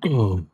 Oh.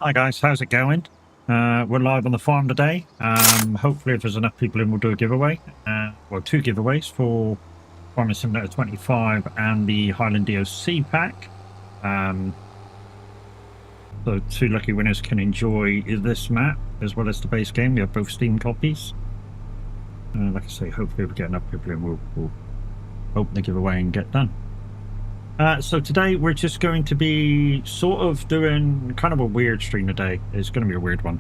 Hi guys, how's it going? We're live on the farm today. Hopefully if there's enough people in, we'll do a giveaway. Well, 2 giveaways for Farming Simulator 25 and the Highland DOC pack. So 2 lucky winners can enjoy this map as well as the base game. We have both Steam copies. Like I say, hopefully if we get enough people in, we'll open the giveaway and get done. So today we're just going to be sort of doing kind of a weird stream today. It's going to be a weird one.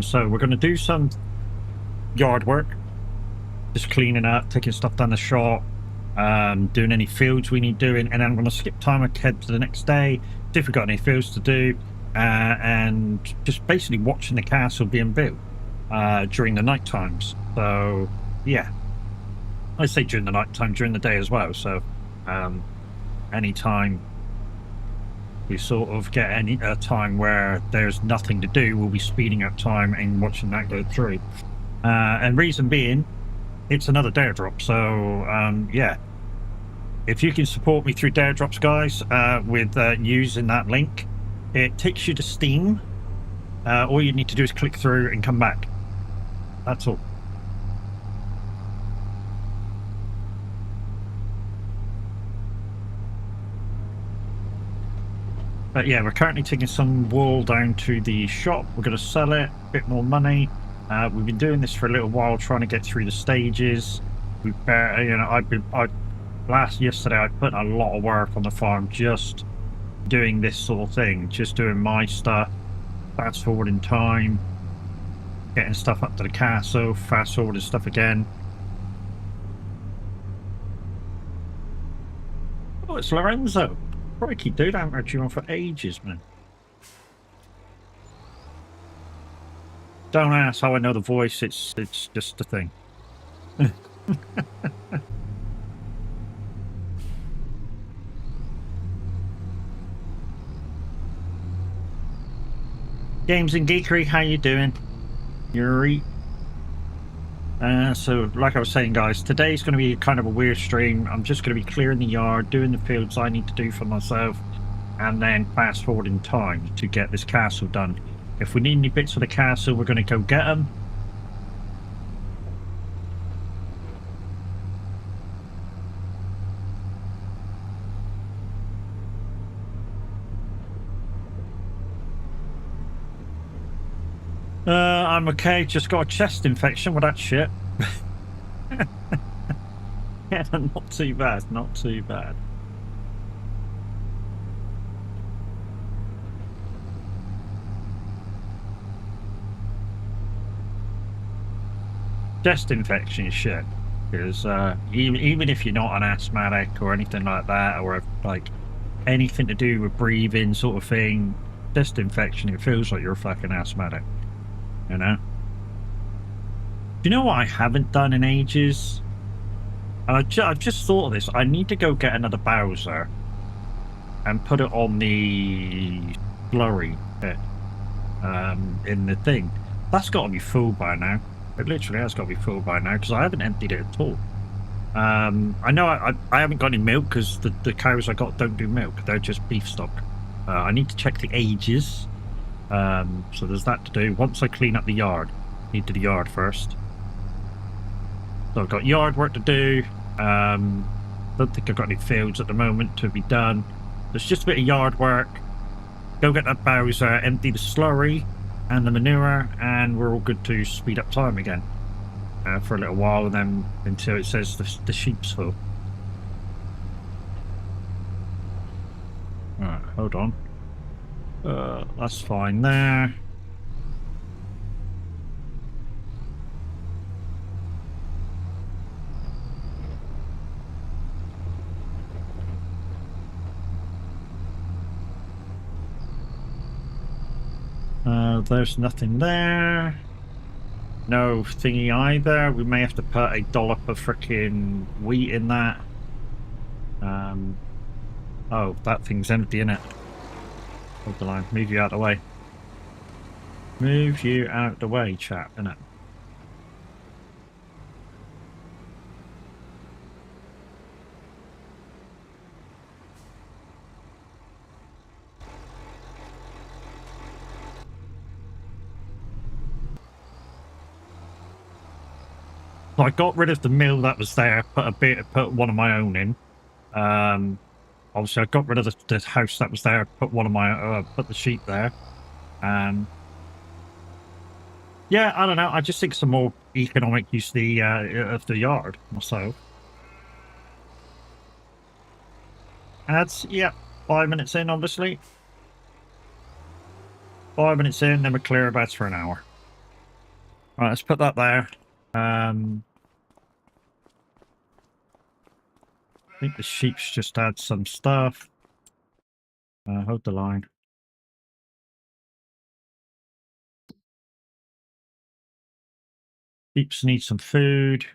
So we're going to do some yard work, just cleaning up, taking stuff down the shop, doing any fields we need doing, and then I'm going to skip time ahead to the next day, see if we've got any fields to do, and just basically watching the castle being built during the night times. So yeah, I say during the night time, during the day as well. So anytime we sort of get a time where there's nothing to do, we'll be speeding up time and watching that go through. And reason being, it's another DareDrop. So yeah, if you can support me through DareDrops, guys, with using that link, it takes you to Steam. All you need to do is click through and come back. That's all. But yeah, we're currently taking some wool down to the shop. We're going to sell it, a bit more money. We've been doing this for a little while, trying to get through the stages. You know, yesterday I put a lot of work on the farm just doing this sort of thing, just doing my stuff, fast forwarding time, getting stuff up to the castle, fast forwarding stuff again. Oh, it's Lorenzo. Crikey, dude, I haven't heard you on for ages, man. Don't ask how I know the voice, it's just a thing. Games and Geekery, how you doing? Yuri. So like I was saying, guys, today's going to be kind of a weird stream. I'm just going to be clearing the yard, doing the fields I need to do for myself, and then fast forward in time to get this castle done. If we need any bits for the castle, we're going to go get them. I'm okay. Just got a chest infection with that shit. Yeah, not too bad. Not too bad. Chest infection shit. Because even if you're not an asthmatic or anything like that, or like anything to do with breathing sort of thing, chest infection, it feels like you're a fucking asthmatic. You know? Do you know what I haven't done in ages? And I've just thought of this. I need to go get another Bowser and put it on the slurry bit in the thing. That's got to be full by now. It literally has got to be full by now because I haven't emptied it at all. I know I haven't got any milk because the cows I got don't do milk. They're just beef stock. I need to check the ages. So there's that to do. Once I clean up the yard, need to do the yard first. So I've got yard work to do. Don't think I've got any fields at the moment to be done. There's just a bit of yard work. Go get that Bowser, empty the slurry and the manure, and we're all good to speed up time again for a little while, and then until it says the sheep's full. Alright, hold on. That's fine there. There's nothing there. No thingy either. We may have to put a dollop of frickin' wheat in that. Oh, that thing's empty, innit? Hold the line. Move you out of the way. Move you out of the way, chap, innit? So I got rid of the mill that was there, put one of my own in. Obviously I got rid of the house that was there, put one of my put the sheep there. Yeah, I don't know. I just think some more economic use of the yard myself. Ads, yeah, 5 minutes in, obviously. 5 minutes in, then we're clear about for an hour. Right, let's put that there. I think the sheep's just had some stuff. Hold the line. Sheeps need some food.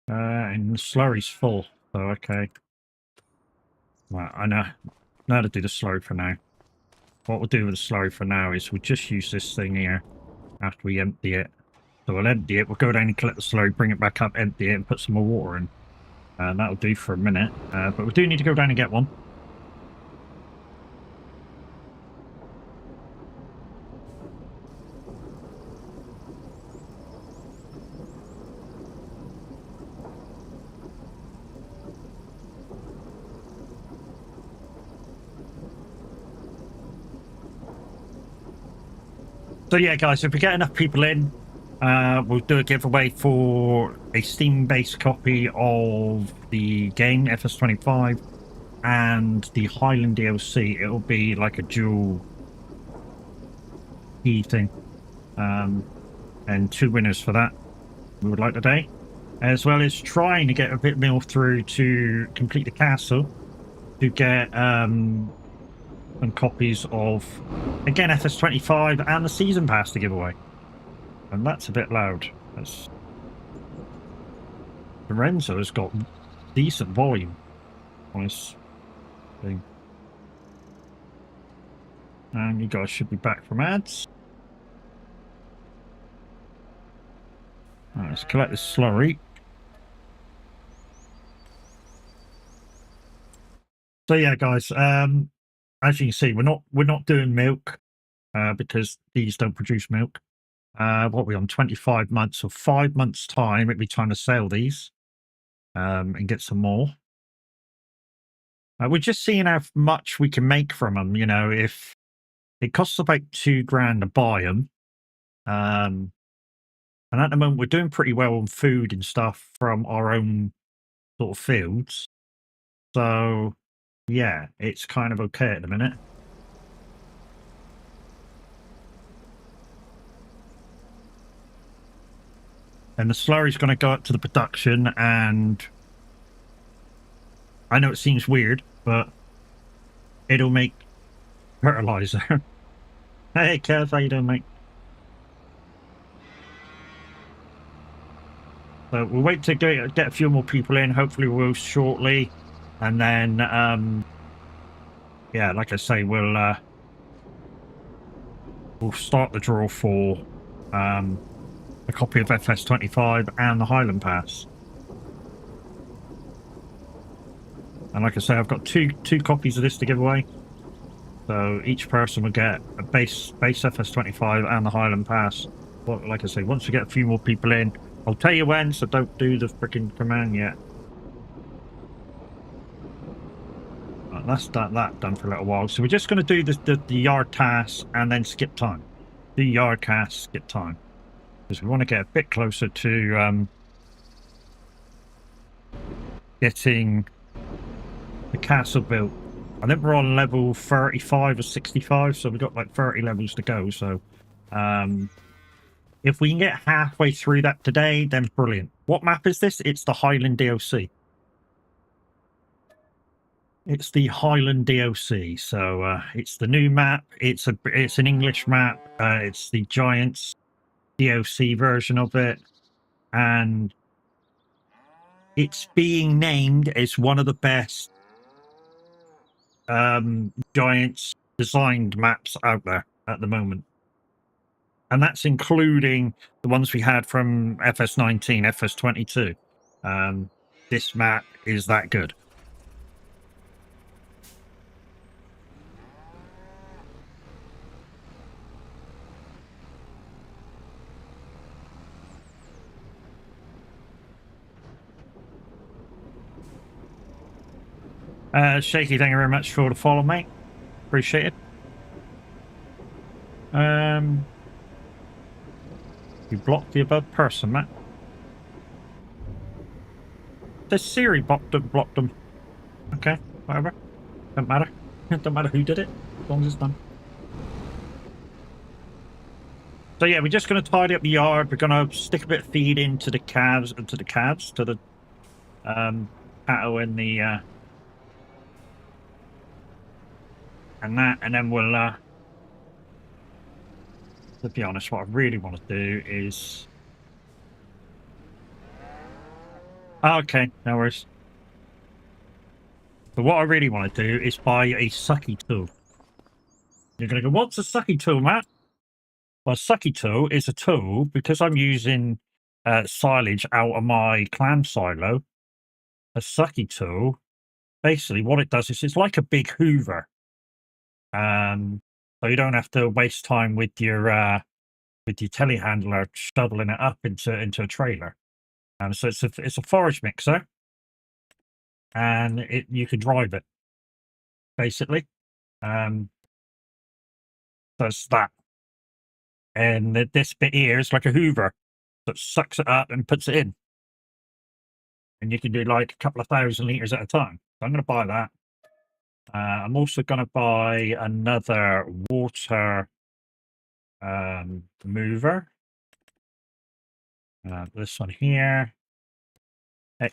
And the slurry's full, so okay. Right, I know how to do the slurry for now. What we'll do with the slurry for now is we'll just use this thing here after we empty it. So we'll empty it, we'll go down and collect the slurry, bring it back up, empty it, and put some more water in. And that'll do for a minute. But we do need to go down and get one. So yeah, guys, if we get enough people in, we'll do a giveaway for a Steam-based copy of the game, FS25, and the Highland DLC. It'll be like a dual key thing. And 2 winners for that we would like today. As well as trying to get a bit more through to complete the castle, to get some copies of, again, FS25 and the season pass to give away. And that's a bit loud. Lorenzo has got decent volume on his thing. And you guys should be back from ads. Right, let's collect this slurry. So yeah, guys, as you can see, we're not doing milk because these don't produce milk. What are we on 25 months? So 5 months time, it'd be trying to sell these and get some more. We're just seeing how much we can make from them. You know, if it costs about £2 to buy them, and at the moment we're doing pretty well on food and stuff from our own sort of fields. So yeah, it's kind of okay at the minute. And the slurry's going to go up to the production, and I know it seems weird, but it'll make fertilizer. Hey, Kev, how you doing, mate? So we'll wait to get a few more people in. Hopefully, we'll shortly, and then yeah, like I say, we'll start the draw for a copy of FS25 and the Highland Pass. And like I say, I've got two copies of this to give away. So each person will get a base FS25 and the Highland Pass. But like I say, once we get a few more people in, I'll tell you when, so don't do the freaking command yet. Right, that's that done for a little while. So we're just going to do the yard task and then skip time. Do yard task, skip time. Because we want to get a bit closer to getting the castle built. I think we're on level 35 or 65, so we've got like 30 levels to go. So if we can get halfway through that today, then brilliant. What map is this? It's the Highland DLC. It's the Highland DLC. So it's the new map. It's an English map. It's the Giants DLC version of it, and it's being named as one of the best Giants designed maps out there at the moment, and that's including the ones we had from FS19, FS22. This map is that good. Shaky, thank you very much for the follow, mate. Appreciate it. You blocked the above person, Matt. The Siri blocked them. Okay, whatever. Don't matter. Don't matter who did it, as long as it's done. So yeah, we're just going to tidy up the yard. We're going to stick a bit of feed into the calves, to the cattle and the and that, and then we'll to be honest, what I really want to do is okay, no worries. But what I really want to do is buy a sucky tool. You're going to go, what's a sucky tool, Matt? Well, a sucky tool is a tool, because I'm using silage out of my clam silo. A sucky tool, basically what it does is it's like a big hoover. So you don't have to waste time with your telehandler shoveling it up into a trailer. So it's a forage mixer, and you can drive it basically. So it's that, and this bit here is like a hoover that sucks it up and puts it in, and you can do like a couple of 1,000 liters at a time. So I'm going to buy that. I'm also going to buy another water mover. This one here,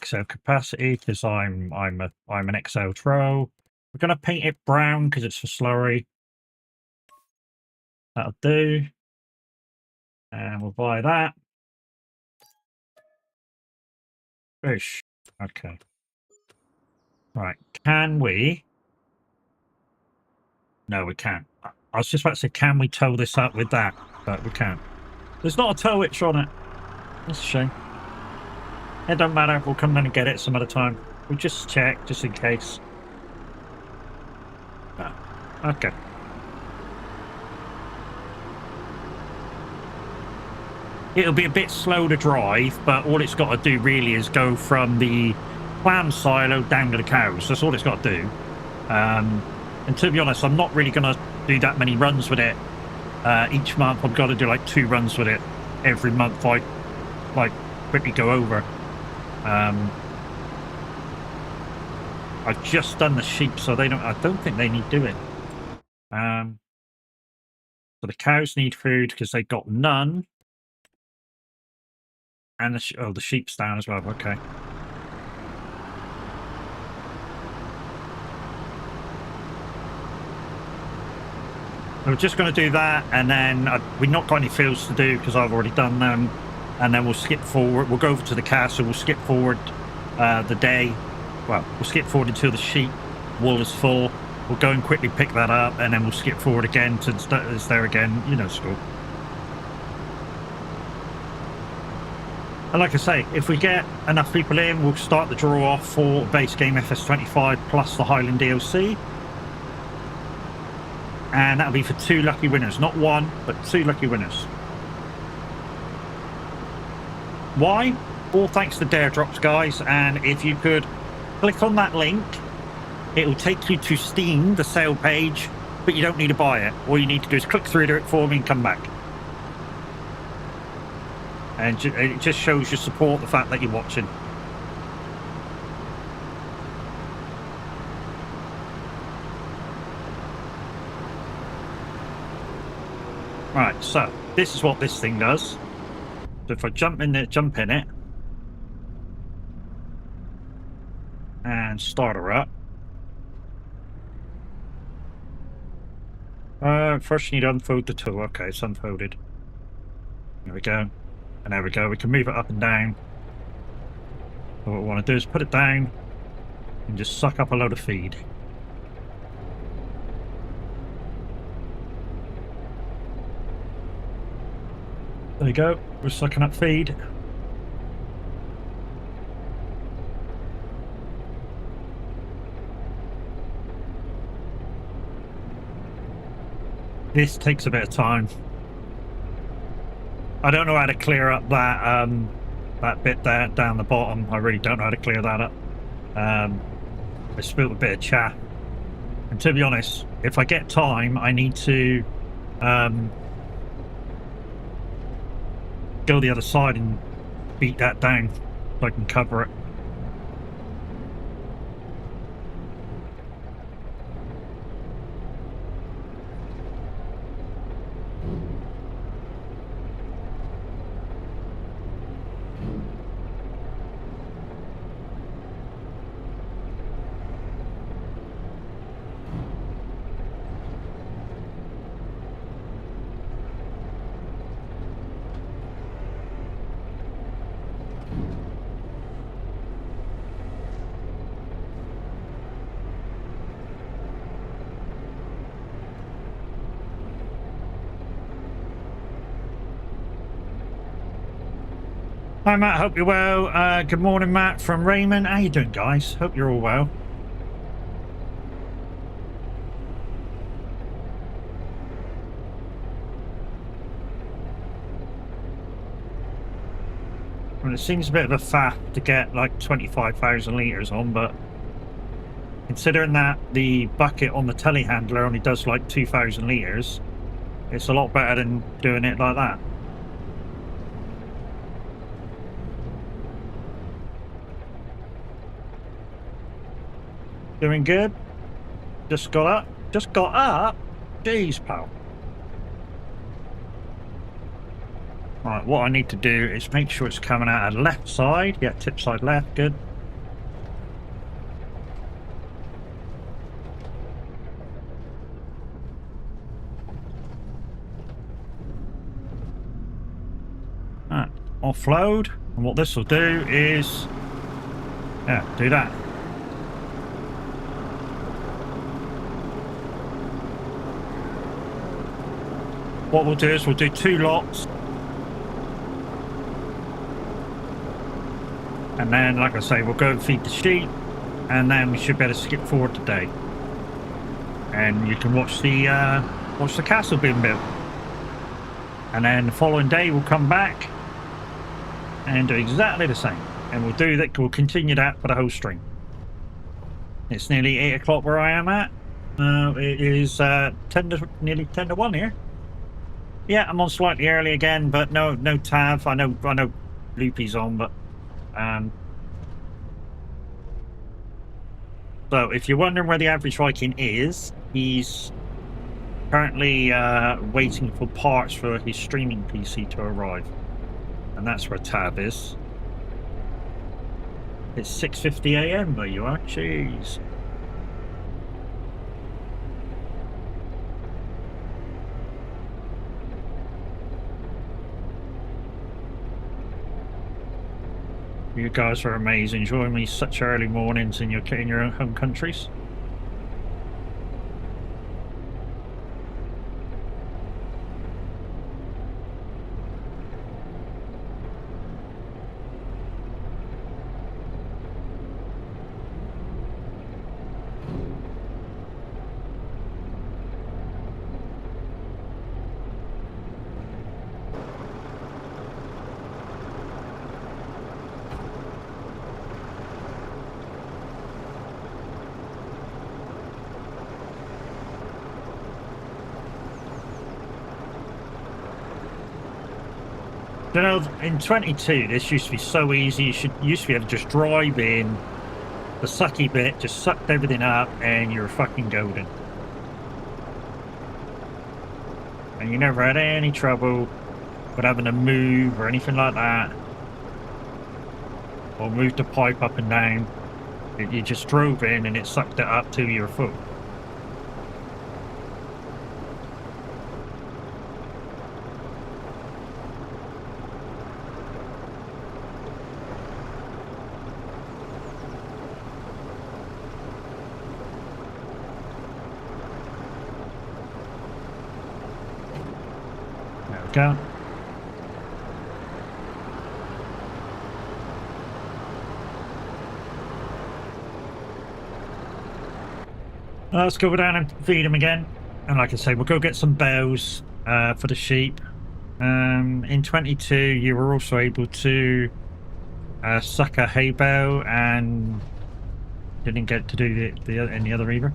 XL capacity, because I'm an XL troll. We're going to paint it brown because it's for slurry. That'll do. And we'll buy that. Fish. Okay. Right. Can we? No, we can't. I was just about to say, can we tow this up with that? But we can't. There's not a tow hitch on it. That's a shame. It don't matter. We'll come down and get it some other time. We'll just check, just in case. Ah, okay. It'll be a bit slow to drive, but all it's got to do really is go from the clam silo down to the cows. That's all it's got to do. And to be honest, I'm not really going to do that many runs with it each month. I've got to do like 2 runs with it every month. I like quickly go over. I've just done the sheep, so I don't think they need doing. So the cows need food because they got none. And the sheep's down as well. Okay. We're just going to do that, and then we've not got any fields to do because I've already done them. And then we'll skip forward. We'll go over to the castle. We'll skip forward the day. Well, we'll skip forward until the sheep wool is full. We'll go and quickly pick that up, and then we'll skip forward again to it's there again. You know, school. And like I say, if we get enough people in, we'll start the draw off for base game FS25 plus the Highland DLC. And that'll be for 2 lucky winners. Not 1, but 2 lucky winners. Why? All thanks to DareDrops, guys. And if you could click on that link, it will take you to Steam, the sale page, but you don't need to buy it. All you need to do is click through to it for me and come back. And it just shows your support, the fact that you're watching. Right, so this is what this thing does. So if I jump in it, and start her up. First you need to unfold the tool. Okay, it's unfolded. There we go. And there we go. We can move it up and down. So what we want to do is put it down and just suck up a load of feed. There you go. We're sucking up feed. This takes a bit of time. I don't know how to clear up that bit there down the bottom. I really don't know how to clear that up. I spilled a bit of chaff. And to be honest, if I get time, I need to go the other side and beat that down so I can cover it. Hi Matt, hope you're well. Good morning Matt from Raymond. How you doing guys? Hope you're all well. Well, it seems a bit of a faff to get like 25,000 litres on, but considering that the bucket on the telehandler only does like 2,000 litres, it's a lot better than doing it like that. Doing good. Just got up. Jeez, pal. Right, what I need to do is make sure it's coming out of the left side. Yeah, tip side left, good. Right, offload. And what this will do is, yeah, do that. What we'll do is we'll do 2 lots. And then, like I say, we'll go and feed the sheep, and then we should better skip forward today. And you can watch the castle being built. And then the following day we'll come back and do exactly the same. And we'll do that. We'll continue that for the whole stream. It's nearly 8 o'clock where I am at. It is nearly 10 to 1 here. Yeah, I'm on slightly early again, but no Tav. I know Loopy's on, but so if you're wondering where the average Viking is, he's currently waiting for parts for his streaming PC to arrive, and that's where Tab is. It's 6:50 AM where you are. Jeez. You guys are amazing, enjoying me such early mornings in your own home countries. You know, in 22, this used to be so easy. You used to be able to just drive in, the sucky bit, just sucked everything up, and you're fucking golden. And you never had any trouble with having to move or anything like that. Or move the pipe up and down. You just drove in and it sucked it up to your foot. Go. Let's go down and feed him again. And like I say, we'll go get some bales for the sheep. In 22, you were also able to suck a hay bale and didn't get to do any other either.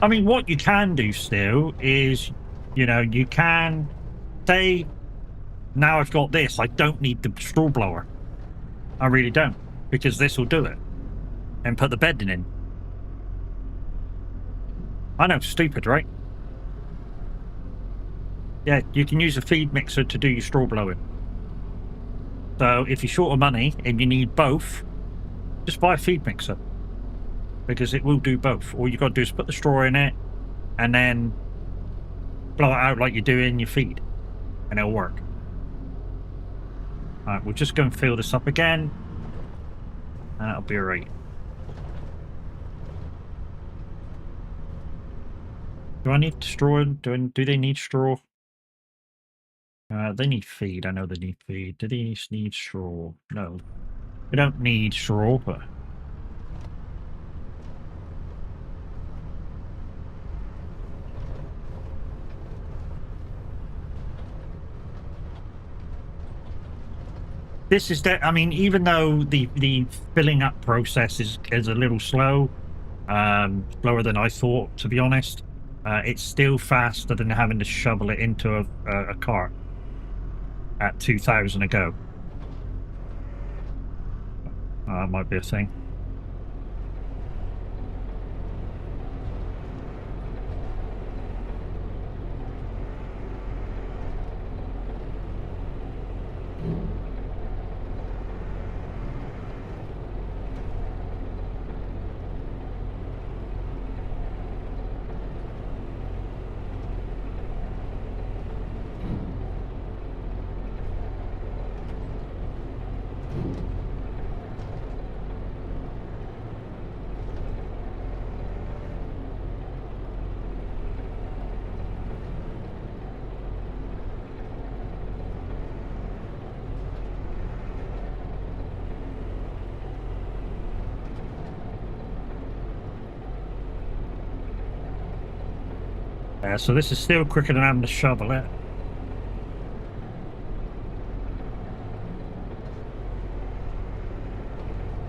I mean, what you can do still is, you know, you can say, now I've got this, I don't need the straw blower. I really don't, because this will do it. And put the bedding in. I know, stupid, right? Yeah, you can use a feed mixer to do your straw blowing. So if you're short of money and you need both, just buy a feed mixer. Because it will do both. All you got to do is put the straw in it and then blow it out like you do in your feed. And it'll work. Alright, we'll just go and fill this up again. And that'll be alright. Do I need straw? Do they need straw? They need feed. I know they need feed. Do they need straw? No. They don't need straw, but... This is I mean, even though the filling up process is a little slow, slower than I thought, to be honest, it's still faster than having to shovel it into a cart at 2,000 a go. That might be a thing. So this is still quicker than having to shovel it.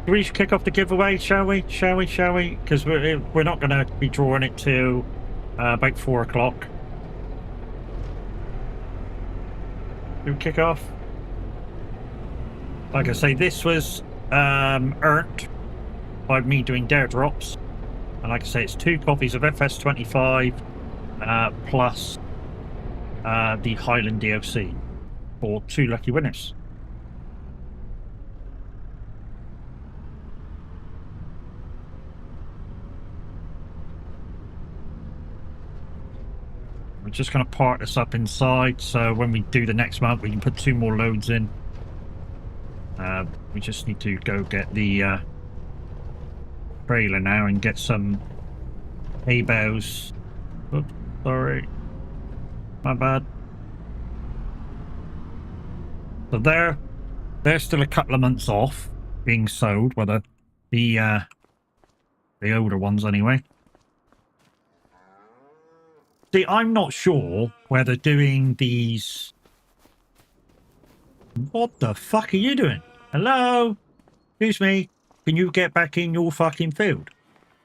We should kick off the giveaway, shall we? Shall we? Shall we? Because we're not going to be drawing it till about 4 o'clock. Do we kick off? Like I say, this was earned by me doing DareDrops. And like I say, it's 2 copies of FS25 plus the Highland DLC for 2 lucky winners. We're just going to part this up inside, so when we do the next month, we can put 2 more loads in. We just need to go get the trailer now and get some hay bales. Oops, sorry. My bad. So they're still a couple of months off being sold, whether the older ones anyway. See, I'm not sure whether doing these... What the fuck are you doing? Hello? Excuse me? Can you get back in your fucking field?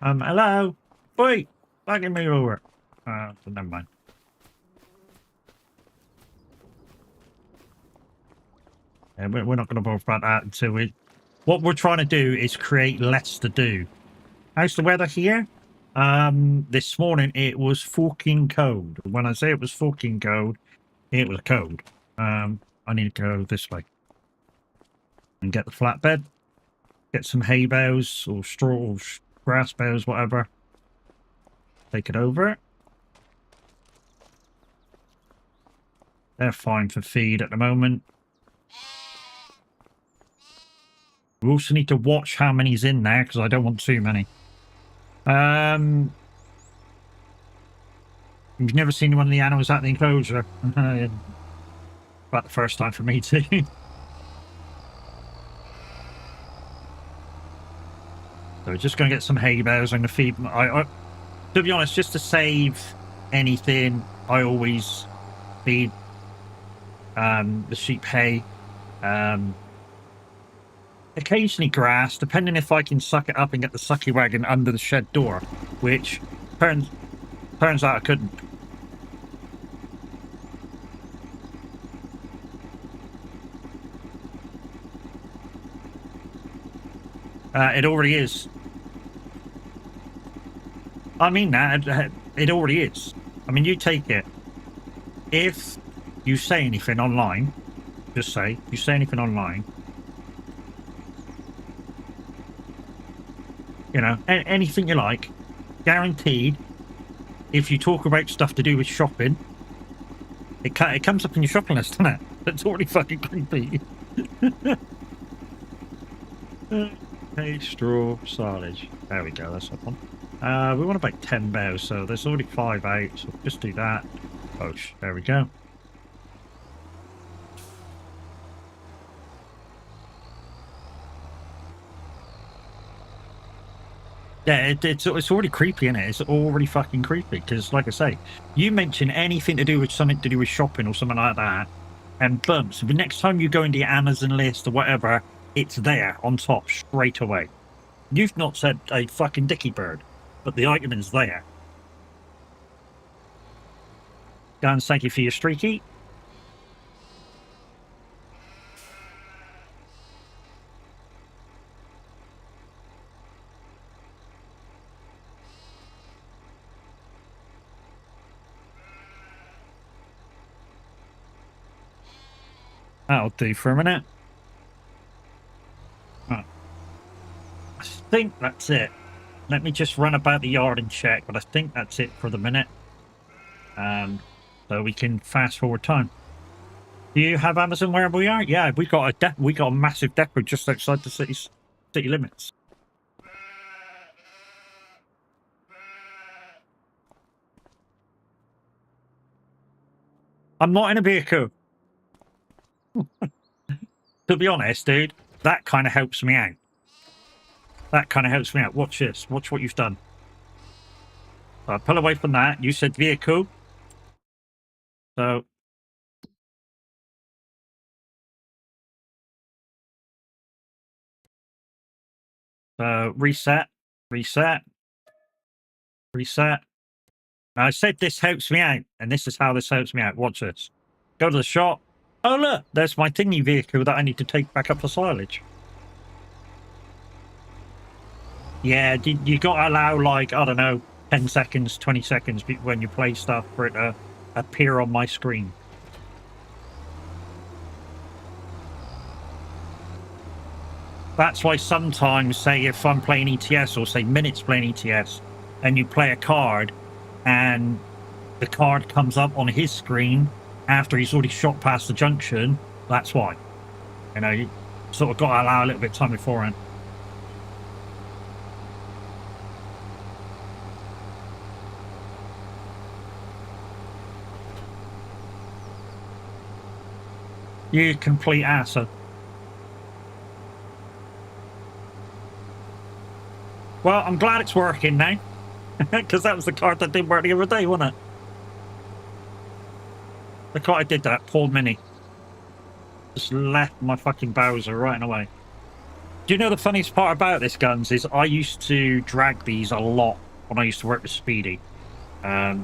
Hello? Wait! Fucking me over. Never mind. Yeah, we're not going to bother about that until we... What we're trying to do is create less to do. How's the weather here? This morning it was fucking cold. When I say it was fucking cold, it was cold. I need to go this way and get the flatbed, get some hay bales or straw or grass bales, whatever. Take it over. They're fine for feed at the moment. We also need to watch how many's in there because I don't want too many. You've never seen one of the animals at the enclosure. About the first time for me too. So we're just going to get some hay bales. I'm going to feed them. To be honest, just to save anything, I always feed the sheep hay. Occasionally grass, depending if I can suck it up and get the sucky wagon under the shed door, which turns out I couldn't. It already is. I mean that, it already is. I mean, you take it. If you say anything online, just say, you say anything online, you know, anything you like, guaranteed, if you talk about stuff to do with shopping, it comes up in your shopping list, doesn't it? That's already fucking creepy. Hay, straw, silage. There we go, that's that one. We want about 10 bales, so there's already 5 out, so just do that. Oh, there we go. Yeah, it's already creepy, isn't it? It's already fucking creepy, because, like I say, you mention anything to do with something to do with shopping or something like that, and boom, so the next time you go into your Amazon list or whatever, it's there on top straight away. You've not said a fucking dicky bird, but the item is there. Dan, thank you for your streaky. That'll do for a minute. Right. I think that's it. Let me just run about the yard and check, but I think that's it for the minute. So we can fast forward time. Do you have Amazon where we are? Yeah, we got a massive depot just outside the city limits. I'm not in a vehicle. To be honest, dude, that kind of helps me out. That kind of helps me out. Watch this. Watch what you've done. So I pull away from that. You said vehicle. So reset, reset, reset. Now, I said this helps me out, and this is how this helps me out. Watch this. Go to the shop. Oh, look, there's my thingy vehicle that I need to take back up for silage. Yeah, you got to allow, like, I don't know, 10 seconds, 20 seconds when you play stuff for it to appear on my screen. That's why sometimes, say, if I'm playing ETS or, say, Minutes playing ETS, and you play a card, and the card comes up on his screen after he's already shot past the junction, that's why. You know, you sort of got to allow a little bit of time beforehand. You complete asshole. Well, I'm glad it's working now. Because that was the card that didn't work the other day, wasn't it? The card I did that, Paul Mini. Just left my fucking Bowser right away. Do you know the funniest part about this, Guns, is I used to drag these a lot when I used to work with Speedy. The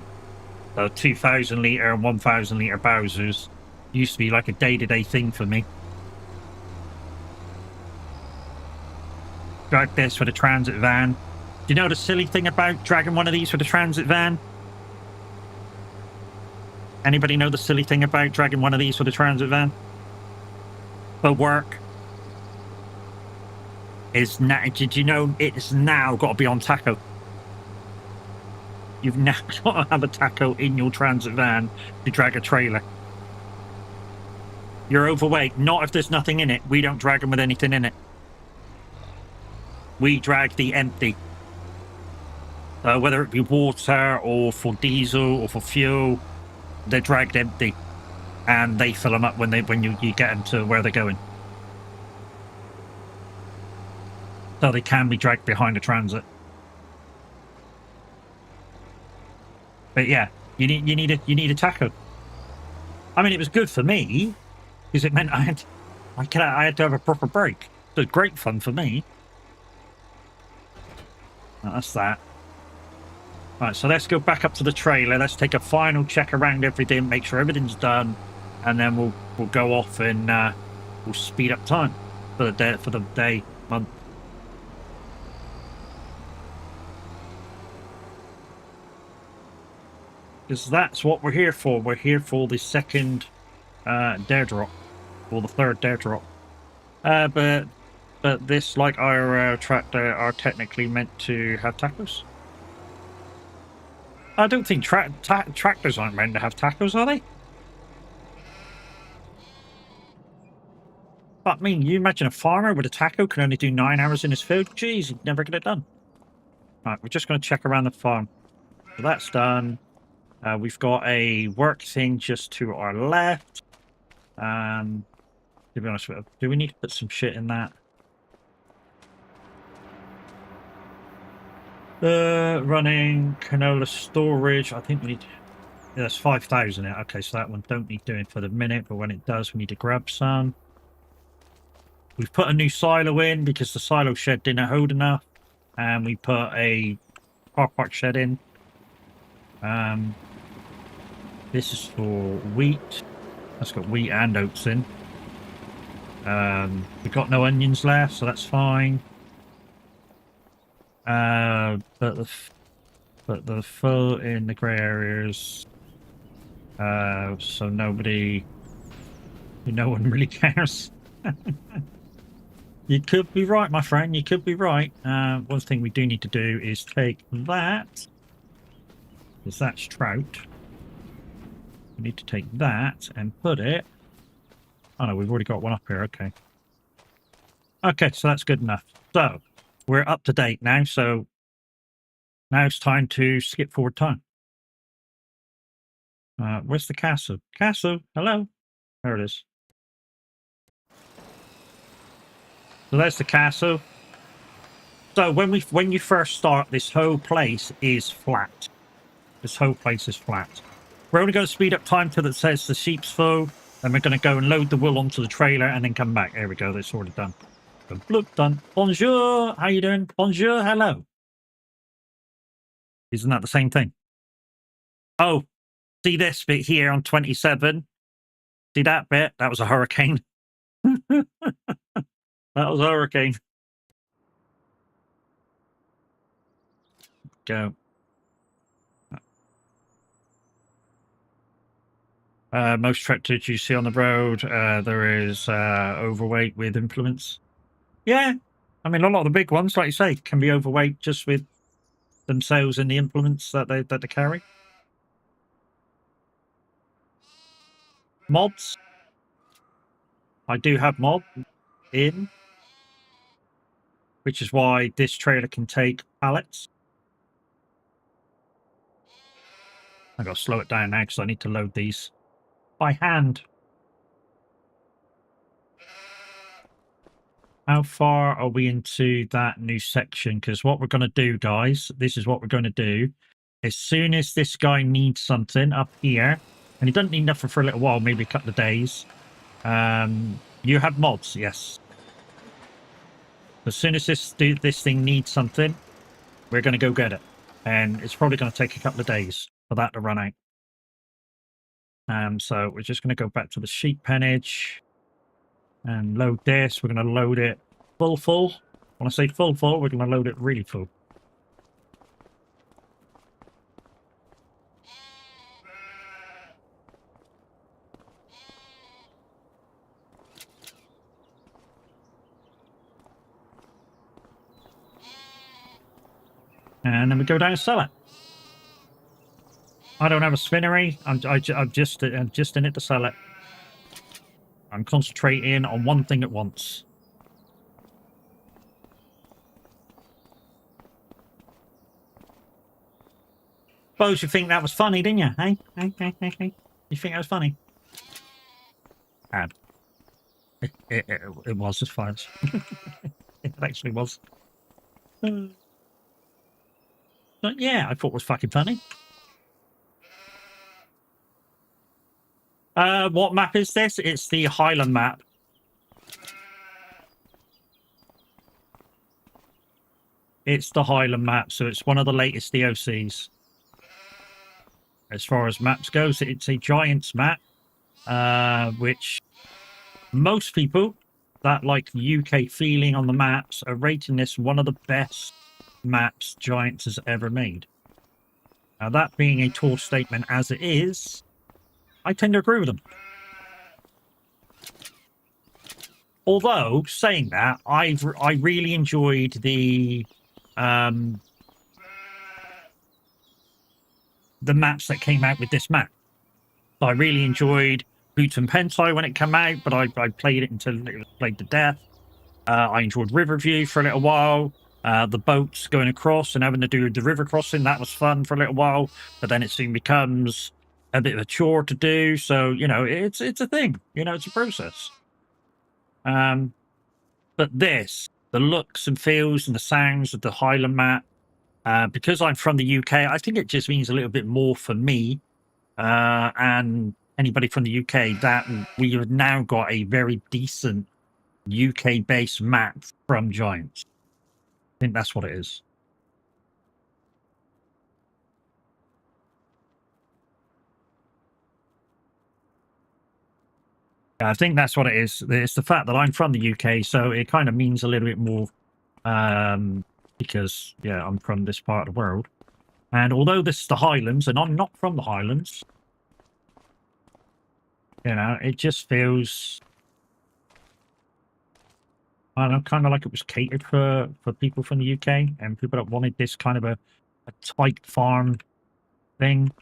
2,000 litre and 1,000 litre Bowsers used to be like a day-to-day thing for me. Drag this for the transit van. Do you know the silly thing about dragging one of these for the transit van? Anybody know the silly thing about dragging one of these for the transit van? For work? Is now, did you know it's now got to be on taco? You've now got to have a taco in your transit van to drag a trailer. You're overweight. Not if there's nothing in it. We don't drag them with anything in it. We drag the empty. Whether it be water or for diesel or for fuel, they're dragged empty, and they fill them up when you get them to where they're going. So they can be dragged behind a transit. But yeah, you need a taco. I mean, it was good for me because it meant I had to have a proper break. So it was great fun for me. That's that. Right, so let's go back up to the trailer. Let's take a final check around everything, make sure everything's done, and then we'll go off and we'll speed up time for the day, month. Because that's what we're here for. We're here for the second DareDrop, or the third DareDrop. But this, like our tractor, are technically meant to have tacos. I don't think tractors aren't meant to have tacos, are they? But I mean, you imagine a farmer with a taco can only do 9 hours in his field? Jeez, he'd never get it done. Right, we're just going to check around the farm. So that's done. We've got a work thing just to our left. To be honest with you, do we need to put some shit in that? Running canola storage. I think we need. Yeah, that's 5,000. Okay, so that one don't need doing for the minute, but when it does, we need to grab some. We've put a new silo in because the silo shed didn't hold enough, and we put a car park shed in. This is for wheat. That's got wheat and oats in. We've got no onions left, so that's fine. But the full in the grey areas. So no one really cares. You could be right, my friend. You could be right. One thing we do need to do is take that, because that's trout. We need to take that and put it. Oh no, we've already got one up here. Okay. Okay, so that's good enough. So we're up to date now. So now it's time to skip forward time. Where's the castle? Castle, hello. There it is. So there's the castle. So when you first start, this whole place is flat. This whole place is flat. We're only going to speed up time till it says the sheep's full. Then we're going to go and load the wool onto the trailer and then come back. There we go. That's already done. Look, done. Bonjour. How you doing? Bonjour. Hello. Isn't that the same thing? Oh, see this bit here on 27? See that bit? That was a hurricane. That was a hurricane. Go. Most tractors you see on the road, there is overweight with implements. Yeah, I mean, a lot of the big ones, like you say, can be overweight just with themselves and the implements that they carry. Mods. I do have mod in, which is why this trailer can take pallets. I got to slow it down now because I need to load these by hand. How far are we into that new section? Because what we're going to do, guys, this is what we're going to do. As soon as this guy needs something up here, and he doesn't need nothing for a little while, maybe a couple of days. You have mods, yes. As soon as this thing needs something, we're going to go get it. And it's probably going to take a couple of days for that to run out. So we're just going to go back to the sheep pennage and load this. We're going to load it full. When I say full, we're going to load it really full. And then we go down and sell it. I don't have a spinnery. I'm just in it to sell it. I'm concentrating on one thing at once. Suppose you think that was funny, didn't you? Hey? You think that was funny? It was as far as it actually was. But yeah, I thought it was fucking funny. What map is this? It's the Highland map. It's the Highland map, so it's one of the latest DLCs. As far as maps goes, it's a Giants map, which most people that like the UK feeling on the maps are rating this one of the best maps Giants has ever made. Now, that being a tall statement as it is, I tend to agree with them. Although, saying that, I really enjoyed the maps that came out with this map. So I really enjoyed Boots and Pentai when it came out, but I played it until it was played to death. I enjoyed Riverview for a little while. The boats going across and having to do the river crossing, that was fun for a little while, but then it soon becomes a bit of a chore to do. So, you know, it's a thing. You know, it's a process. But this, the looks and feels and the sounds of the Highland map, because I'm from the UK, I think it just means a little bit more for me and anybody from the UK that we have now got a very decent UK-based map from Giants. I think that's what it is. I think that's what it is. It's the fact that I'm from the UK, so it kind of means a little bit more because, yeah, I'm from this part of the world. And although this is the Highlands, and I'm not from the Highlands, you know, it just feels, I don't know, kind of like it was catered for people from the UK and people that wanted this kind of a tight farm thing.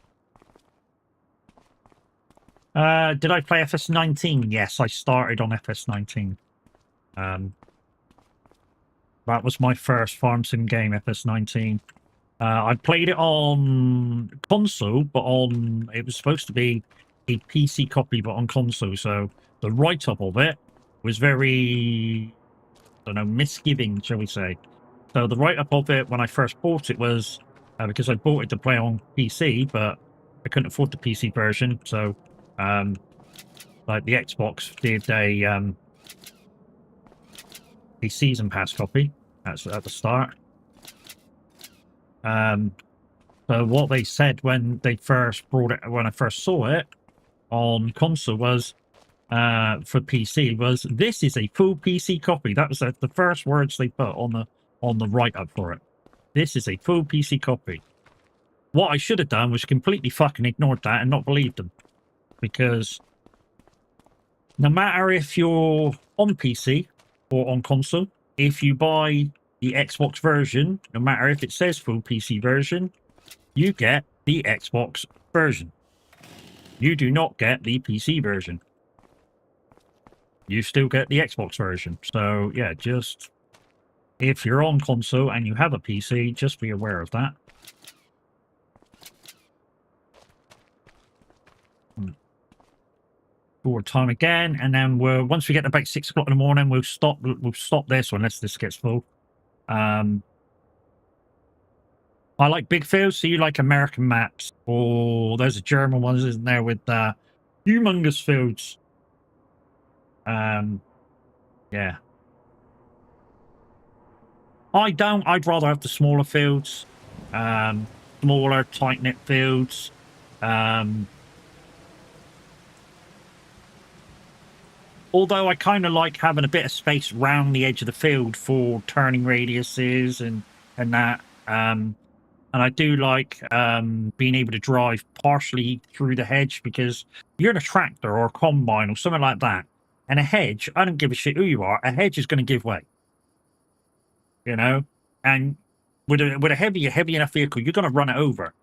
Did I play FS19? Yes, I started on FS19. That was my first farm sim game, FS19. I played it on console, but it was supposed to be a PC copy, but on console. So the write-up of it was very, I don't know, misgiving, shall we say. So the write-up of it when I first bought it was, because I bought it to play on PC, but I couldn't afford the PC version, so like the Xbox did a season pass copy at the start. So what they said when they first brought it, when I first saw it on console, was for PC, was this is a full PC copy. That was the first words they put on the write-up for it. This is a full PC copy. What I should have done was completely fucking ignored that and not believed them, because no matter if you're on PC or on console, if you buy the Xbox version, no matter if it says full PC version, you get the Xbox version. You do not get the PC version. You still get the Xbox version. So, yeah, just if you're on console and you have a PC, just be aware of that. Forward time again, and then once we get to about 6 o'clock in the morning, we'll stop this unless this gets full. I like big fields, so you like American maps, or there's a German one, isn't there, with humongous fields. Yeah. I'd rather have the smaller fields, smaller, tight-knit fields. Although I kind of like having a bit of space round the edge of the field for turning radiuses and that. And I do like being able to drive partially through the hedge, because you're in a tractor or a combine or something like that. And a hedge, I don't give a shit who you are, a hedge is going to give way. You know? And with a heavy enough vehicle, you're going to run it over.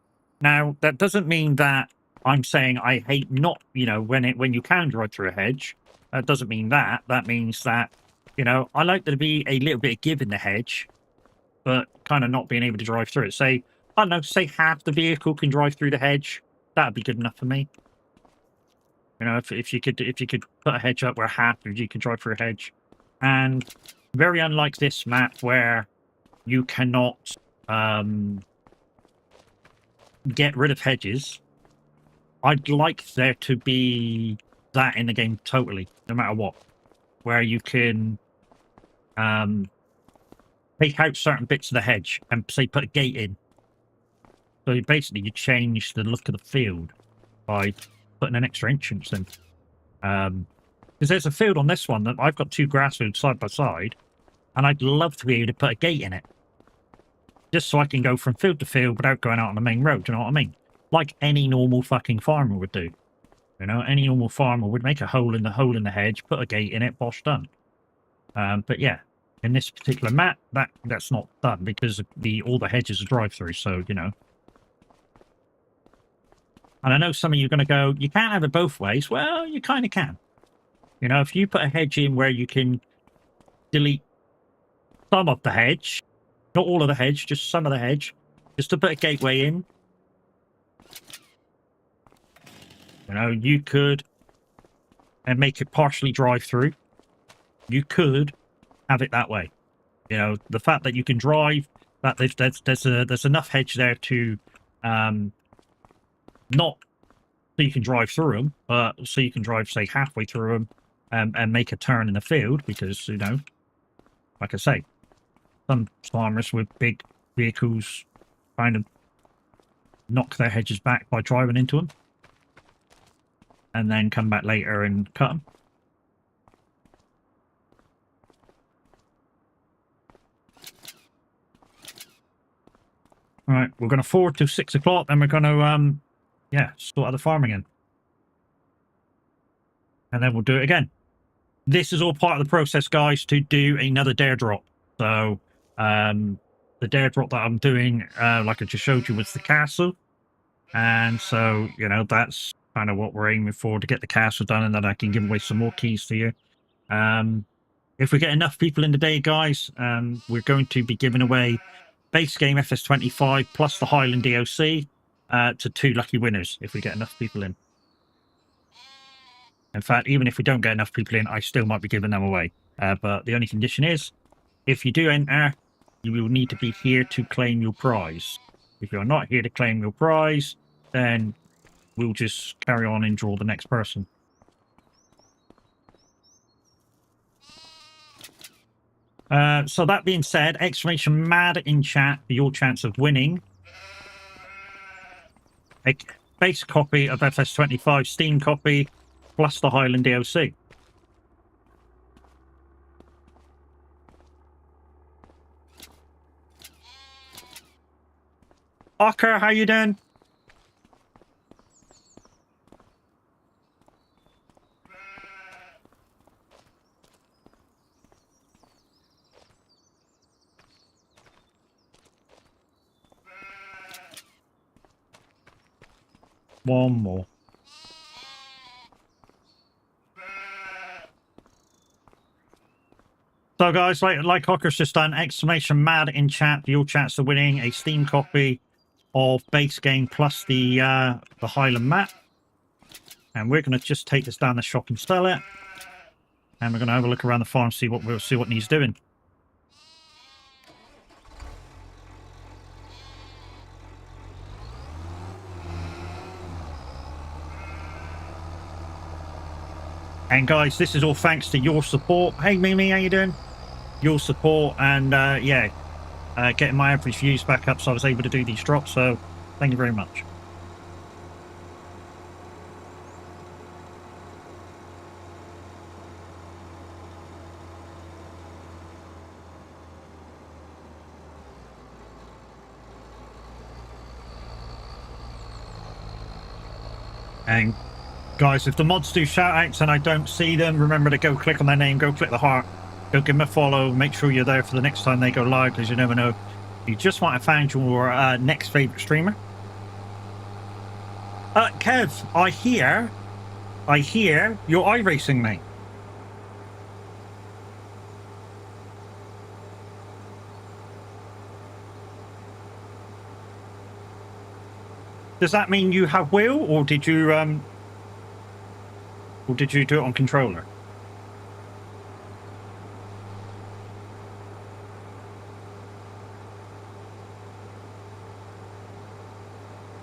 Now, that doesn't mean that I'm saying I hate not, when you can drive through a hedge. That doesn't mean that. That means that, I like there to be a little bit of give in the hedge, but kind of not being able to drive through it. Say, I don't know, say half the vehicle can drive through the hedge. That'd be good enough for me. If you could put a hedge up where half of you can drive through a hedge. And very unlike this map where you cannot get rid of hedges, I'd like there to be that in the game totally, no matter what, where you can take out certain bits of the hedge and say put a gate in. So basically you change the look of the field by putting an extra entrance in. Because there's a field on this one that I've got 2 grass fields side by side, and I'd love to be able to put a gate in it, just so I can go from field to field without going out on the main road. Do you know what I mean? Like any normal fucking farmer would do. Any normal farmer would make a hole in the hedge, put a gate in it, bosh, done. But yeah, in this particular map, that's not done, because all the hedges are drive-through. So And I know some of you are going to go, you can't have it both ways. Well, you kind of can. If you put a hedge in where you can delete some of the hedge, not all of the hedge, just some of the hedge, just to put a gateway in. You could, and make it partially drive through. You could have it that way. The fact that you can drive, that there's enough hedge there to, not so you can drive through them, but so you can drive, say, halfway through them, and make a turn in the field, because like I say, some farmers with big vehicles kind of knock their hedges back by driving into them, and then come back later and cut them. All right, we're going to forward to 6 o'clock, then we're going to, sort out the farming in. And then we'll do it again. This is all part of the process, guys, to do another DareDrop. So, the DareDrop that I'm doing, like I just showed you, was the castle. And so, that's kind of what we're aiming for, to get the castle done, and then I can give away some more keys to you. If we get enough people in today, guys, we're going to be giving away base game FS25 plus the Highland DLC to 2 lucky winners if we get enough people in. In fact, even if we don't get enough people in, I still might be giving them away. But the only condition is, if you do enter, you will need to be here to claim your prize. If you're not here to claim your prize, then we'll just carry on and draw the next person. So that being said, exclamation mad in chat for your chance of winning a base copy of FS25 Steam copy plus the Highland DLC. Ocker, how you doing? One more. So guys, like Hocker's just done, exclamation mad in chat for your chance of winning a Steam copy of base game plus the Highland map. And we're going to just take this down the shop and sell it. And we're going to have a look around the farm, see what needs doing. And guys, this is all thanks to your support. Hey Mimi, how you doing? Your support and yeah, getting my average views back up so I was able to do these drops. So thank you very much. And guys, if the mods do shout outs and I don't see them, remember to go click on their name, go click the heart, go give them a follow, make sure you're there for the next time they go live, because you never know. You just might have found your next favourite streamer. Kev, I hear you're iRacing, mate. Does that mean you have wheel, or did you do it on controller?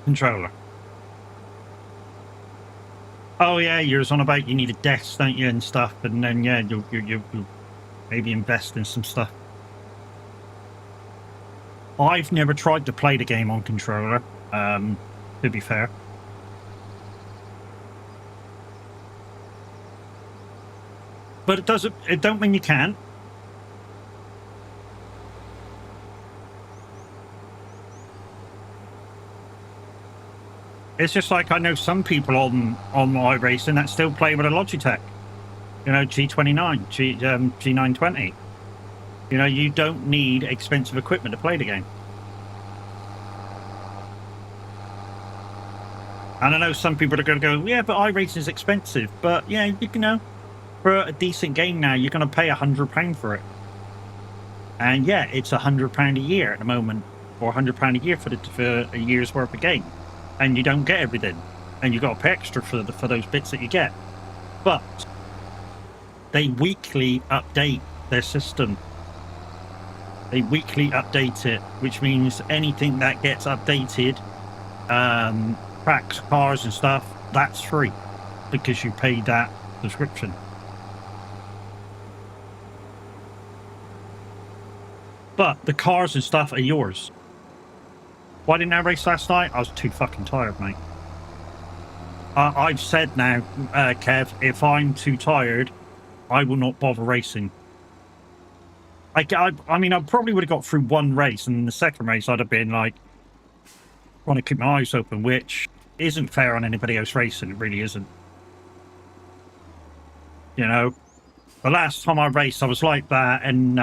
Controller. Oh yeah, you're on about you need a desk, don't you, and stuff, and then yeah, you'll maybe invest in some stuff. I've never tried to play the game on controller. To be fair. But it don't mean you can't. It's just like I know some people on iRacing that still play with a Logitech. You know, G29, G920. You know, you don't need expensive equipment to play the game. And I know some people are going to go, yeah, but iRacing is expensive. But yeah, you know, for a decent game now, you're going to pay £100 for it. And yeah, it's £100 a year at the moment, or £100 a year for a year's worth of game. And you don't get everything, and you got to pay extra for those bits that you get. But they weekly update their system. They weekly update it, which means anything that gets updated, tracks, cars and stuff, that's free because you paid that subscription. But the cars and stuff are yours. Why didn't I race last night? I was too fucking tired, mate. I've said now, Kev, if I'm too tired, I will not bother racing. I mean, I probably would have got through one race, and in the second race I'd have been like trying to keep my eyes open, which isn't fair on anybody else racing. It really isn't. You know, the last time I raced, I was like that, and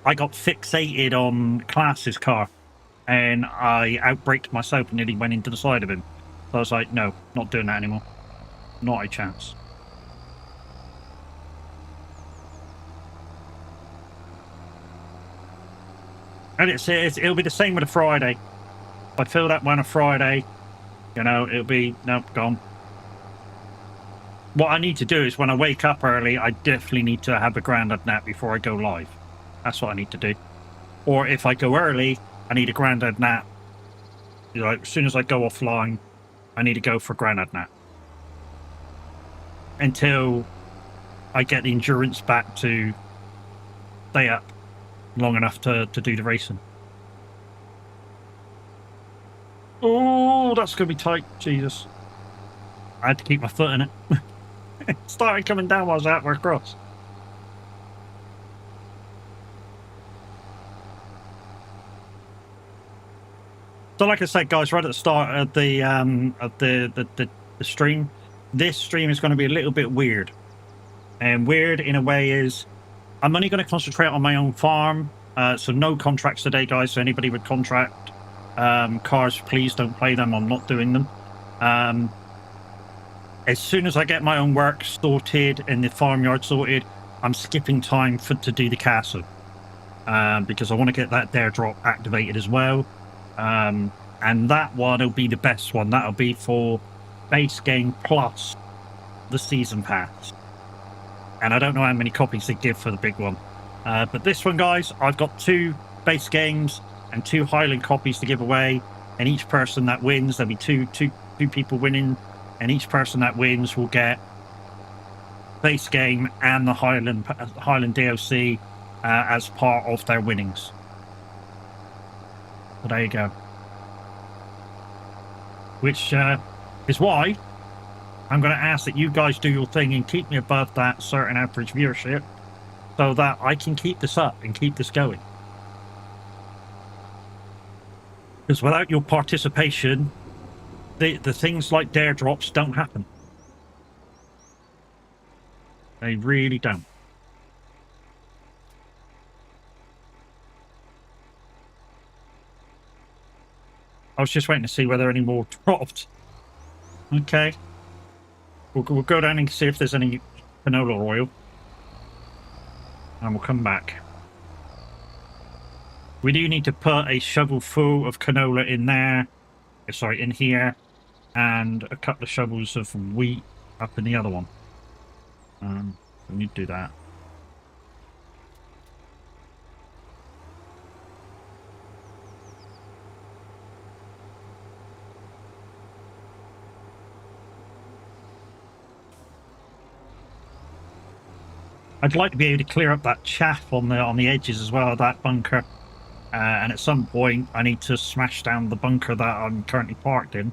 I got fixated on Class's car, and I outbraked myself and nearly went into the side of him. So I was like, no, not doing that anymore. Not a chance. And it'll be the same with a Friday. If I fill that one a Friday, you know, it'll be, nope, gone. What I need to do is when I wake up early, I definitely need to have a granddad nap before I go live. That's what I need to do. Or if I go early, I need a granddad nap. You know, as soon as I go offline, I need to go for granite nap until I get the endurance back to stay up long enough to do the racing. Oh, that's going to be tight. Jesus. I had to keep my foot in it. It started coming down while I was halfway across. So like I said, guys, right at the start of the stream, this stream is going to be a little bit weird. And weird in a way is I'm only going to concentrate on my own farm. So no contracts today, guys. So anybody with contract cars, please don't play them. I'm not doing them. As soon as I get my own work sorted and the farmyard sorted, I'm skipping time to do the castle. Because I want to get that DareDrop activated as well. And that one will be the best one. That'll be for base game plus the season pass. And I don't know how many copies they give for the big one. But this one, guys, I've got 2 base games and 2 Highland copies to give away. And each person that wins, there'll be two people winning. And each person that wins will get base game and the Highland DLC as part of their winnings. So there you go. Which is why I'm going to ask that you guys do your thing and keep me above that certain average viewership so that I can keep this up and keep this going. Because without your participation, the things like DareDrops don't happen. They really don't. I was just waiting to see whether any more dropped. Okay. We'll go down and see if there's any canola oil. And we'll come back. We do need to put a shovel full of canola in there. Sorry, in here. And a couple of shovels of wheat up in the other one. We need to do that. I'd like to be able to clear up that chaff on the edges as well of that bunker. And at some point, I need to smash down the bunker that I'm currently parked in,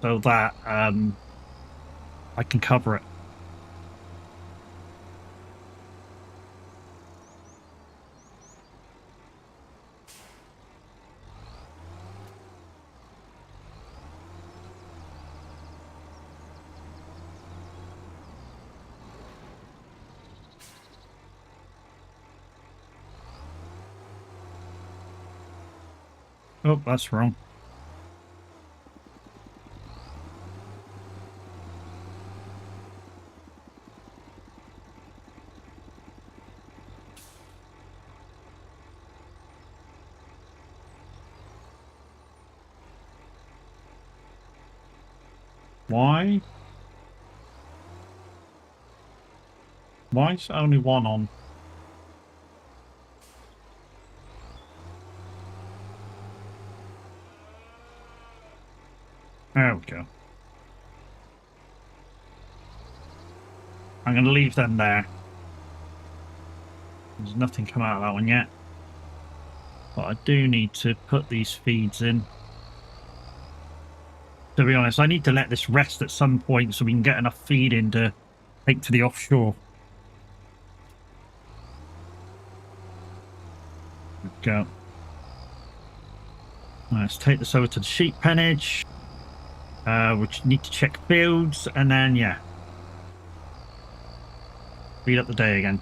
so that I can cover it. Oh, that's wrong. Why? Why is only one on? There we go. I'm going to leave them there. There's nothing come out of that one yet. But I do need to put these feeds in. To be honest, I need to let this rest at some point so we can get enough feed in to take to the offshore. There we go. Let's take this over to the sheep pennage. We need to check fields, and then, yeah. Speed up the day again.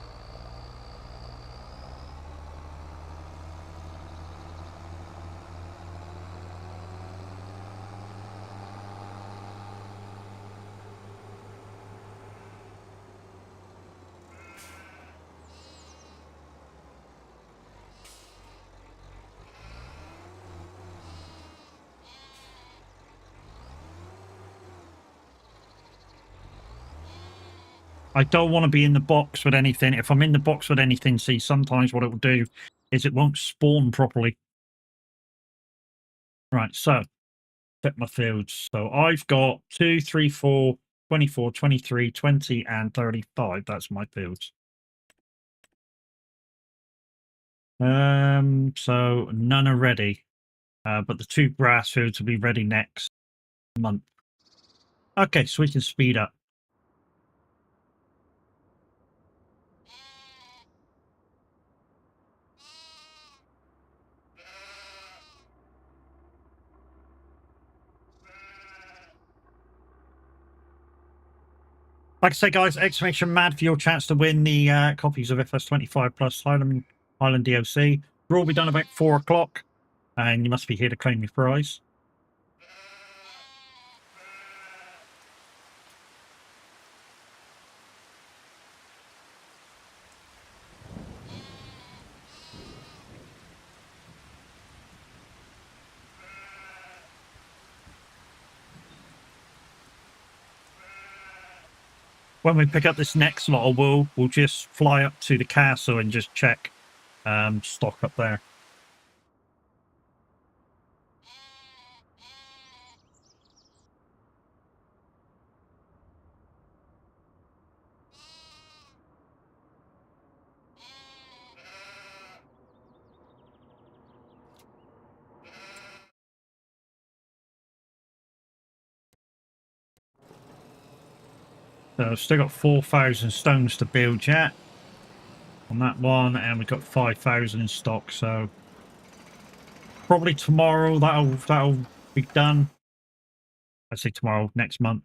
I don't want to be in the box with anything. If I'm in the box with anything, see, sometimes what it will do is it won't spawn properly. Right, so fit my fields. So I've got 2, 3, 4, 24, 23, 20, and 35. That's my fields. So none are ready. But the 2 grass fields will be ready next month. Okay, so we can speed up. Like I say, guys, exclamation mad for your chance to win the copies of FS25 plus Highland DLC. Draw will be done about 4 o'clock, and you must be here to claim your prize. When we pick up this next lot of wool, we'll just fly up to the castle and just check stock up there. So I've still got 4,000 stones to build yet on that one, and we've got 5,000 in stock. So probably tomorrow that'll be done. I say tomorrow, next month.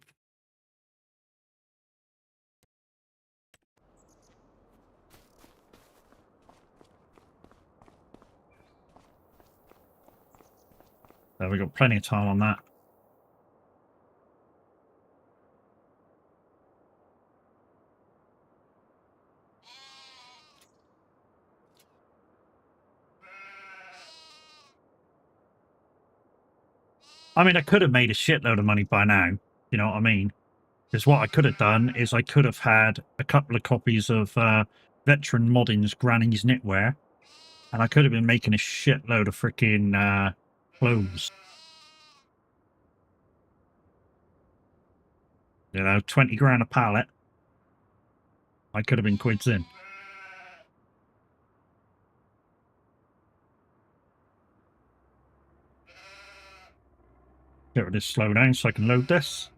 So we've got plenty of time on that. I mean, I could have made a shitload of money by now. You know what I mean? Because what I could have done is I could have had a couple of copies of Veteran Modding's Granny's Knitwear, and I could have been making a shitload of freaking clothes. You know, 20 grand a pallet. I could have been quids in. Get rid of this slow down so I can load this.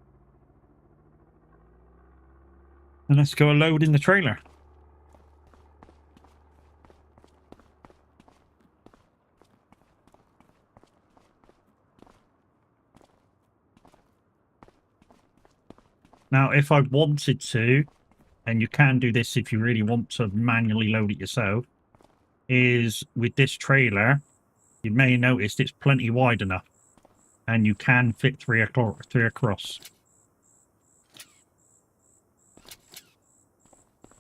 And let's go load in the trailer. Now, if I wanted to, and you can do this if you really want to manually load it yourself, is with this trailer, you may notice it's plenty wide enough, and you can fit three across.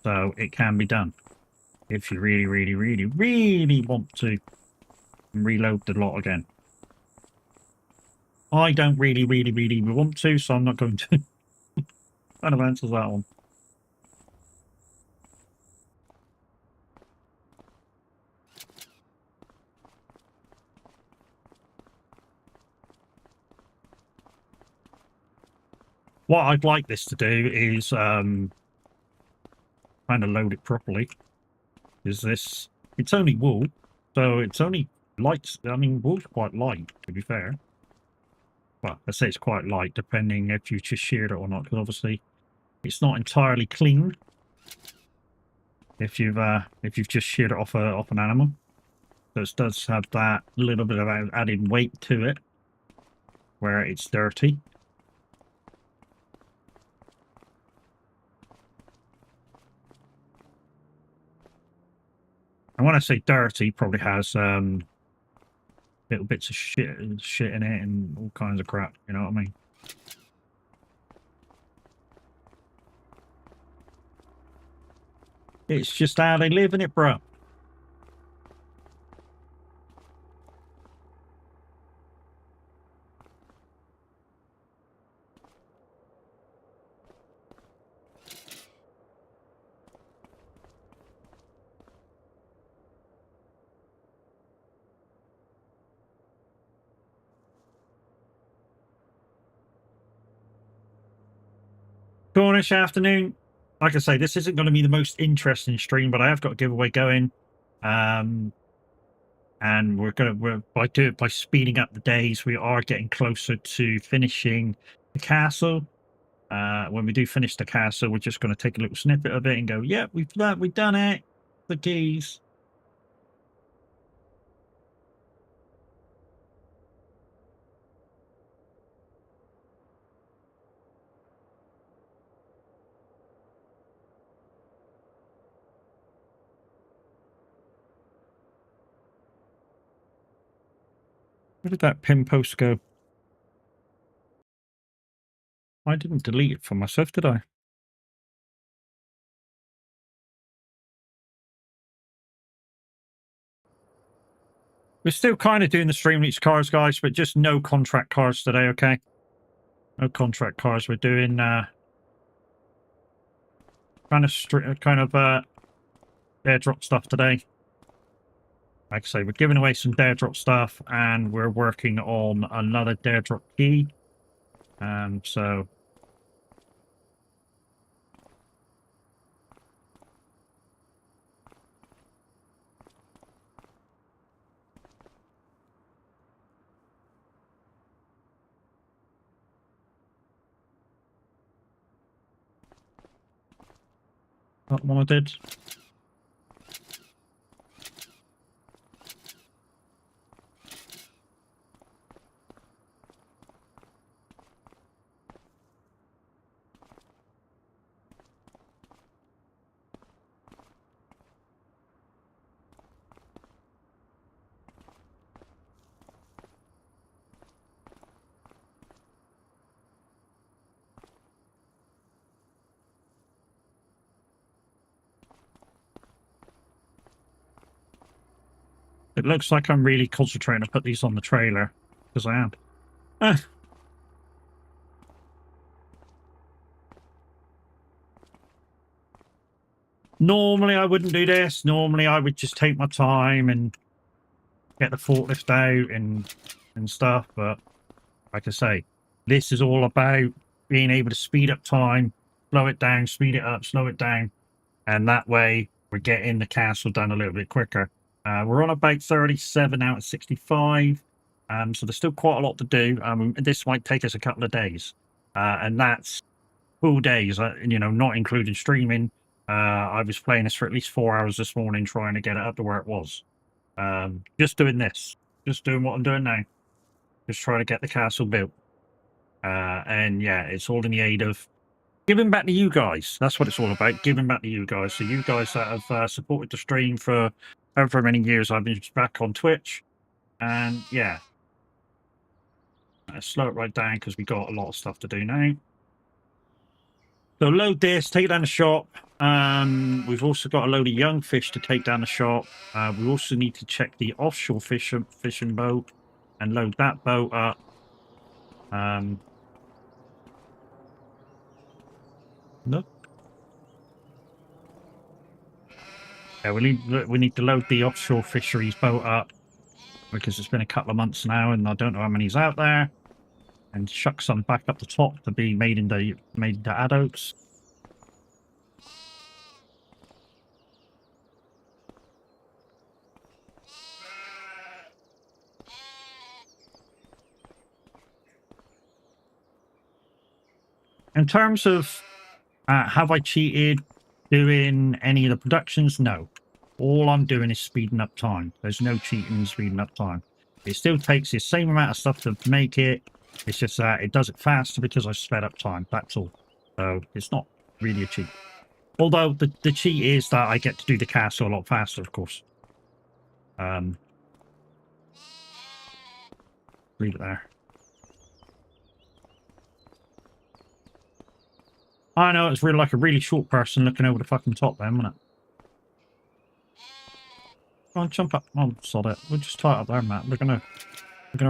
So it can be done if you really, really, really, really want to reload the lot again. I don't really, really, really want to, so I'm not going to. Kind of answers that one. What I'd like this to do is kind of load it properly. Is this? It's only wool, so it's only light. I mean, wool's quite light, to be fair. Well, I say it's quite light, depending if you just sheared it or not, because obviously it's not entirely clean. If you've just sheared it off an animal, so it does have that little bit of added weight to it, where it's dirty. And when I say dirty, probably has little bits of shit in it and all kinds of crap, you know what I mean? It's just how they live in it, bro. Cornish afternoon. Like I say, this isn't going to be the most interesting stream, but I have got a giveaway going. And by speeding up the days, we are getting closer to finishing the castle. When we do finish the castle, we're just going to take a little snippet of it and go, "Yeah, we've done it." The keys. Where did that pin post go? I didn't delete it for myself, did I? We're still kind of doing the stream leaks cars, guys, but just no contract cars today, okay? No contract cars. We're doing kind of DareDrop stuff today. Like I say, we're giving away some DareDrop stuff, and we're working on another DareDrop key. So that one I did. It looks like I'm really concentrating to put these on the trailer, because I am. Normally I wouldn't do this. Normally I would just take my time and get the forklift out and stuff. But like I say, this is all about being able to speed up time, slow it down, speed it up, slow it down. And that way we're getting the castle done a little bit quicker. We're on about 37 out of 65. So there's still quite a lot to do. This might take us a couple of days. And that's full days, you know, not including streaming. I was playing this for at least 4 hours this morning, trying to get it up to where it was. Just doing this. Just doing what I'm doing now. Just trying to get the castle built. And yeah, it's all in the aid of giving back to you guys. That's what it's all about, giving back to you guys. So you guys that have supported the stream for however many years I've been back on Twitch. And yeah. Let's slow it right down because we got a lot of stuff to do now. So load this, take it down the shop. We've also got a load of young fish to take down the shop. We also need to check the offshore fishing boat and load that boat up. Look. Yeah, we need to load the offshore fisheries boat up because it's been a couple of months now and I don't know how many's out there. And chuck some back up the top to be made into adults. In terms of have I cheated doing any of the productions? No. All I'm doing is speeding up time. There's no cheating and speeding up time. It still takes the same amount of stuff to make it. It's just that it does it faster because I sped up time. That's all. So it's not really a cheat. Although the cheat is that I get to do the castle a lot faster, of course. Leave it there. I know it's really like a really short person looking over the fucking top there, isn't it? Go on, jump up. Oh, sod it. We'll just tie it up there, Matt. We're gonna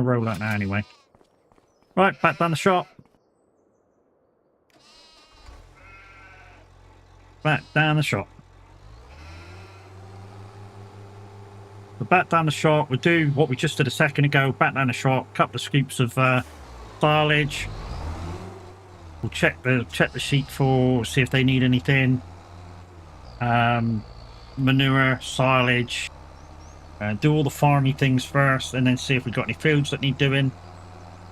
roll that now anyway. Right, back down the shop. Back down the shop. So back down the shop. We'll do what we just did a second ago. Back down the shop. Couple of scoops of silage. We'll check the sheet for, see if they need anything. Manure, silage. Do all the farmy things first, and then see if we've got any fields that need doing.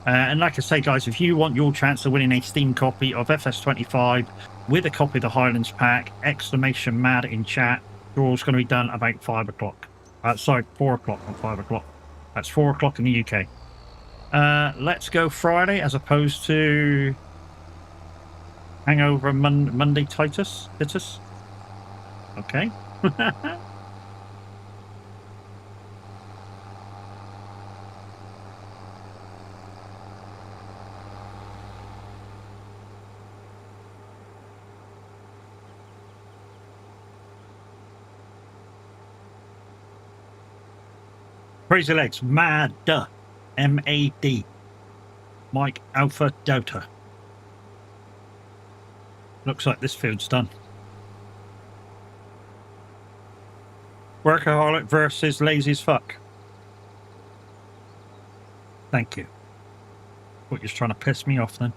And like I say, guys, if you want your chance of winning a Steam copy of FS25 with a copy of the Highlands pack, exclamation mad in chat. Draw's going to be done about 5 o'clock. Sorry, 4 o'clock, not 5 o'clock. That's 4 o'clock in the UK. Let's go Friday as opposed to Hangover Monday Titus. Okay. Crazy Legs, Mad, M-A-D. Mike Alpha Delta. Looks like this field's done. Workaholic versus lazy as fuck. Thank you. What, you're trying to piss me off then?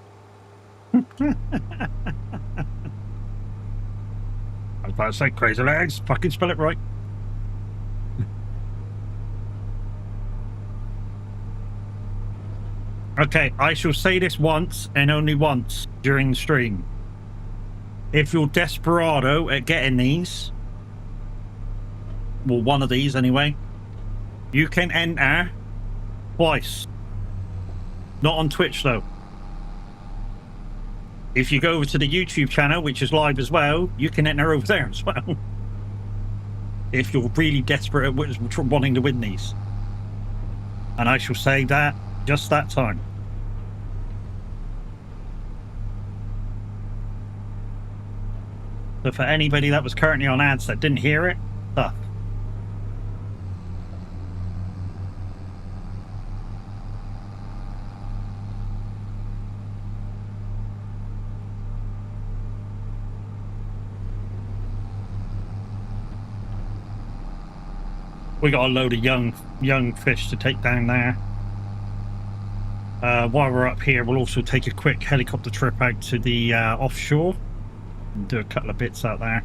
I was about to say Crazy Legs. Fucking spell it right. Okay, I shall say this once and only once during the stream. If you're desperado at getting these, well, one of these anyway, you can enter twice. Not on Twitch though. If you go over to the YouTube channel, which is live as well, you can enter over there as well. If you're really desperate at wanting to win these. And I shall say that just that time. So for anybody that was currently on ads that didn't hear it, tough. We got a load of young fish to take down there. While we're up here, we'll also take a quick helicopter trip out to the offshore and do a couple of bits out there.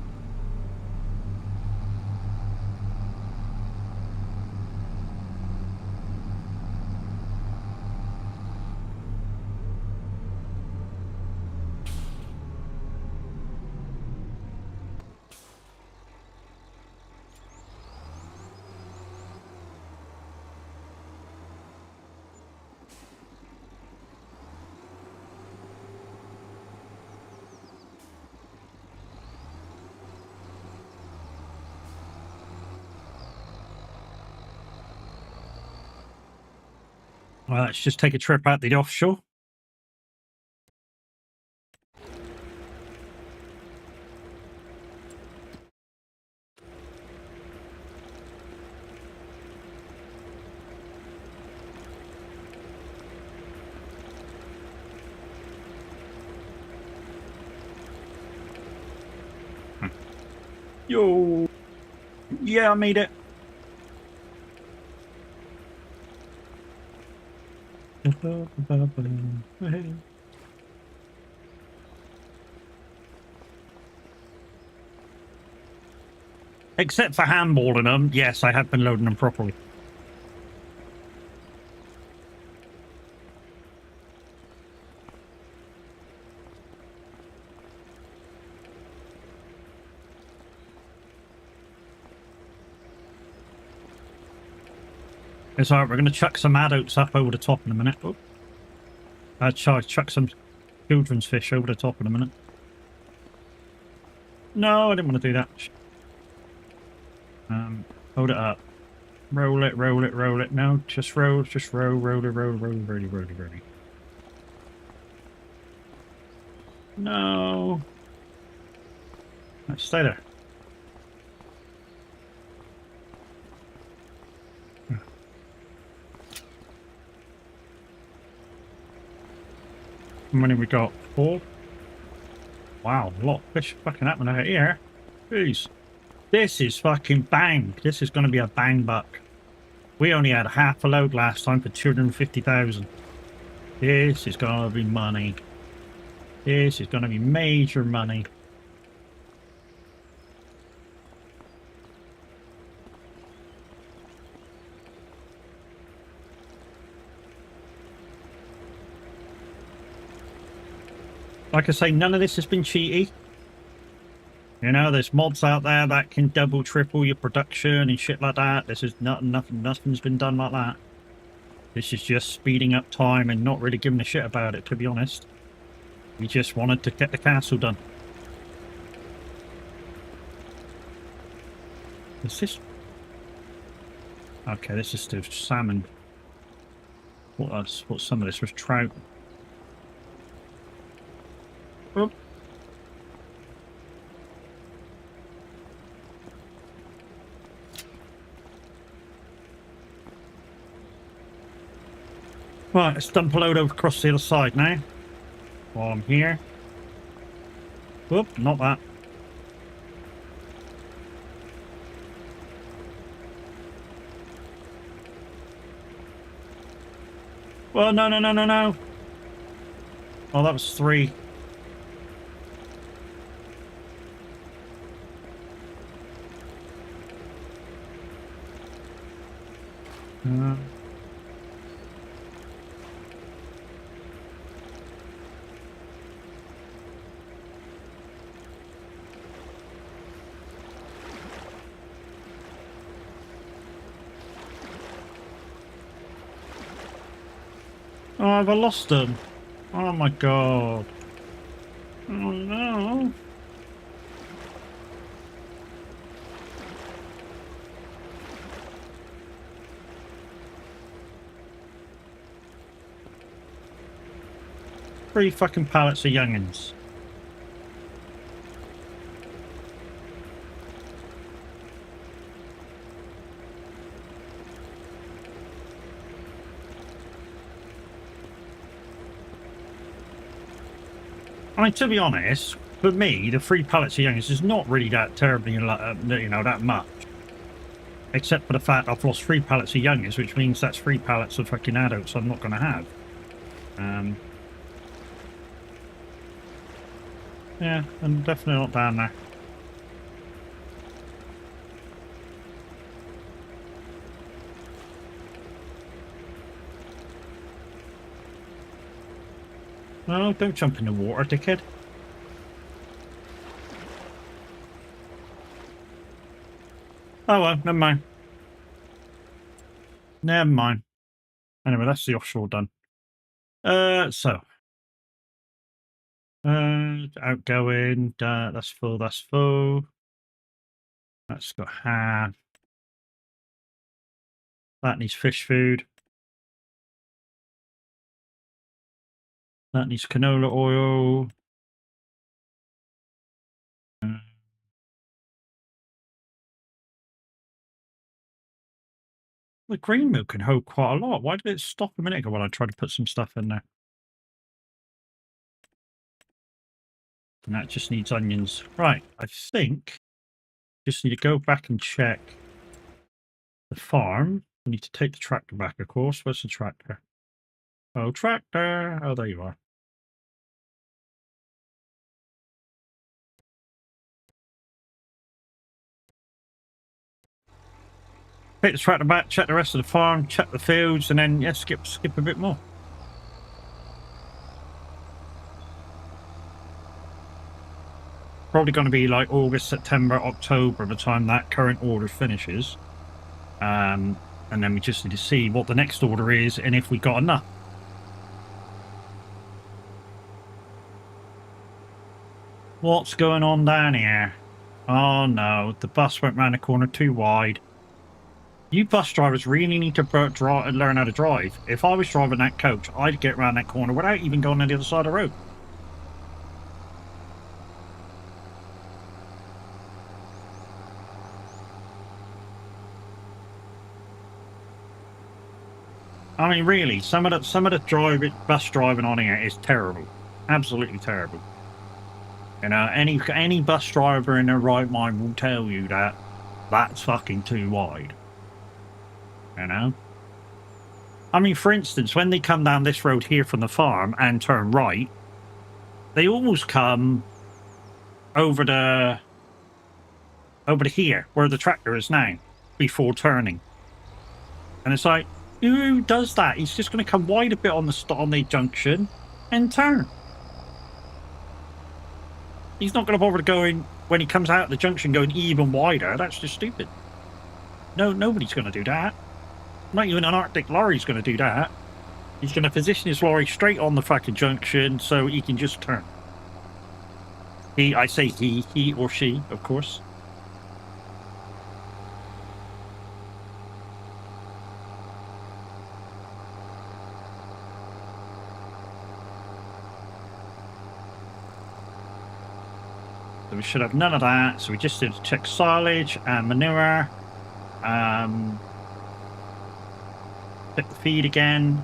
Well, let's just take a trip out the offshore. Yo, yeah, I made it. Except for handballing them, yes, I have been loading them properly. It's alright, we're going to chuck some adults up over the top in a minute. Oh. Chuck some children's fish over the top in a minute. No, I didn't want to do that. Hold it up. Roll it, roll it, roll it. No, just roll, roll it, roll it, roll it. No. Let's stay there. How many we got? 4? Wow, a lot of fish fucking happening out here. Jeez. This is fucking bang. This is going to be a bang buck. We only had half a load last time for 250,000. This is going to be money. This is going to be major money. Like I say, none of this has been cheaty. You know, there's mods out there that can double, triple your production and shit like that. This is nothing's been done like that. This is just speeding up time and not really giving a shit about it, to be honest. We just wanted to get the castle done. Is this... Okay, this is still salmon. What some of this was trout. Oop. Right, let's dump a load over across the other side now. While I'm here. Whoop, not that. Well, no. Oh, that was 3. Oh, have I lost them? Oh my god. Oh no. Three fucking pallets of young'uns. I mean, to be honest, for me, the 3 pallets of young'uns is not really that terribly, you know, that much. Except for the fact I've lost 3 pallets of young'uns, which means that's 3 pallets of fucking adults I'm not going to have. Yeah, I'm definitely not down there. No, don't jump in the water, dickhead. Oh well, never mind. Never mind. Anyway, that's the offshore done. Outgoing, that's full, that's full. That's got half. That needs fish food. That needs canola oil. The green milk can hold quite a lot. Why did it stop a minute ago when I tried to put some stuff in there? And that just needs onions. Right, I think just need to go back and check the farm. I need to take the tractor back, of course. Where's the tractor? Oh, tractor. Oh, there you are. Take the tractor back, check the rest of the farm, check the fields, and then, yeah, skip a bit more. Probably going to be like August, September, October by the time that current order finishes. And then we just need to see what the next order is and if we got enough. What's going on down here? Oh no, the bus went round the corner too wide. You bus drivers really need to learn how to drive. If I was driving that coach, I'd get round that corner without even going on the other side of the road. I mean, really, some of the bus driving on here is terrible, absolutely terrible. You know, any bus driver in their right mind will tell you that that's fucking too wide. You know. I mean, for instance, when they come down this road here from the farm and turn right, they almost come over the here where the tractor is now before turning, and it's like, who does that? He's just going to come wide a bit on the junction and turn. He's not going to bother going when he comes out of the junction going even wider. That's just stupid. No, nobody's going to do that. Not even an Arctic lorry's going to do that. He's going to position his lorry straight on the fucking junction so he can just turn. I say he or she, of course. So we should have none of that. So we just did check silage and manure. Check the feed again.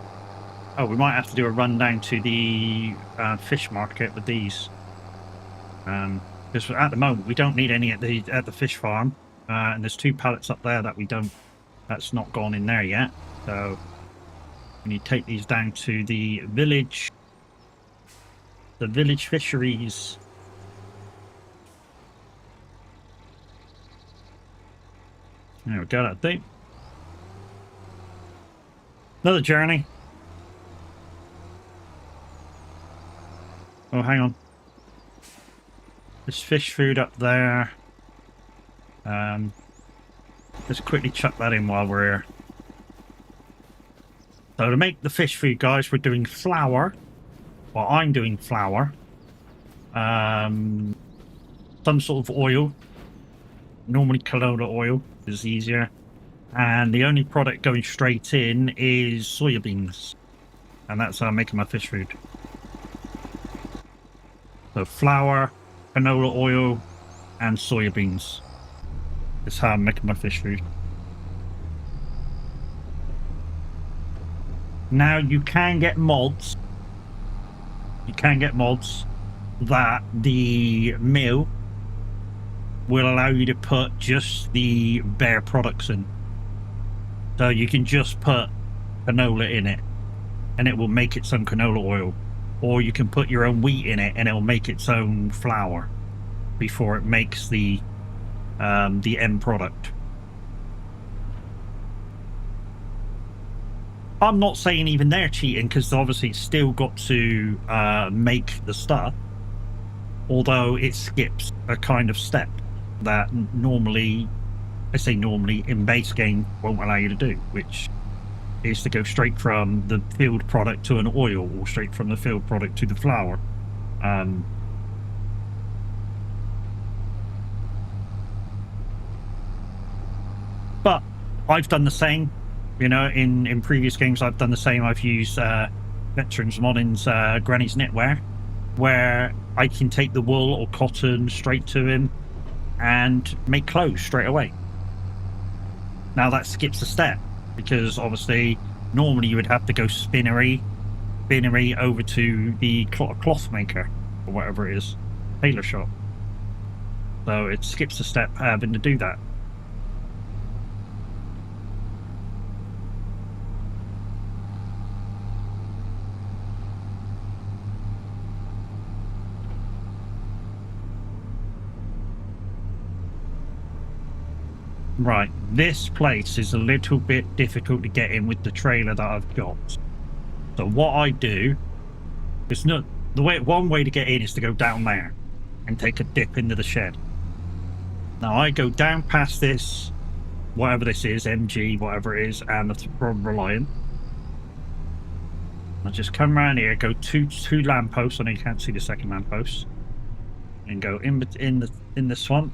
Oh, we might have to do a run down to the fish market with these. Because at the moment we don't need any at the fish farm, and there's 2 pallets up there that we don't. That's not gone in there yet. So we need to take these down to the village. The village fisheries. There we go, that thing. Another journey. Oh, hang on. There's fish food up there. Let's quickly chuck that in while we're here. So to make the fish food, guys, we're doing flour. Well, I'm doing flour. Some sort of oil. Normally canola oil is easier. And the only product going straight in is soybeans. And that's how I'm making my fish food. So flour, canola oil, and soybeans. That's how I'm making my fish food. Now you can get mods. You can get mods that the mill will allow you to put just the bare products in. So you can just put canola in it and it will make its own canola oil. Or you can put your own wheat in it and it'll make its own flour before it makes the end product. I'm not saying even they're cheating, because obviously it's still got to make the stuff, although it skips a kind of step that normally, I say normally, in base game won't allow you to do, which is to go straight from the field product to an oil, or straight from the field product to the flour. But I've done the same, you know, in previous games I've done the same. I've used Veterans Modding's Granny's Knitwear, where I can take the wool or cotton straight to him and make clothes straight away. Now that skips a step, because obviously normally you would have to go spinnery over to the cloth maker or whatever it is, tailor shop. So it skips a step having to do that. Right, this place is a little bit difficult to get in with the trailer that I've got. So what I do is one way to get in is to go down there and take a dip into the shed. Now I go down past this, whatever this is, MG, whatever it is, and the Reliant. I just come around here, go two lampposts. I know you can't see the second lamppost, and go in the swamp.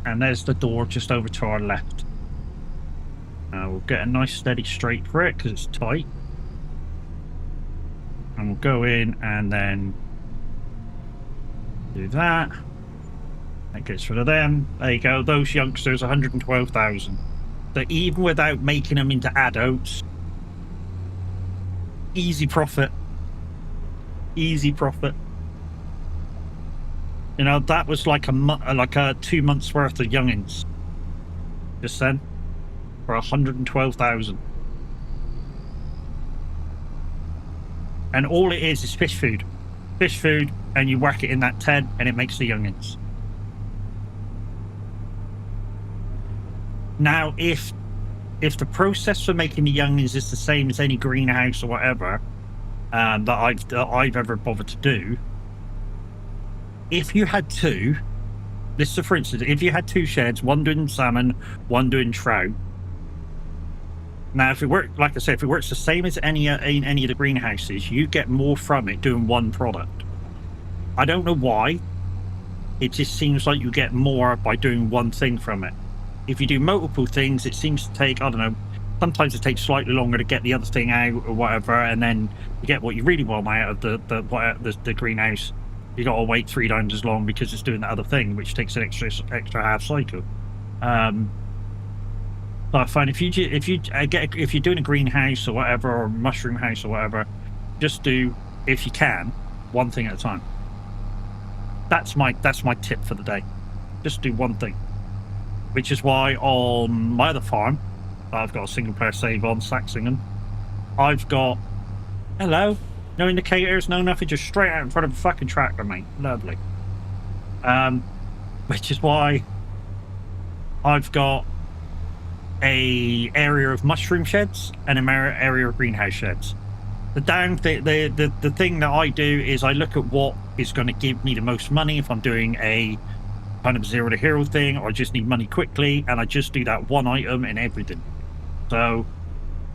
And there's the door just over to our left. We'll get a nice steady straight for it because it's tight. And we'll go in and then do that. That gets rid of them. There you go. Those youngsters, 112,000. So even without making them into adults, easy profit. Easy profit. You know, that was like a 2 months worth of youngins just then for 112,000. And all it is fish food. Fish food, and you whack it in that tent, and it makes the youngins. Now, if the process for making the youngins is the same as any greenhouse or whatever that I've ever bothered to do, if you had two, this is for instance, if you had two sheds, one doing salmon, one doing trout. Now, if it worked, like I said, if it works the same as any of the greenhouses, you get more from it doing one product. I don't know why. It just seems like you get more by doing one thing from it. If you do multiple things, it seems to take, I don't know, sometimes it takes slightly longer to get the other thing out or whatever, and then you get what you really want out of the greenhouse. You got to wait 3 times as long because it's doing the other thing, which takes an extra half cycle. But I find if you're doing a greenhouse or whatever, or mushroom house or whatever, just do, if you can, one thing at a time. That's my tip for the day. Just do one thing. Which is why on my other farm, I've got a single player save on Saxingham. I've got, hello, no indicators, no nothing, just straight out in front of a fucking tractor, mate. Lovely. Which is why I've got a area of mushroom sheds and an area of greenhouse sheds. The thing that I do is I look at what is going to give me the most money if I'm doing a kind of zero to hero thing, or I just need money quickly, and I just do that one item in everything. So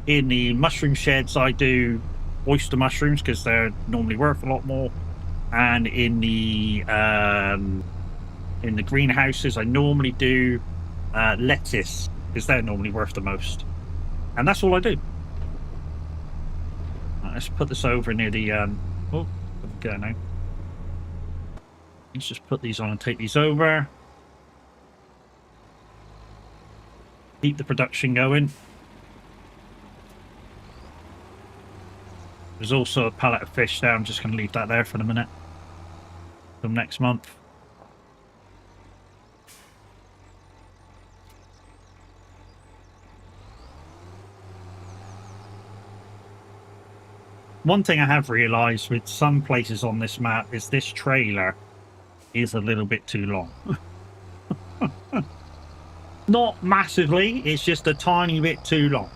in the mushroom sheds, I do oyster mushrooms because they're normally worth a lot more, and in the greenhouses, I normally do lettuce because they're normally worth the most, and that's all I do. Let's put this over near the oh, go now. Let's just put these on and take these over. Keep the production going. There's also a pallet of fish there. I'm just going to leave that there for a minute. Till next month. One thing I have realised with some places on this map is this trailer is a little bit too long. Not massively, it's just a tiny bit too long.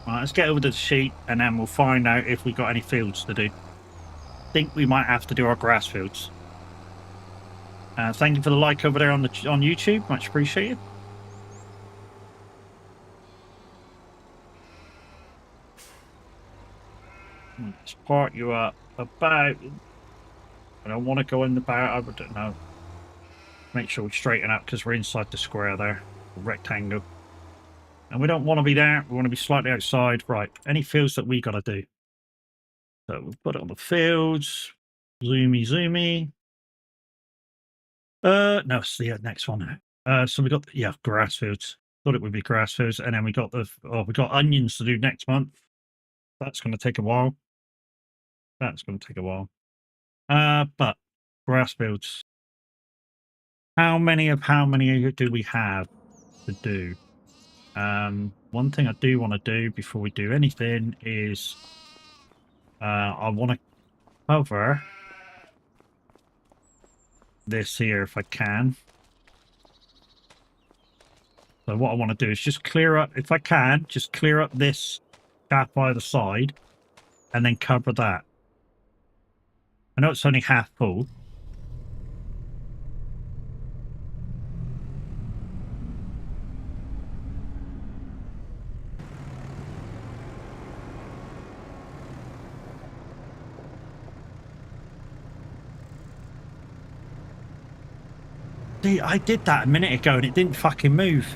Right, let's get over to the sheet and then we'll find out if we got any fields to do. I think we might have to do our grass fields. Thank you for the like over there on YouTube, much appreciated. Let's part you up about. I don't want to go in the bar. I don't know. Make sure we straighten up because we're inside the square there, the rectangle, and we don't want to be there. We want to be slightly outside. Right. Any fields that we got to do? So we'll put it on the fields. Zoomy. No, it's the next one. So we got grass fields. Thought it would be grass fields, and then we got we got onions to do next month. That's going to take a while. But grass fields. How many do we have to do? One thing I do want to do before we do anything is I want to cover this here if I can. So what I want to do is just clear up, if I can, just clear up this gap either side and then cover that. I know it's only half full. See, I did that a minute ago and it didn't fucking move.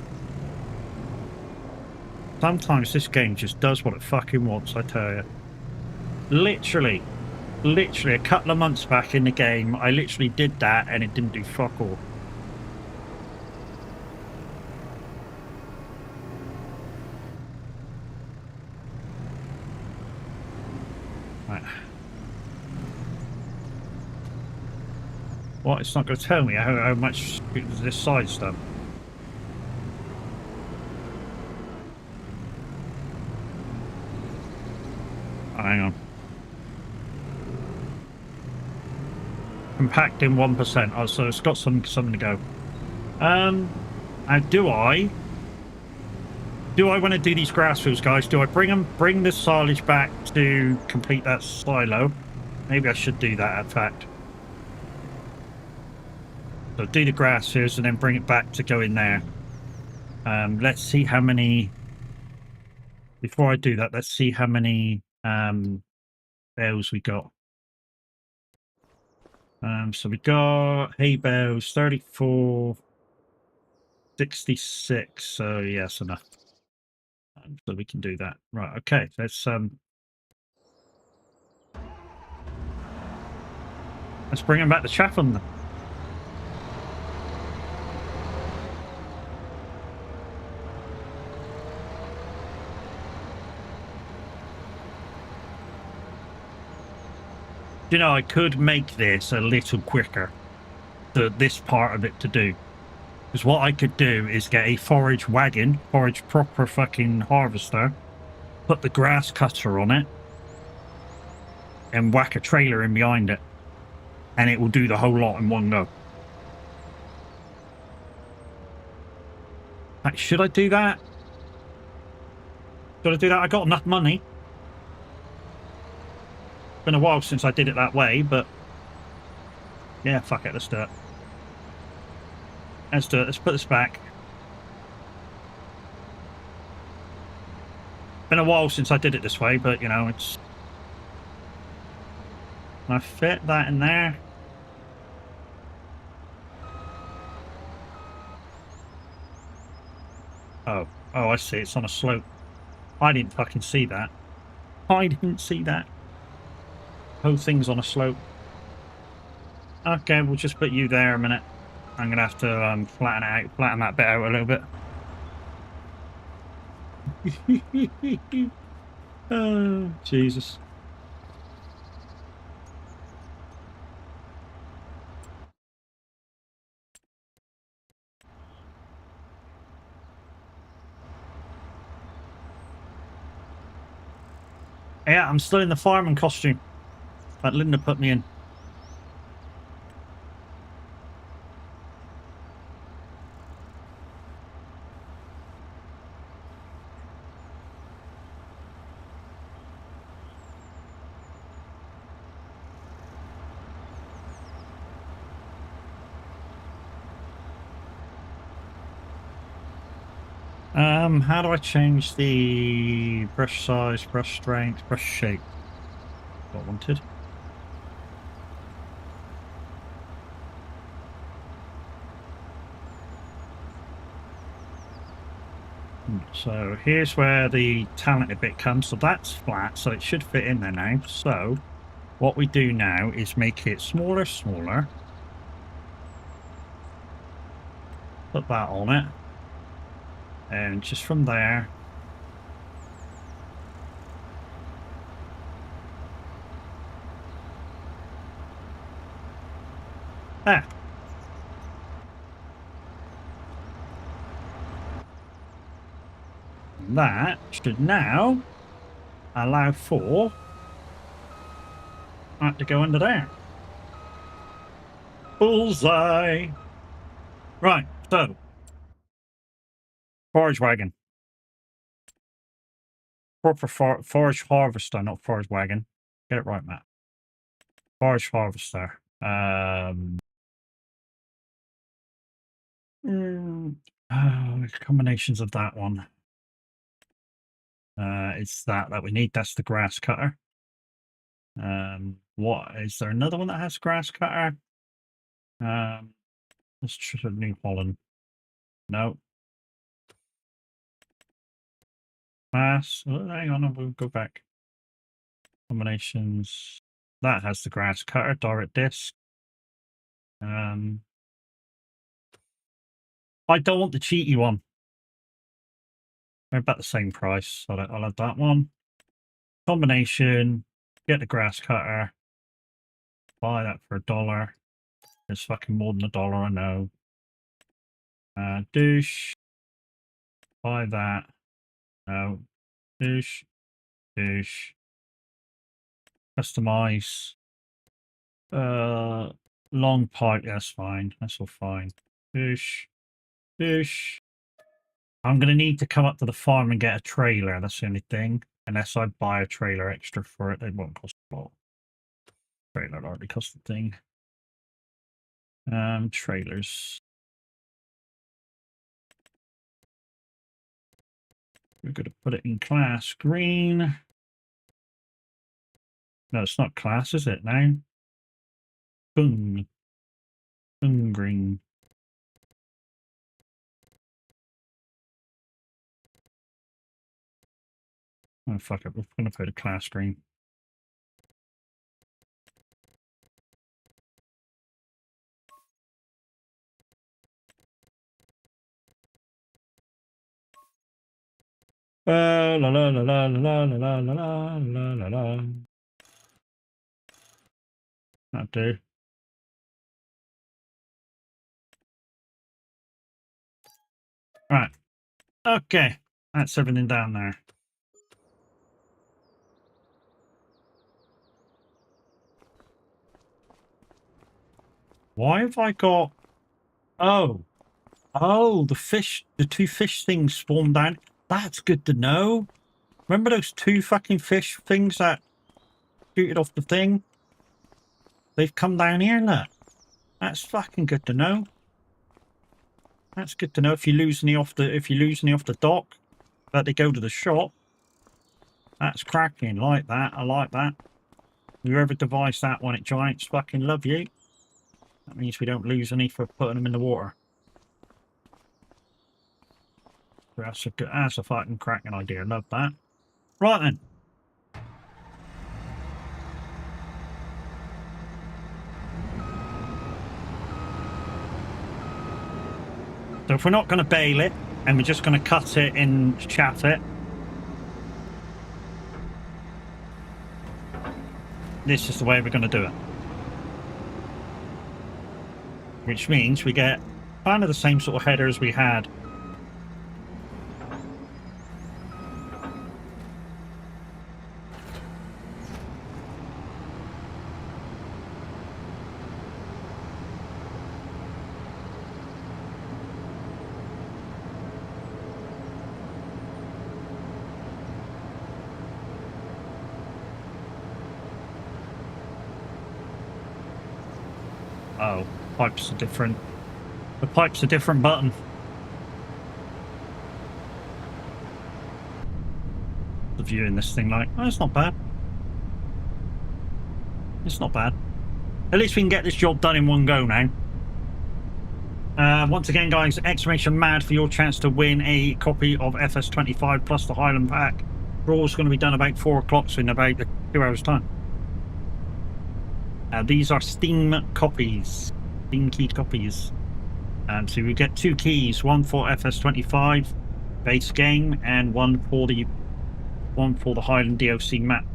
Sometimes this game just does what it fucking wants, I tell you. Literally a couple of months back in the game, I literally did that and it didn't do fuck all. Right. What? It's not going to tell me how much this side's done. Oh, hang on. Compacting 1%. Oh, so it's got something to go. Do I want to do these grass fields, guys? Do I bring this silage back to complete that silo? Maybe I should do that, in fact. So do the grass fields and then bring it back to go in there. Let's see how many... Before I do that, let's see how many bales we got. So we got hay bales, 34, 66. So yes, enough. So we can do that. Right, okay. Let's bring him back to Chatham. You know, I could make this a little quicker, this part of it to do. Because what I could do is get a forage wagon, forage proper fucking harvester, put the grass cutter on it, and whack a trailer in behind it. And it will do the whole lot in one go. Like, should I do that? Should I do that? I got enough money. Been a while since I did it that way, but yeah, fuck it, let's do it. Let's do it. Let's put this back. Been a while since I did it this way, but you know, it's... Can I fit that in there? Oh, I see. It's on a slope. I didn't fucking see that. I didn't see that. Whole thing's on a slope. Okay, we'll just put you there a minute. I'm gonna have to flatten that bit out a little bit. Oh, Jesus. Yeah, I'm still in the fireman costume that Linda put me in. How do I change the brush size, brush strength, brush shape? What I wanted. So here's where the talented bit comes. So that's flat, so it should fit in there now. So what we do now is make it smaller. Put that on it. And just from there. There. That should now allow for that to go under there. Bullseye. Right, so forage wagon. Proper forage harvester, not forage wagon. Get it right, Matt. Forage harvester. Combinations of that one. It's that we need. That's the grass cutter. What is there another one that has grass cutter? Let's try New Holland. No. Mass. Oh, hang on, we'll go back. Combinations. That has the grass cutter, direct disc. I don't want the cheaty one. They're about the same price. I'll have that one. Combination. Get the grass cutter. Buy that for $1. It's fucking more than $1, I know. Douche. Buy that. No. Douche. Customize. Long pipe, that's fine. That's all fine. Fish. Fish. I'm going to need to come up to the farm and get a trailer. That's the only thing. Unless I buy a trailer extra for it, it won't cost a lot. Trailer already cost the thing. Trailers. We're going to put it in class green. No, it's not class, is it now? Boom. Boom green. Oh, fuck it. We're going to put a class green. La la la la la la la la la la la. That'll do. Right. Okay. That's everything down there. Why have I got... Oh, the two fish things spawned down. That's good to know. Remember those two fucking fish things that shooted off the thing? They've come down here, look. That's fucking good to know. That's good to know. If you lose any off the dock, that they go to the shop. That's cracking. Like that. I like that. Whoever devised that one at Giants, fucking love you. That means we don't lose any for putting them in the water. That's a fucking cracking idea. Love that. Right then. So if we're not going to bale it, and we're just going to cut it and chat it, this is the way we're going to do it. Which means we get kind of the same sort of header as we had. Oh, pipes are different. The pipe's a different button. The view in this thing, like, oh, it's not bad. It's not bad. At least we can get this job done in one go now. Once again, guys, exclamation mad for your chance to win a copy of FS25 plus the Highland Pack. Draw's going to be done about 4 o'clock, so in about 2 hours' time. These are Steam copies, Steam key copies. So we get 2 keys, one for FS25 base game and one for the Highland DOC map.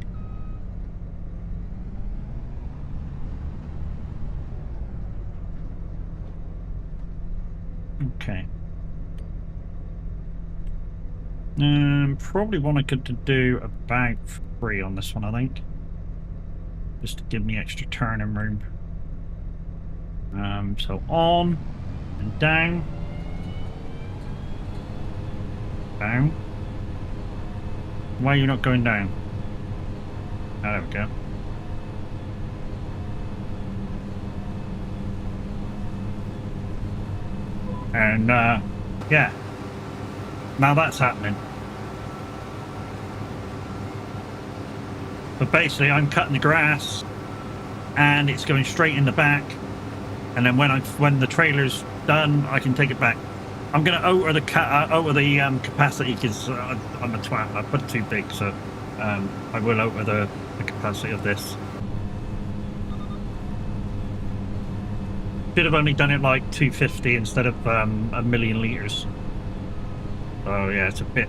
Okay. Probably what I could do about 3 on this one, I think. Just to give me extra turning room. So on and down. Down. Why are you not going down? Oh, there we go. And yeah, now that's happening. But basically I'm cutting the grass and it's going straight in the back, and then when the trailer's done I can take it back. I'm going to alter the capacity because I'm a twat. I put it too big, so I will alter the capacity of this. Should have only done it like 250 instead of 1,000,000 litres. Oh yeah, it's a bit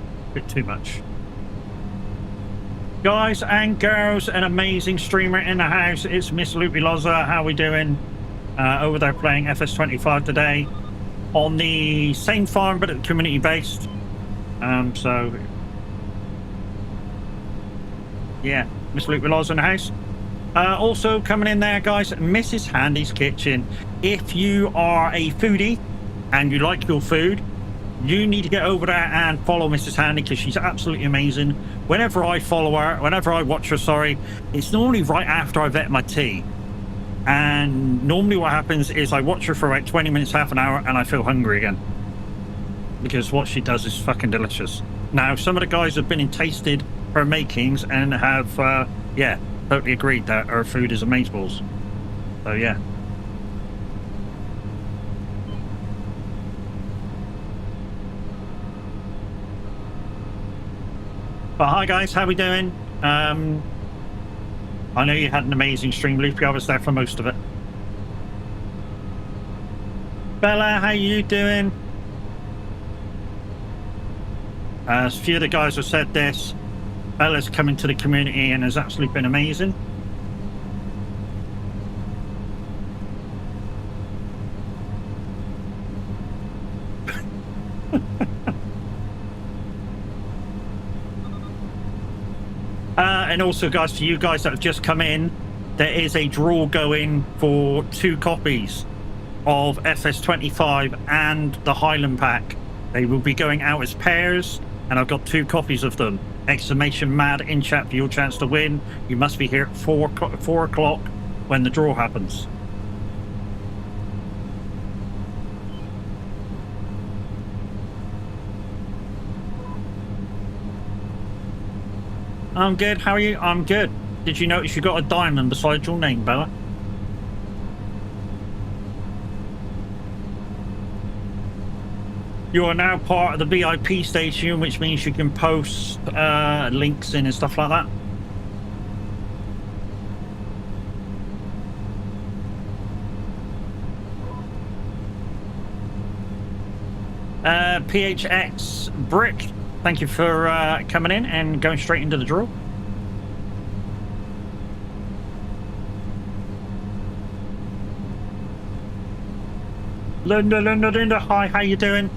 too much. Guys and girls, an amazing streamer in the house. It's Miss Loopy Loza. How we doing? Over there playing FS25 today on the same farm but at community based. So yeah, Miss Loopy Loza in the house. Also coming in there, guys, Mrs. Handy's Kitchen. If you are a foodie and you like your food, you need to get over there and follow Mrs. Handy, because she's absolutely amazing. Whenever I follow her, whenever I watch her, sorry, it's normally right after I've ate my tea. And normally what happens is I watch her for about 20 minutes, half an hour, and I feel hungry again. Because what she does is fucking delicious. Now, some of the guys have been and tasted her makings and have, yeah, totally agreed that her food is amazeballs. So, yeah. But hi guys, how we doing? I know you had an amazing stream, Loopy. I was there for most of it. Bella, how you doing? A few of the guys have said this. Bella's coming to the community and has absolutely been amazing. And also, guys, for you guys that have just come in, there is a draw going for 2 copies of FS25 and the Highland Pack. They will be going out as pairs, and I've got 2 copies of them. Exclamation mad in chat for your chance to win. You must be here at 4 o'clock when the draw happens. I'm good. How are you? I'm good. Did you notice you got a diamond beside your name, Bella? You are now part of the VIP station, which means you can post links in and stuff like that. PHX Brick, thank you for coming in and going straight into the draw. Linda, hi, how you doing?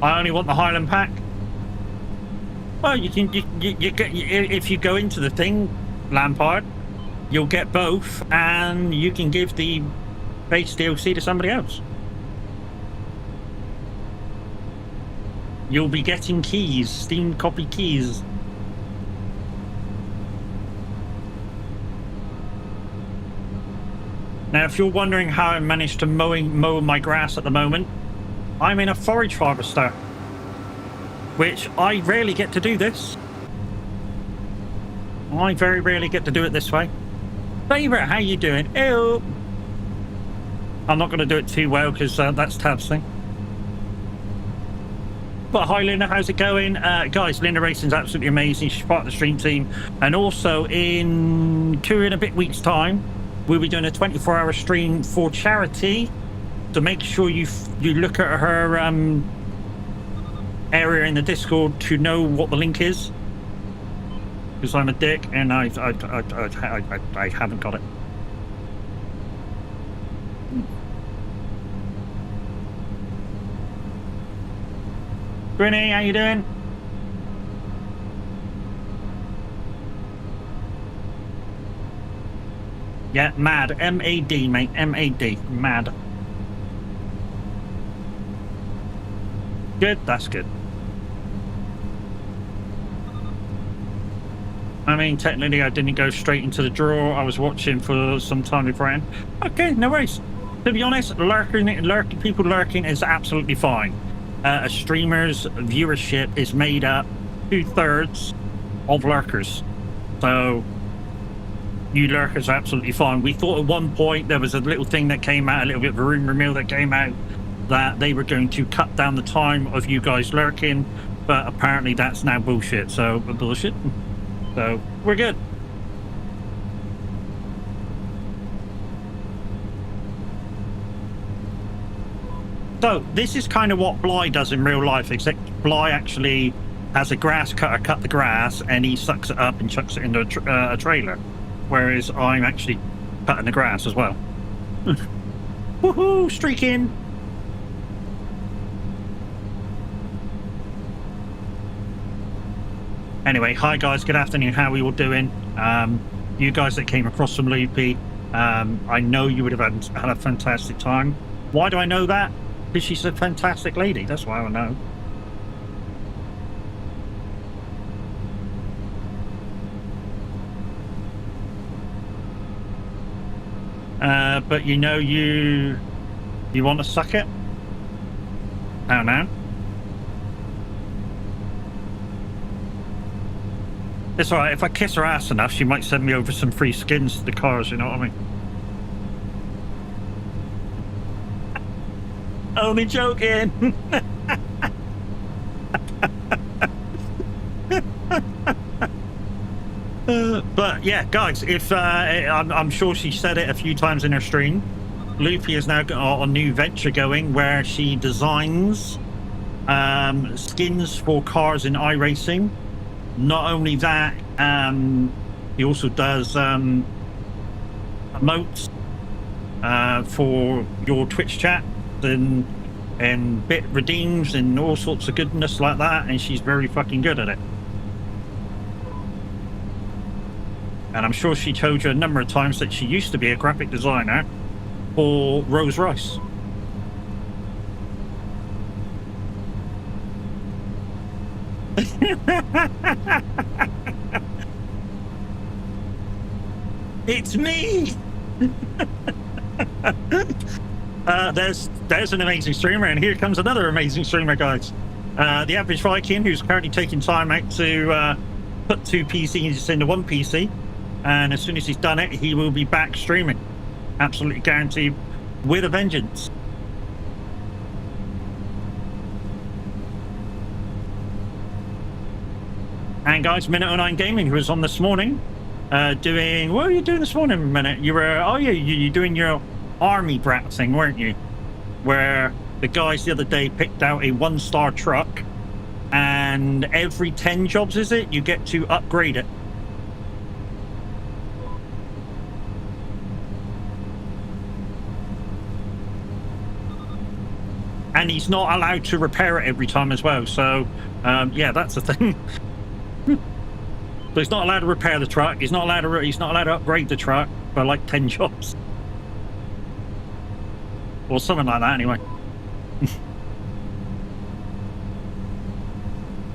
I only want the Highland Pack. Well, you can, if you go into the thing, Lampard, you'll get both, and you can give the base DLC to somebody else. You'll be getting keys, Steam copy keys. Now, if you're wondering how I managed to mow my grass at the moment, I'm in a forage harvester, which I rarely get to do this. I very rarely get to do it this way. Favourite, how you doing? Ew. I'm not going to do it too well because that's Tab's thing. But hi Linda, how's it going? Guys, Linda Racing's absolutely amazing. She's part of the stream team. And also in 2 and a bit weeks time, we'll be doing a 24-hour stream for charity. So make sure you look at her area in the Discord to know what the link is. Because I'm a dick and I haven't got it. Grinny, how you doing? Yeah, mad. M-A-D, mate. M-A-D. Mad. Good, that's good. I mean, technically I didn't go straight into the draw. I was watching for some time beforehand. Okay, no worries. To be honest, people lurking is absolutely fine. A streamer's viewership is made up 2/3 of lurkers. So you lurkers are absolutely fine. We thought at one point there was a little thing that came out, a little bit of a rumor mill that came out, that they were going to cut down the time of you guys lurking, but apparently that's now bullshit. So bullshit. So we're good. So this is kind of what Bly does in real life, except Bly actually has a grass cutter cut the grass and he sucks it up and chucks it into a trailer, whereas I'm actually cutting the grass as well. Woohoo, streaking. Anyway, hi guys, good afternoon. How are you all doing? You guys that came across from Loopy, I know you would have had a fantastic time. Why do I know that? Because she's a fantastic lady. That's why I know. But you know, you want to suck it? I don't know. It's alright, if I kiss her ass enough, she might send me over some free skins to the cars, you know what I mean? Only joking! But yeah, guys, if I'm sure she said it a few times in her stream, Loopy has now got a new venture going where she designs skins for cars in iRacing. Not only that, he also does emotes for your Twitch chat and bit redeems and all sorts of goodness like that, and she's very fucking good at it. And I'm sure she told you a number of times that she used to be a graphic designer for Rolls Royce. It's me. There's an amazing streamer, and here comes another amazing streamer, guys. The Average Viking, who's currently taking time out to put 2 PCs into 1 PC, and as soon as he's done it, he will be back streaming, absolutely guaranteed, with a vengeance. And guys, Minute09 Gaming, who was on this morning, doing, what were you doing this morning, Minute? You were, oh yeah, you're doing your army brat thing, weren't you? Where the guys the other day picked out a 1-star truck, and every 10 jobs, is it, you get to upgrade it. And he's not allowed to repair it every time as well, so yeah, that's the thing. So he's not allowed to repair the truck. He's not allowed to upgrade the truck for like 10 jobs, or something like that. Anyway,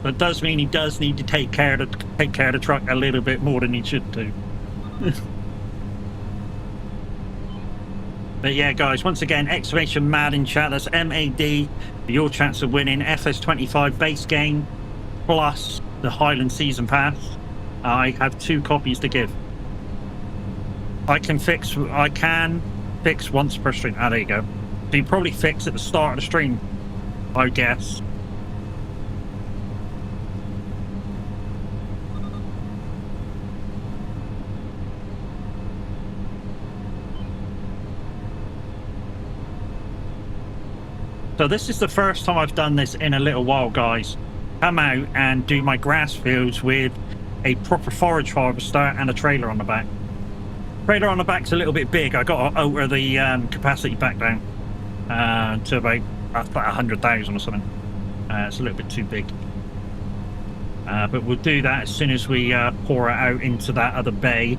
but it does mean he does need to take care of the truck a little bit more than he should do. But yeah, guys, once again, exclamation mad in chat. That's MAD for your chance of winning FS25 base game plus the Highland Season Pass. I have 2 copies to give. I can fix once per stream. Ah, there you go. So you probably fix at the start of the stream, I guess. So this is the first time I've done this in a little while, guys. Come out and do my grass fields with a proper forage harvester and a trailer on the back. Trailer on the back's a little bit big. I got to alter the capacity back down to about 100,000 or something. It's a little bit too big. But we'll do that as soon as we pour it out into that other bay.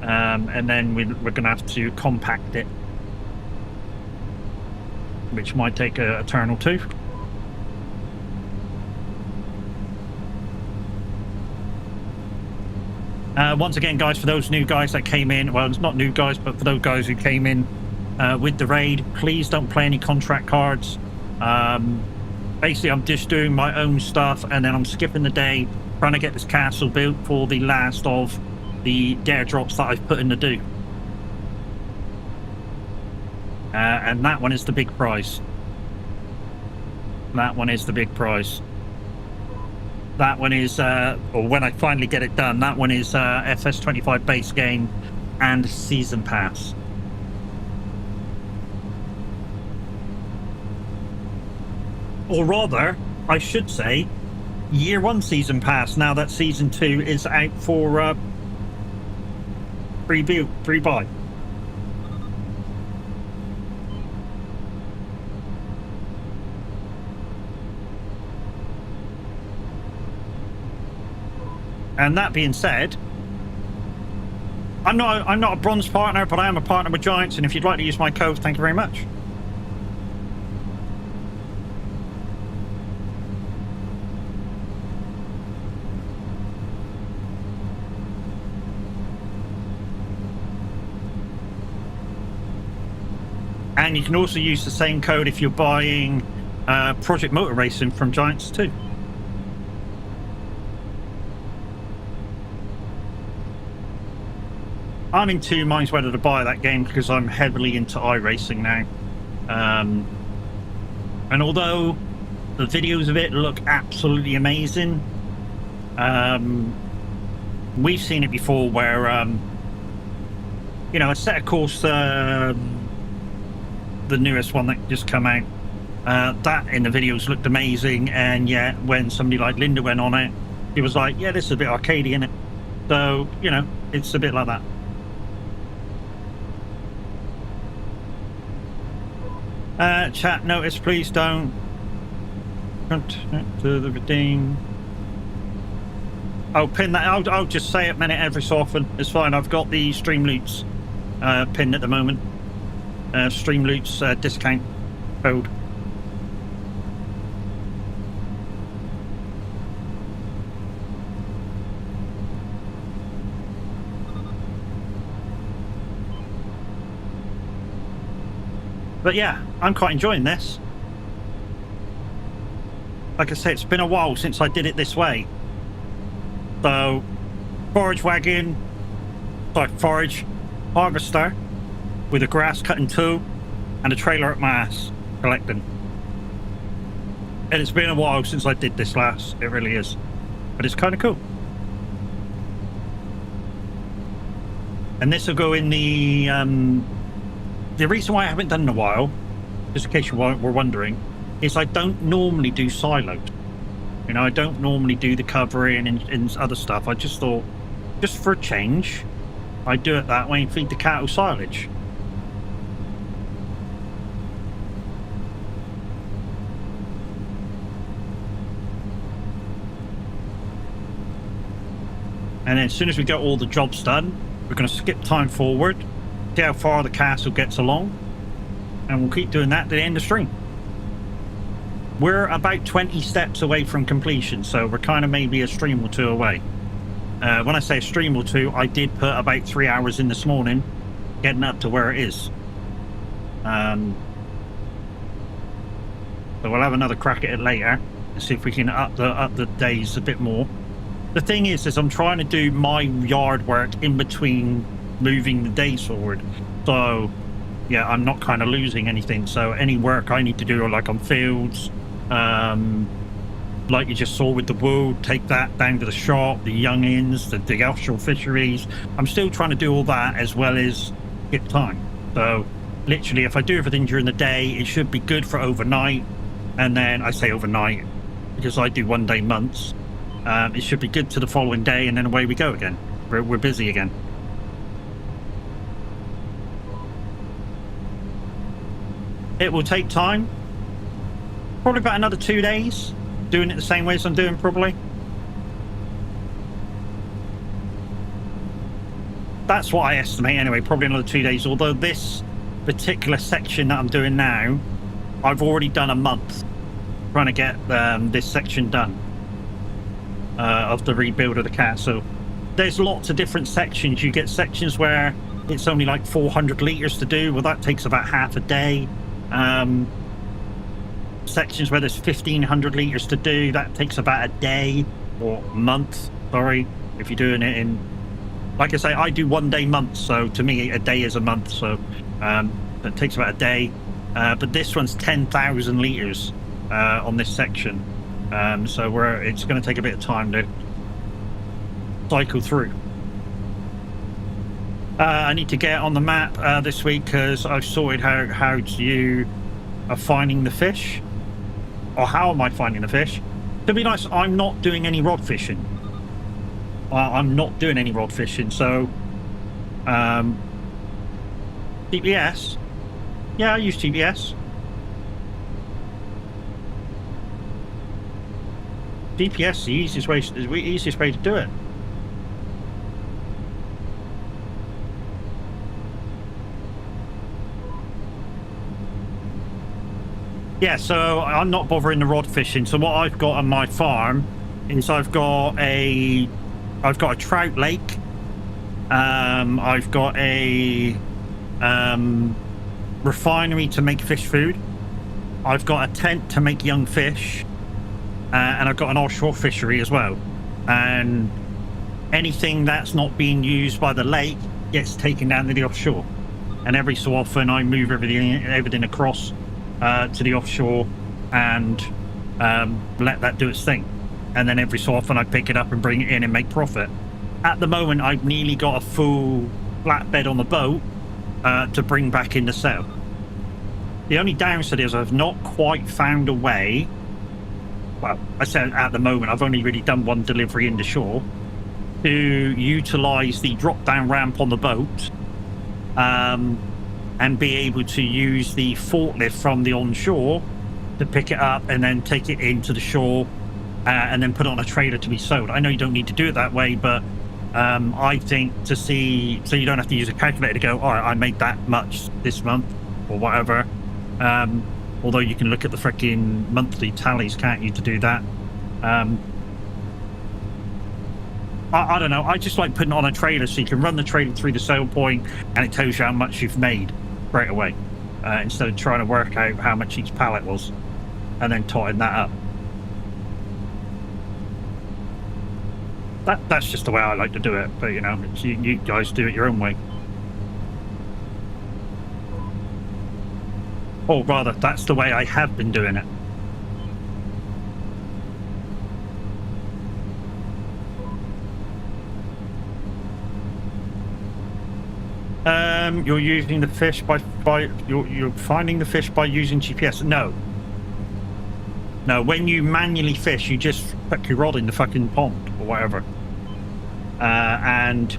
And then we're going to have to compact it, which might take a turn or two. Once again, guys, for those new guys that came in, well, it's not new guys, but for those guys who came in with the raid, please don't play any contract cards. Basically, I'm just doing my own stuff, and then I'm skipping the day trying to get this castle built for the last of the DareDrops that I've put in the do. And that one is the big prize. That one is the big prize. That one is, or when I finally get it done, that one is FS25 base game and season pass. Or rather, I should say, year 1 season pass, now that season 2 is out for free buy. And that being said, I'm not a bronze partner, but I am a partner with Giants, and if you'd like to use my code, thank you very much. And you can also use the same code if you're buying Project Motor Racing from Giants too. I'm in two minds whether to buy that game because I'm heavily into iRacing now. And although the videos of it look absolutely amazing, we've seen it before where, you know, a set of course, the newest one that just come out, that in the videos looked amazing, and yet when somebody like Linda went on it, he was like, yeah, this is a bit arcadey, innit? So, you know, it's a bit like that. Chat notice, please don't to the redeem. I'll pin that. I'll just say it minute every so often. It's fine. I've got the Streamloots pinned at the moment. Streamloots discount code. But yeah, I'm quite enjoying this. Like I say, it's been a while since I did it this way. So, forage harvester with a grass cutting tool and a trailer at my ass collecting. And it's been a while since I did this last, it really is. But it's kind of cool. And this will go in the reason why I haven't done it in a while, just in case you were wondering, is I don't normally do silos. You know, I don't normally do the covering and other stuff. I just thought, just for a change, I'd do it that way and feed the cattle silage. And then as soon as we get all the jobs done, we're going to skip time forward, see how far the castle gets along, and we'll keep doing that to the end of the stream. We're about 20 steps away from completion, so we're kind of maybe a stream or two away. When I say a stream or two, I did put about 3 hours in this morning getting up to where it is. So we'll have another crack at it later and see if we can up the days a bit more. The thing is I'm trying to do my yard work in between moving the days forward. So yeah, I'm not kind of losing anything. So any work I need to do, like on fields, like you just saw with the wool, take that down to the shop, the youngins, the offshore fisheries. I'm still trying to do all that as well as get time. So literally, if I do everything during the day, it should be good for overnight. And then I say overnight because I do 1 day months. It should be good to the following day, and then away we go again. We're busy again. It will take time. Probably about another 2 days. Doing it the same way as I'm doing, probably. That's what I estimate anyway, probably another 2 days. Although this particular section that I'm doing now, I've already done a month trying to get this section done of the rebuild of the castle. There's lots of different sections. You get sections where it's only like 400 litres to do. Well, that takes about half a day. Sections where there's 1,500 litres to do, that takes about a day or month, sorry, if you're doing it in, like I say, I do 1 day months, so to me a day is a month, so that takes about a day. But this one's 10,000 litres on this section, so it's going to take a bit of time to cycle through. I need to get on the map this week because I've sorted how you are finding the fish, or how am I finding the fish. To be nice, I'm not doing any rod fishing. I'm not doing any rod fishing, so GPS. Yeah, I use GPS. GPS is the easiest way to do it. Yeah, so I'm not bothering the rod fishing. So what I've got on my farm is I've got a trout lake. I've got a refinery to make fish food. I've got a tent to make young fish, and I've got an offshore fishery as well. And anything that's not being used by the lake gets taken down to the offshore. And every so often, I move everything across to the offshore and let that do its thing. And then every so often, I pick it up and bring it in and make profit. At the moment, I've nearly got a full flatbed on the boat to bring back in to sell. The only downside is I've not quite found a way. Well, I said at the moment, I've only really done one delivery into shore to utilize the drop down ramp on the boat and be able to use the forklift from the onshore to pick it up and then take it into the shore and then put it on a trailer to be sold. I know you don't need to do it that way, but I think to see, so you don't have to use a calculator to go, all right, I made that much this month or whatever. Although you can look at the freaking monthly tallies, can't you, to do that? I don't know. I just like putting it on a trailer so you can run the trailer through the sale point and it tells you how much you've made straight away instead of trying to work out how much each pallet was and then totting that up. That's just the way I like to do it, but you know, you guys do it your own way. Or rather, that's the way I have been doing it. You're using the fish by you're finding the fish by using GPS. No. When you manually fish, you just put your rod in the fucking pond or whatever. And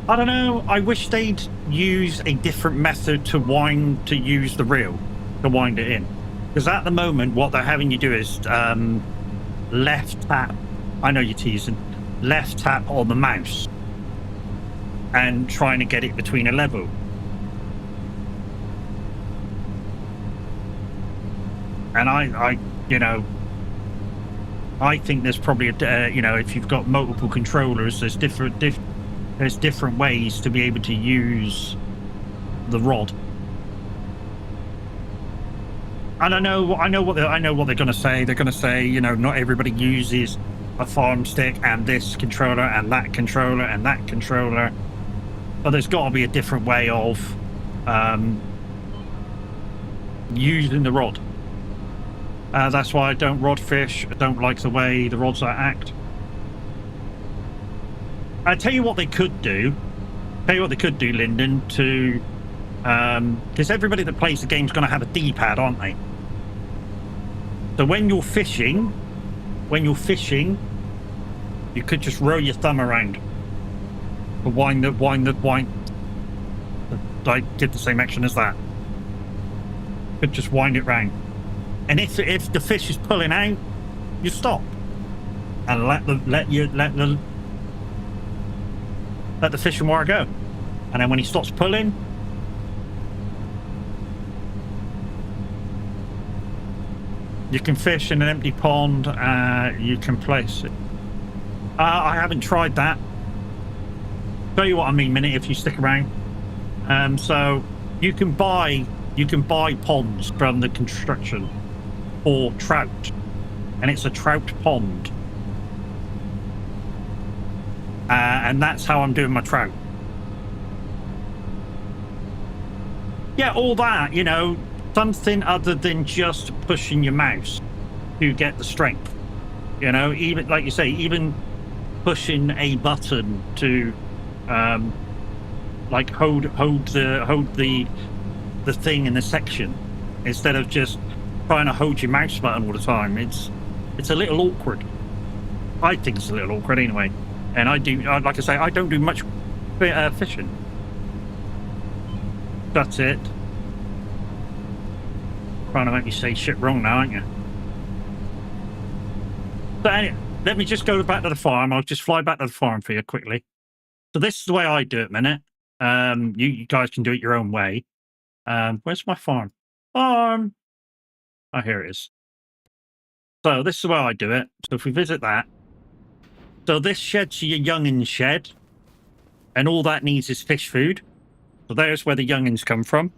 I don't know. I wish they'd use a different method to use the reel to wind it in. Because at the moment, what they're having you do is left tap. I know you're teasing. Left tap on the mouse and trying to get it between a level. And I you know, I think there's probably you know, if you've got multiple controllers, there's different ways to be able to use the rod. And I know what they're going to say. They're going to say, you know, not everybody uses a farm stick and this controller and that controller and that controller. But there's got to be a different way of using the rod. That's why I don't rod fish. I don't like the way the rods act. I tell you what they could do. Lyndon, to because everybody that plays the game is going to have a D-pad, aren't they? So when you're fishing, you could just roll your thumb around. Wind. I did the same action as that. Could just wind it round. And if the fish is pulling out, you stop and let the fishing wire go. And then when he stops pulling, you can fish in an empty pond. You can place it. I haven't tried that. Tell you what I mean, minute if you stick around. So you can buy ponds from the construction for trout, and it's a trout pond, and that's how I'm doing my trout. Yeah, all that, you know, something other than just pushing your mouse to get the strength. You know, even like you say, even pushing a button to like hold the thing in the section instead of just trying to hold your mouse button all the time. It's a little awkward. I think it's a little awkward anyway. And like I say, I don't do much fishing. That's it. Trying to make me say shit wrong now, aren't you? But anyway, let me just go back to the farm. I'll just fly back to the farm for you quickly. So this is the way I do it, minute. You guys can do it your own way. Where's my farm? Farm. Oh, here it is. So this is where I do it. So if we visit that, so this shed's your youngins shed, and all that needs is fish food. So there's where the youngins come from.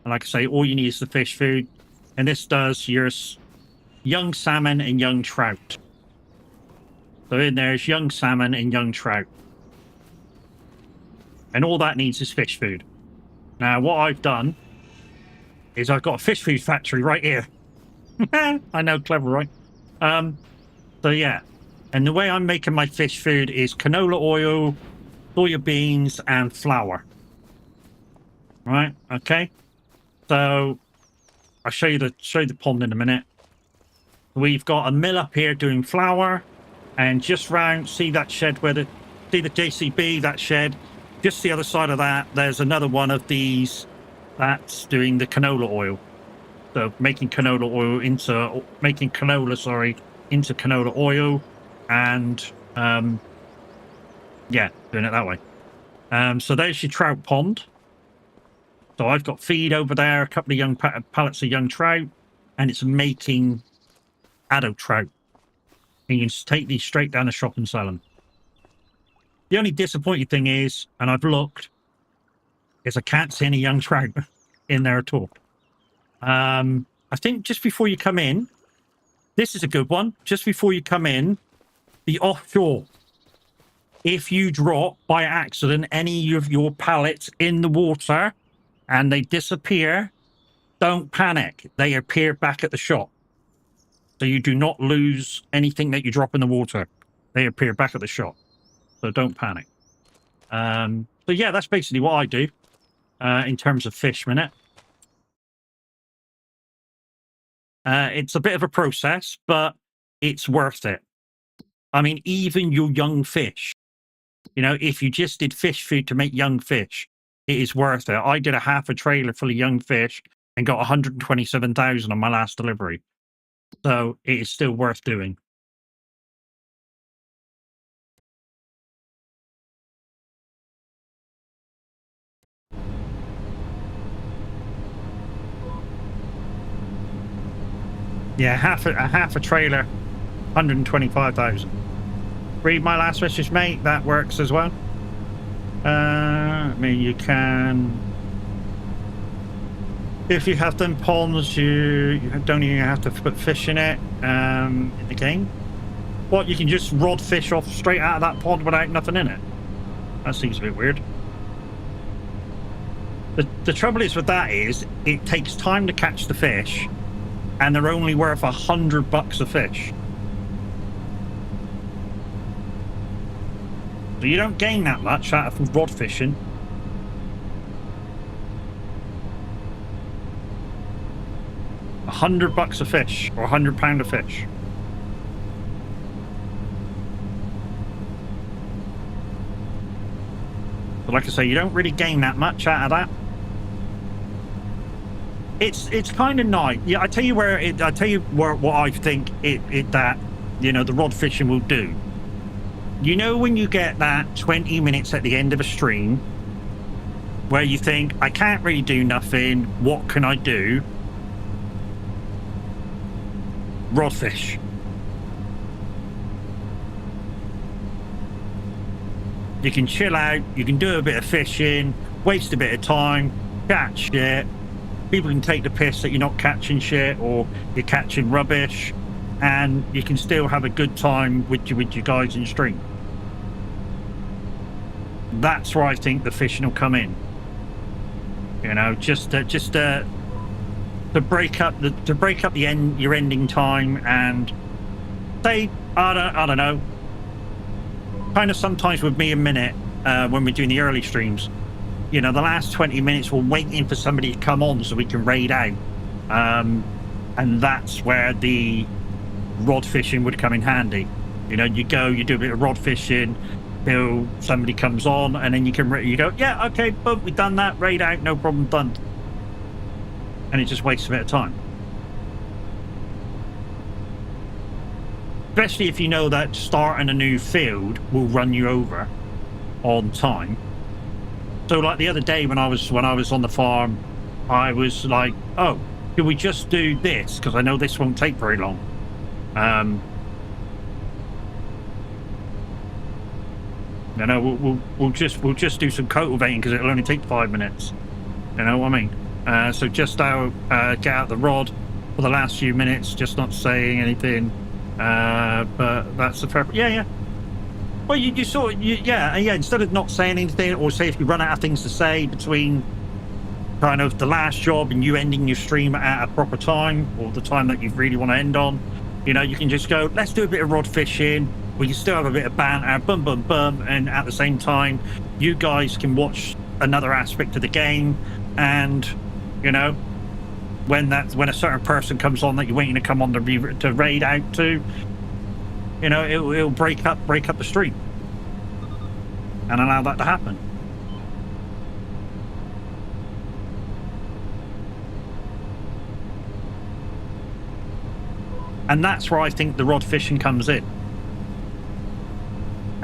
And like I say, all you need is the fish food, and this does your young salmon and young trout. So in there's young salmon and young trout, and all that needs is fish food. Now what I've done is I've got a fish food factory right here. I know, clever, right? So yeah, and the way I'm making my fish food is canola oil, soya beans, and flour. Right? Okay. So I'll show you the pond in a minute. We've got a mill up here doing flour, and just round, see that shed where see the JCB, that shed, just the other side of that, there's another one of these that's doing the canola oil. So making canola oil into into canola oil, and yeah, doing it that way. So there's your trout pond. So I've got feed over there, a couple of young pallets of young trout, and it's making adult trout. And you can just take these straight down the shop and sell them. The only disappointing thing is, and I've looked, is I can't see any young trout in there at all. I think just before you come in, this is a good one. Just before you come in, the offshore. If you drop by accident any of your pallets in the water and they disappear, don't panic. They appear back at the shop. So you do not lose anything that you drop in the water. They appear back at the shop. So don't panic. So yeah, that's basically what I do in terms of fish minute. It's a bit of a process, but it's worth it. I mean, even your young fish, you know, if you just did fish food to make young fish, it is worth it. I did a half a trailer full of young fish and got 127,000 on my last delivery. So it is still worth doing. Yeah, half a trailer, 125,000. Read my last message, mate. That works as well. I mean, you can, if you have them ponds, you don't even have to put fish in it in the game. What, you can just rod fish off straight out of that pond without nothing in it? That seems a bit weird. The trouble is with that is it takes time to catch the fish, and they're only worth $100 a fish. So you don't gain that much out of rod fishing. $100 a fish, or £100 a fish. But like I say, you don't really gain that much out of that. It's kind of nice. Yeah, I tell you what I think that, you know, the rod fishing will do. You know, when you get that 20 minutes at the end of a stream where you think, I can't really do nothing, what can I do? Rod fish. You can chill out, you can do a bit of fishing, waste a bit of time, catch shit. People can take the piss that you're not catching shit or you're catching rubbish, and you can still have a good time with your guys in stream. That's where I think the fishing will come in. You know, just to break up your ending time, and say I don't know. Kind of sometimes with me a minute when we're doing the early streams. You know, the last 20 minutes we're waiting for somebody to come on so we can raid out. And that's where the rod fishing would come in handy. You know, you do a bit of rod fishing till somebody comes on, and then you go, yeah, okay, boom, we've done that, raid out, no problem, done. And it just wastes a bit of time. Especially if you know that starting a new field will run you over on time. So like the other day when I was on the farm, I was like, oh, do we just do this? Because I know this won't take very long. You know, we'll just do some cultivating because it'll only take 5 minutes. You know what I mean? So just out, get out the rod for the last few minutes, just not saying anything. But that's the fair. Yeah. Well, you sort of, yeah. Instead of not saying anything, or say if you run out of things to say between kind of the last job and you ending your stream at a proper time, or the time that you really want to end on, you know, you can just go, let's do a bit of rod fishing. We can still have a bit of banter, bum, and at the same time, you guys can watch another aspect of the game, and you know, when a certain person comes on that you're waiting to come on to raid out to, you know, it'll break up the stream and allow that to happen. And that's where I think the rod fishing comes in.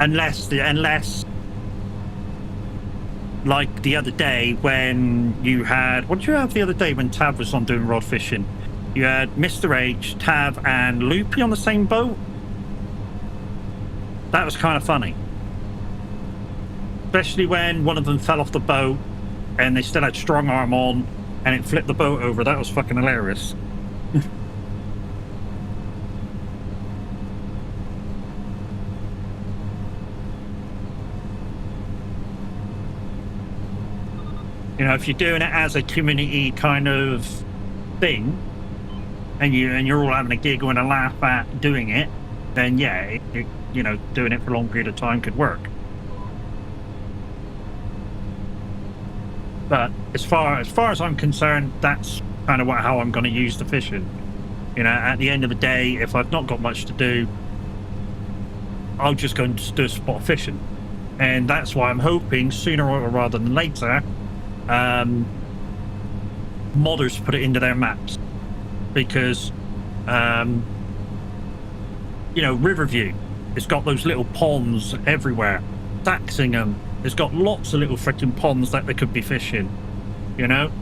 Unless like the other day when you had, what did you have the other day when Tav was on doing rod fishing? You had Mr. H, Tav and Loopy on the same boat. That was kind of funny. Especially when one of them fell off the boat and they still had strong arm on and it flipped the boat over. That was fucking hilarious. You know, if you're doing it as a community kind of thing, and you're all having a giggle and a laugh at doing it, then yeah, you know, doing it for a long period of time could work. But as far as I'm concerned, that's kind of how I'm going to use the fishing. You know, at the end of the day, if I've not got much to do, I'll just go and just do a spot fishing, and that's why I'm hoping sooner rather than later. Modders put it into their maps, because you know, Riverview, it's got those little ponds everywhere. Saxingham, it's got lots of little freaking ponds that they could be fishing. You know,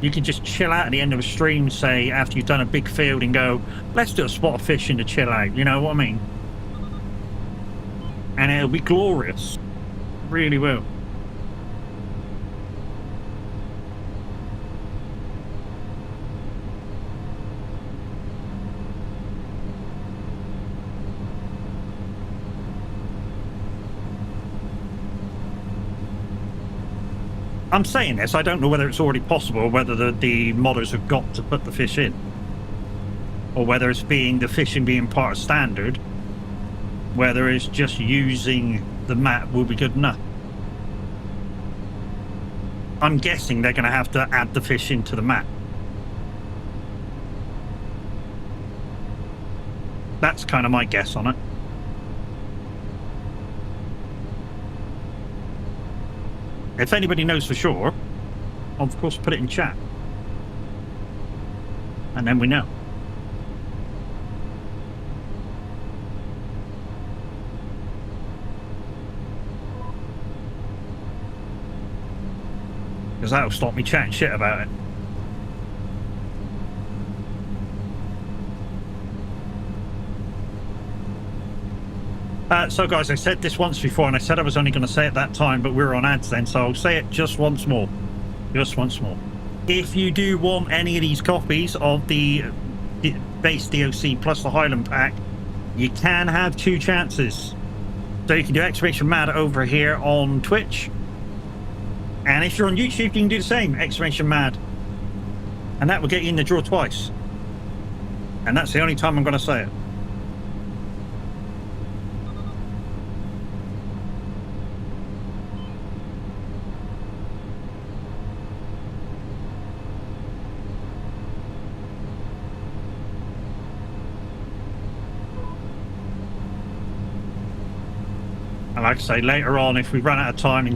you can just chill out at the end of a stream, say after you've done a big field, and go, let's do a spot of fishing to chill out. You know what I mean? And it'll be glorious, really will. I'm saying this, I don't know whether it's already possible, or whether the modders have got to put the fish in, or whether it's the fishing being part of standard, whether it's just using the map will be good enough. I'm guessing they're going to have to add the fish into the map. That's kind of my guess on it. If anybody knows for sure, I'll of course put it in chat. And then we know. Because that'll stop me chatting shit about it. So guys, I said this once before, and I said I was only going to say it that time, but we were on ads then, so I'll say it just once more. Just once more. If you do want any of these copies of the base DOC plus the Highland pack, you can have 2 chances. So you can do exclamation mad over here on Twitch, and if you're on YouTube, you can do the same, exclamation mad, and that will get you in the draw twice. And that's the only time I'm going to say it. And like I say, later on, if we run out of time in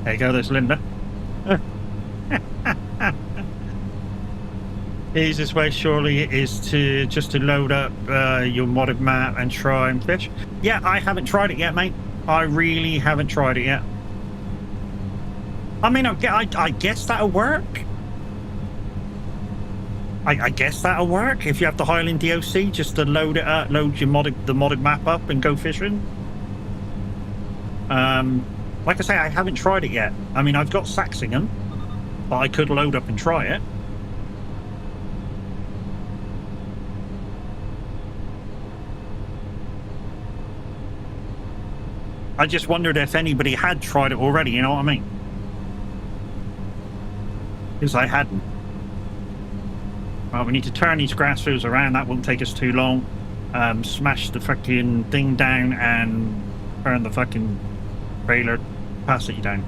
there you go, there's Linda. Easiest way surely is to load up your modded map and try and fish. Yeah, I haven't tried it yet, mate. I really haven't tried it yet. I mean, I guess that'll work. I guess that'll work if you have the Highland DOC just to load it up, load your the modded map up and go fishing. Like I say, I haven't tried it yet. I mean, I've got Saxingham, but I could load up and try it. I just wondered if anybody had tried it already, you know what I mean? Because I hadn't. Well, we need to turn these grass fields around. That won't take us too long. Smash the fucking thing down and turn the fucking trailer, pass it down.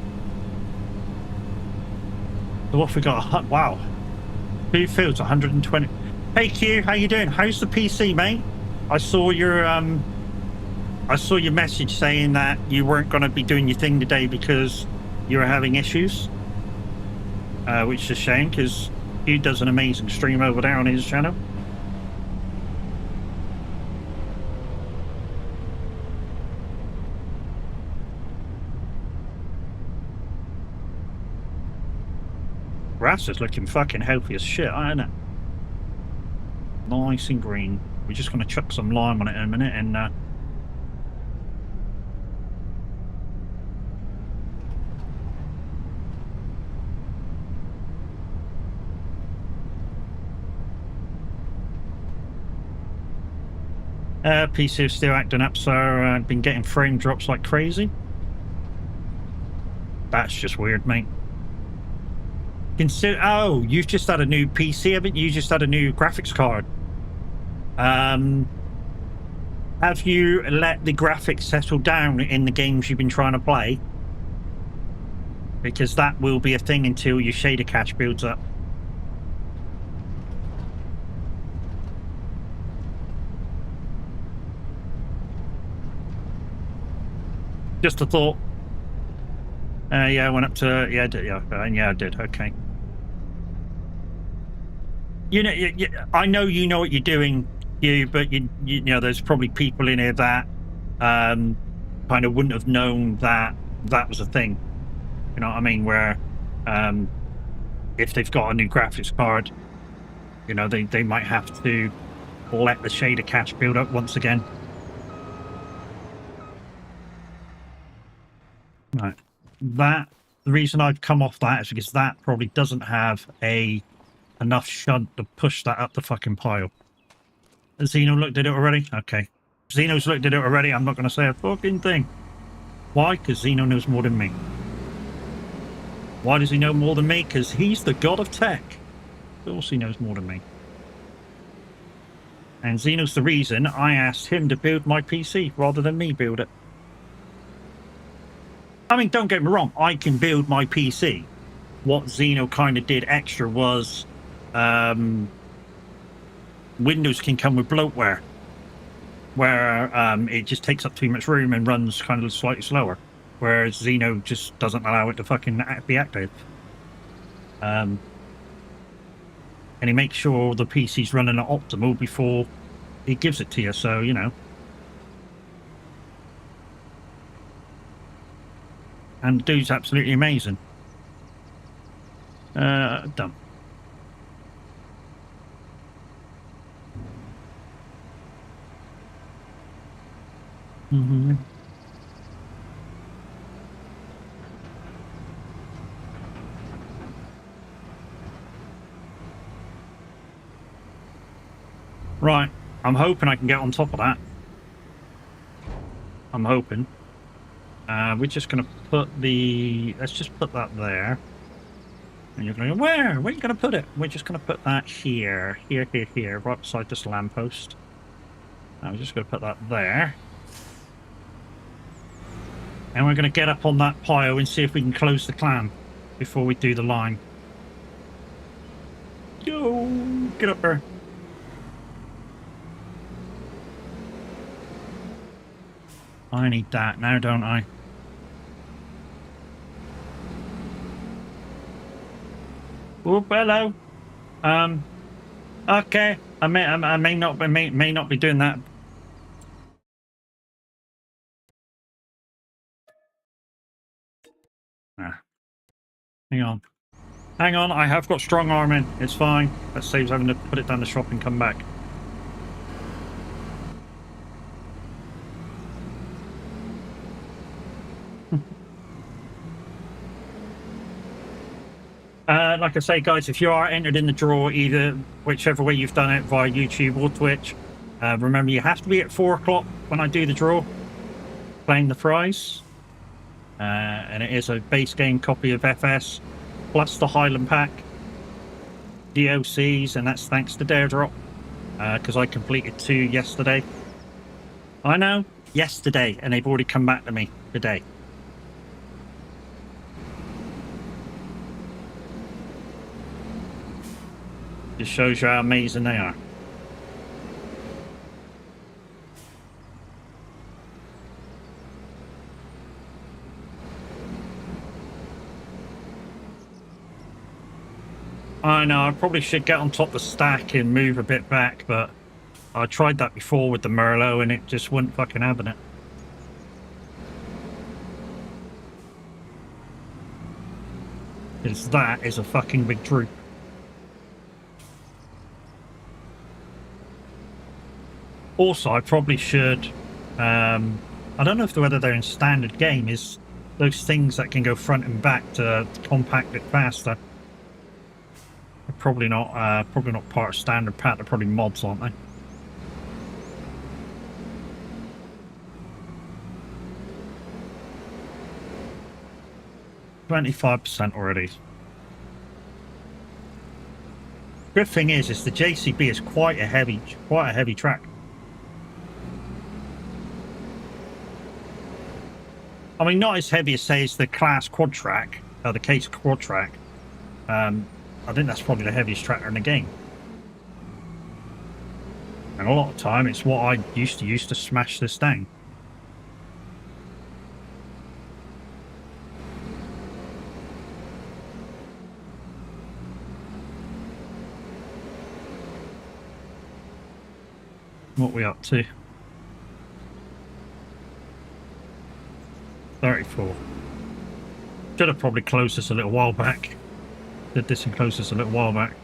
So what have we got? Wow. 2 fields, 120. Hey Q, how you doing? How's the PC, mate? I saw your message saying that you weren't going to be doing your thing today because you were having issues. Which is a shame, because he does an amazing stream over there on his channel. Grass is looking fucking healthy as shit, isn't it? Nice and green. We're just going to chuck some lime on it in a minute and PC is still acting up, so I've been getting frame drops like crazy. That's just weird, mate. Oh, you've just had a new PC, haven't you? You just had a new graphics card. Have you let the graphics settle down in the games you've been trying to play? Because that will be a thing until your shader cache builds up. Just a thought. Yeah, I went up to... Yeah, I did. Yeah, I did. Okay. You know, I know you know what you're doing, but you know, there's probably people in here that kind of wouldn't have known that that was a thing. You know what I mean? Where if they've got a new graphics card, you know, they might have to let the shader cache build up once again. Right. The reason I've come off that is because that probably doesn't have enough shunt to push that up the fucking pile. Has Zeno looked at it already? Okay. Zeno's looked at it already. I'm not going to say a fucking thing. Why? Because Zeno knows more than me. Why does he know more than me? Because he's the god of tech. Of course he knows more than me. And Zeno's the reason I asked him to build my PC rather than me build it. I mean, don't get me wrong, I can build my PC. What Zeno kind of did extra was Windows can come with bloatware, where it just takes up too much room and runs kind of slightly slower, whereas Zeno just doesn't allow it to fucking be active. And he makes sure the PC's running at optimal before he gives it to you, so, you know. And the dude's absolutely amazing. Done. Mm-hmm. Right. I'm hoping I can get on top of that. I'm hoping. We're just going to put let's just put that there. And you're going to go, where? Where are you going to put it? We're just going to put that here, right beside this lamppost. I'm just going to put that there. And we're going to get up on that pile and see if we can close the clam before we do the line. Yo, get up there. I need that now, don't I? Oh, hello. Okay. I may not be doing that. Ah. Hang on. Hang on, I have got strong arm in. It's fine. That saves having to put it down the shop and come back. Like I say, guys, if you are entered in the draw, either whichever way you've done it, via YouTube or Twitch, remember you have to be at 4 o'clock when I do the draw, playing the prize. And it is a base game copy of FS, plus the Highland Pack DLCs, and that's thanks to DareDrop, because I completed 2 yesterday. I know, yesterday, and they've already come back to me today. Just shows you how amazing they are. I know, I probably should get on top of the stack and move a bit back, but I tried that before with the Merlot and it just wouldn't fucking happen it. Because that is a fucking big droop. Also, I probably should, I don't know whether they're in standard game, is those things that can go front and back to compact it faster. They're probably not part of standard pack, they're probably mods, aren't they? $25% already. Good thing is the JCB is quite a heavy track. I mean, not as heavy as say as the class quad track, the case quad track. I think that's probably the heaviest tractor in the game. And a lot of time, it's what I used to use to smash this down. What are we up to? 34. Should have probably closed this a little while back. Did this and closed this a little while back.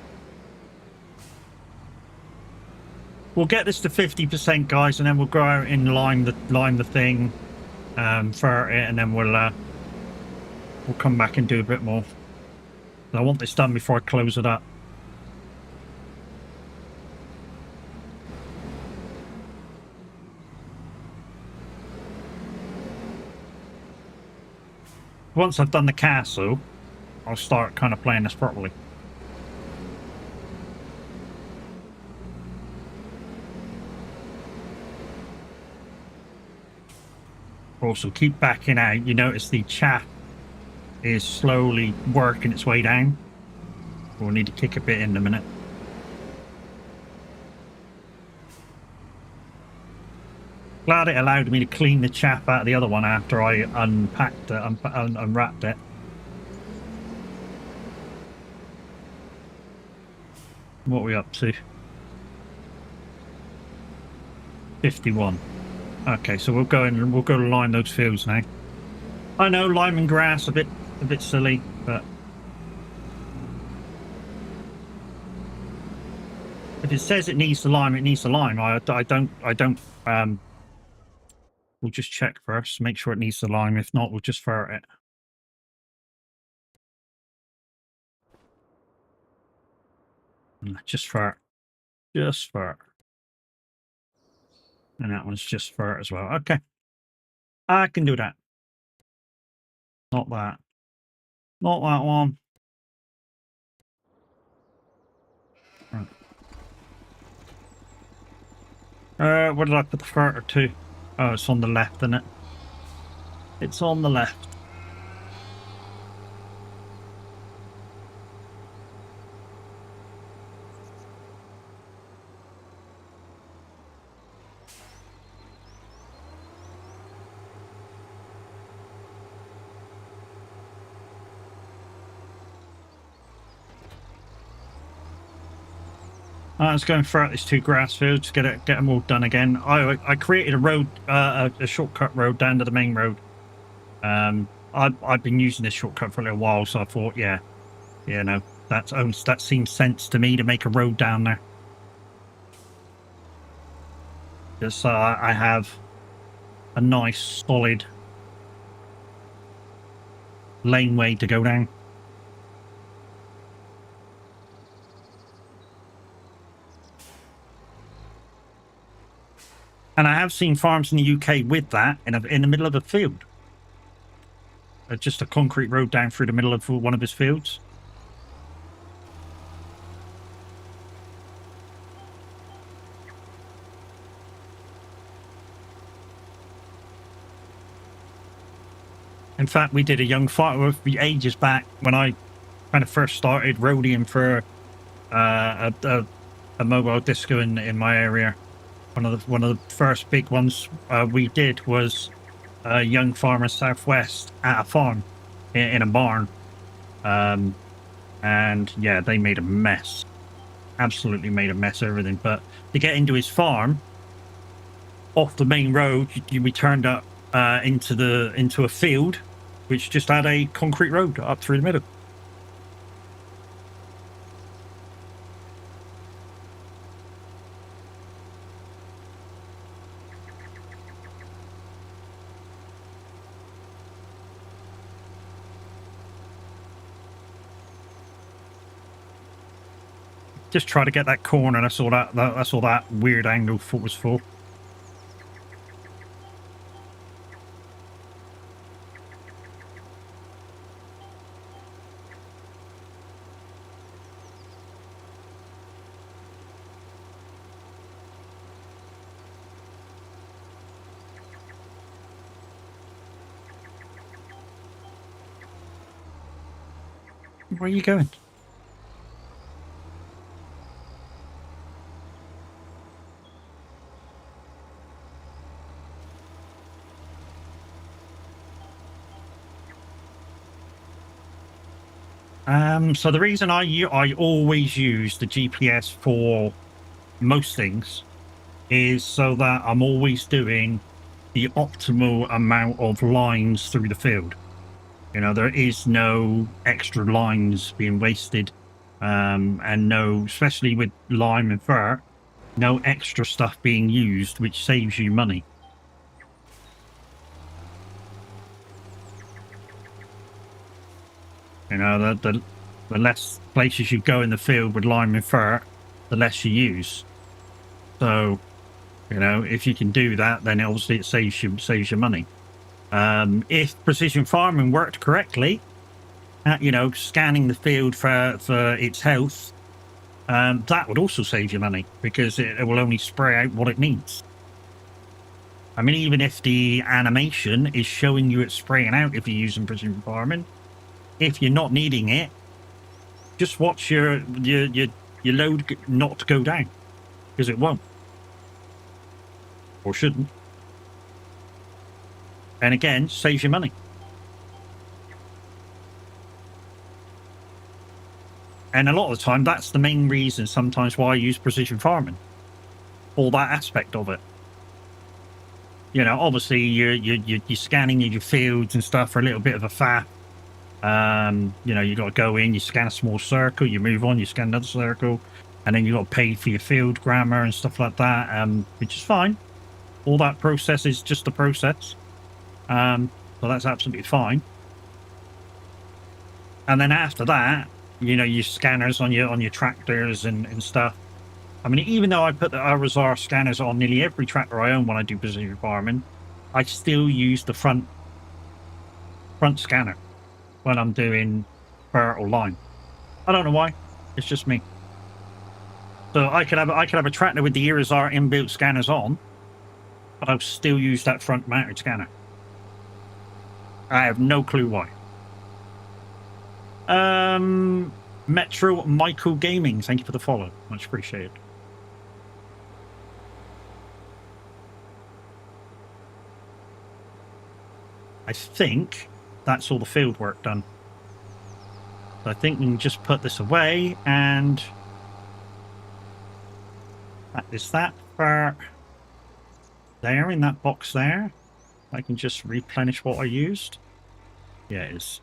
We'll get this to 50%, guys, and then we'll go out and lime the thing, for it, and then we'll come back and do a bit more. I want this done before I close it up. Once I've done the castle, I'll start kind of playing this properly. Also, keep backing out. You notice the chaff is slowly working its way down. We'll need to kick a bit in a minute. Glad it allowed me to clean the chaff out of the other one after I unpacked it, unwrapped it. What are we up to? 51. Okay, so we'll go in and we'll go to line those fields now. I know lime and grass a bit silly, but if it says it needs the lime, it needs the lime. I don't. We'll just check first, make sure it needs the lime. If not, we'll just ferret it. Just ferret. Just ferret. And that one's just ferret as well. Okay. I can do that. Not that. Not that one. Right. Where did I put the ferret to? Oh, it's on the left, isn't it? It's on the left. I was going throughout these 2 grass fields, get them all done again. I created a road, a shortcut road down to the main road. I've been using this shortcut for a little while, so I thought, yeah, you know, that seems sense to me to make a road down there. Just so I have a nice solid laneway to go down. And I have seen farms in the UK with that in the middle of a field. Just a concrete road down through the middle of one of his fields. In fact, we did a young farm ages back when I kind of first started roadieing for a mobile disco in my area. One of the first big ones we did was a young farmer southwest at a farm in a barn, and yeah, they made a mess. Absolutely made a mess of everything. But to get into his farm off the main road, we turned up into a field which just had a concrete road up through the middle. Just try to get that corner, and I saw that weird angle was for. Where are you going? So the reason I always use the GPS for most things is so that I'm always doing the optimal amount of lines through the field. You know, there is no extra lines being wasted, and no, especially with lime and fir, no extra stuff being used, which saves you money. You know, the less places you go in the field with lime and fir, the less you use. So, you know, if you can do that, then obviously it saves you money. If precision farming worked correctly, you know, scanning the field for its health, that would also save you money, because it will only spray out what it needs. I mean, even if the animation is showing you it's spraying out, if you're using precision farming, if you're not needing it, just watch your load not go down, because it won't, or shouldn't. And again, saves you money. And a lot of the time, that's the main reason sometimes why I use precision farming, all that aspect of it. You know, obviously you're scanning your fields and stuff for a little bit of a faff. You know, you got to go in, you scan a small circle, you move on, you scan another circle, and then you got to pay for your field grammar and stuff like that, which is fine. All that process is just a process. So that's absolutely fine. And then after that, you know, your scanners on your tractors and stuff. I mean, even though I put the RSR scanners on nearly every tractor I own when I do precision farming, I still use the front scanner when I'm doing fir or lime. I don't know why. It's just me. So I could have a tractor with the RSR inbuilt scanners on, but I'll still use that front mounted scanner. I have no clue why. Metro Michael Gaming, thank you for the follow. Much appreciated. I think that's all the field work done. So I think we can just put this away, and that is that for there in that box there. I can just replenish what I used. Yeah, it is.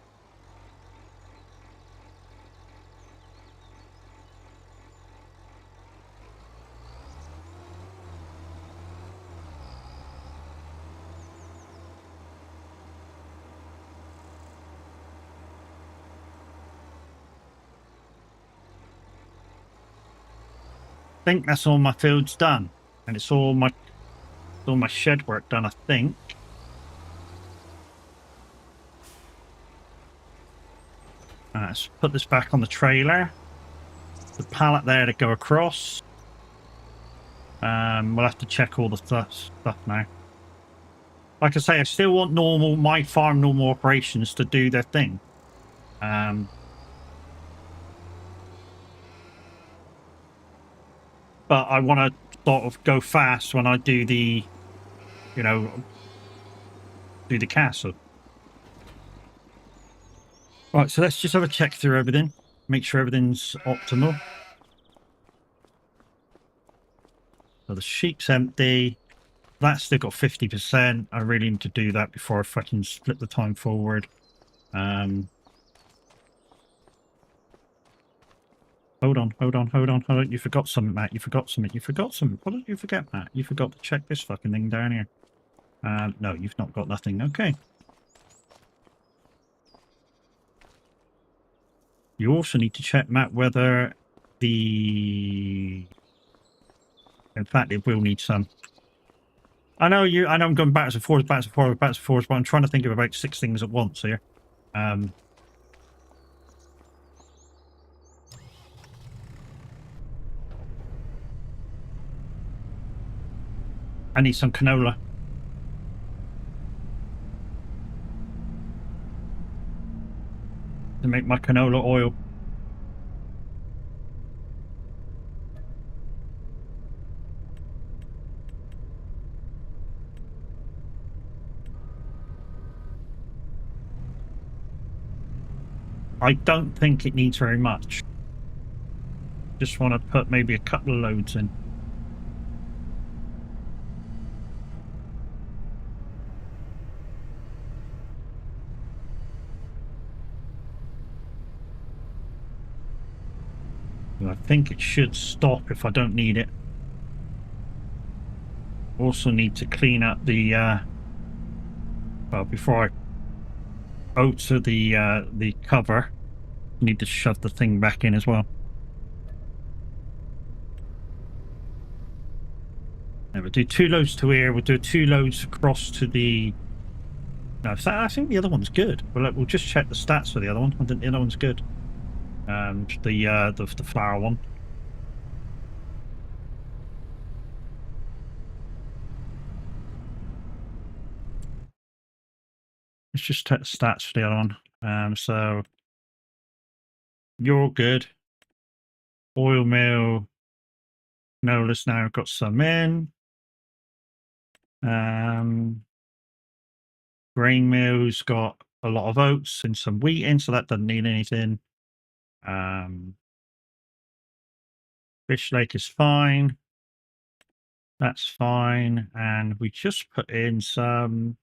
think that's all my fields done, and it's all my shed work done, I think. Let's put this back on the trailer. The pallet there to go across. We'll have to check all the stuff now. Like I say, I still want my farm normal operations to do their thing. But I want to sort of go fast when I do the, do the castle. Right, so let's just have a check through everything. Make sure everything's optimal. So the sheep's empty. That's still got 50%. I really need to do that before I fucking split the time forward. Hold on. You forgot something, Matt. You forgot something. What did you forget, Matt? You forgot to check this fucking thing down here. No, you've not got nothing. Okay. You also need to check, Matt, whether the... In fact, it will need some. I know I'm going backwards and forwards, but I'm trying to think of about 6 things at once here. I need some canola. To make my canola oil. I don't think it needs very much. Just want to put maybe a couple of loads in. I think it should stop if I don't need it. Also need to clean up the well, before I alter the cover, need to shove the thing back in as well. And we'll do 2 loads to here. We'll do 2 loads across to the. No, I think the other one's good. We'll just check the stats for the other one. I think the other one's good. The flower one. Let's just check the stats for the other one. So you're good. Oil mill. Canola's now got some in. Grain mill's got a lot of oats and some wheat in, so that doesn't need anything. Fish lake is fine. That's fine. And we just put in some.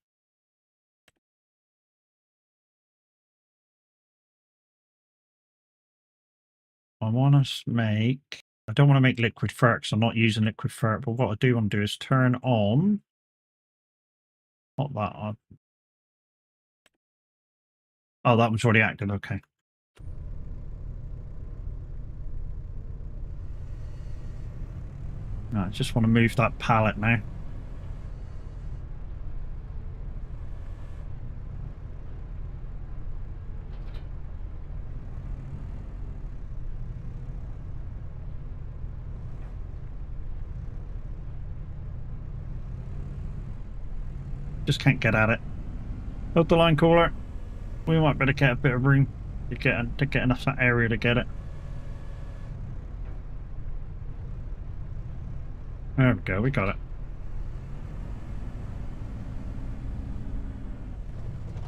I want to make. I don't want to make liquid ferret because I'm not using liquid ferret. But what I do want to do is turn on. Not that on. Oh, that one's already active. Okay. No, I just want to move that pallet now. Just can't get at it. Hold the line caller. We might better get a bit of room to get enough that area to get it. There we go, we got it.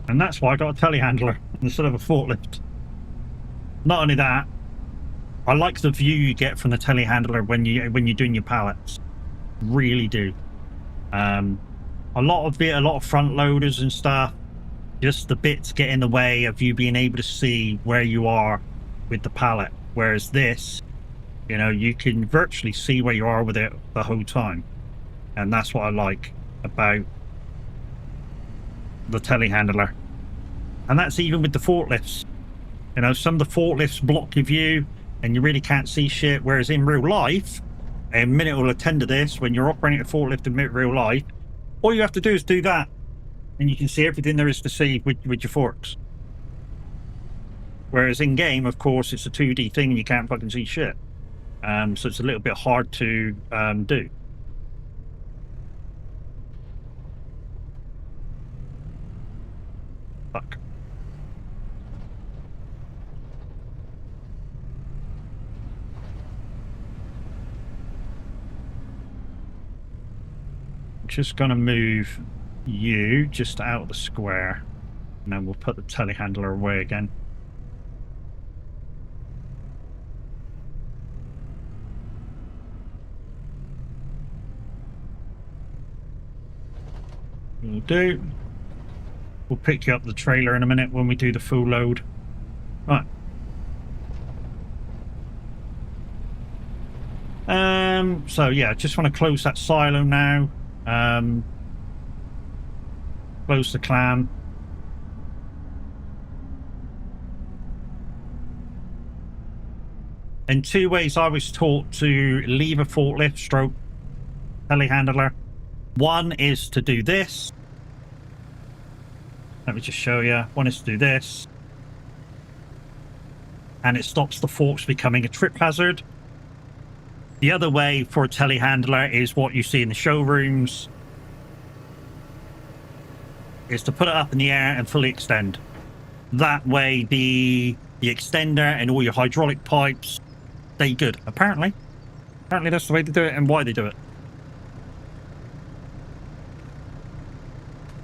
And that's why I got a telehandler instead of a forklift. Not only that, I like the view you get from the telehandler when you're doing your pallets. Really do. A lot of front loaders and stuff, just the bits get in the way of you being able to see where you are with the pallet. Whereas this, you can virtually see where you are with it the whole time. And that's what I like about the telehandler. And that's even with the forklifts. Some of the forklifts block your view and you really can't see shit. Whereas in real life, a minute will attend to this. When you're operating a forklift in real life, all you have to do is do that, and you can see everything there is to see with your forks. Whereas in game, of course, it's a 2D thing and you can't fucking see shit. So it's a little bit hard to do. Fuck. Just gonna move you just out of the square, and then we'll put the telehandler away again. We'll do. We'll pick you up the trailer in a minute when we do the full load. Right. So yeah, just want to close that silo now. Close the clam. In two ways I was taught to leave a forklift stroke telehandler. One is to do this. Let me just show you. One is to do this. And it stops the forks becoming a trip hazard. The other way for a telehandler is what you see in the showrooms. Is to put it up in the air and fully extend. That way the extender and all your hydraulic pipes stay good. Apparently that's the way to do it and why they do it.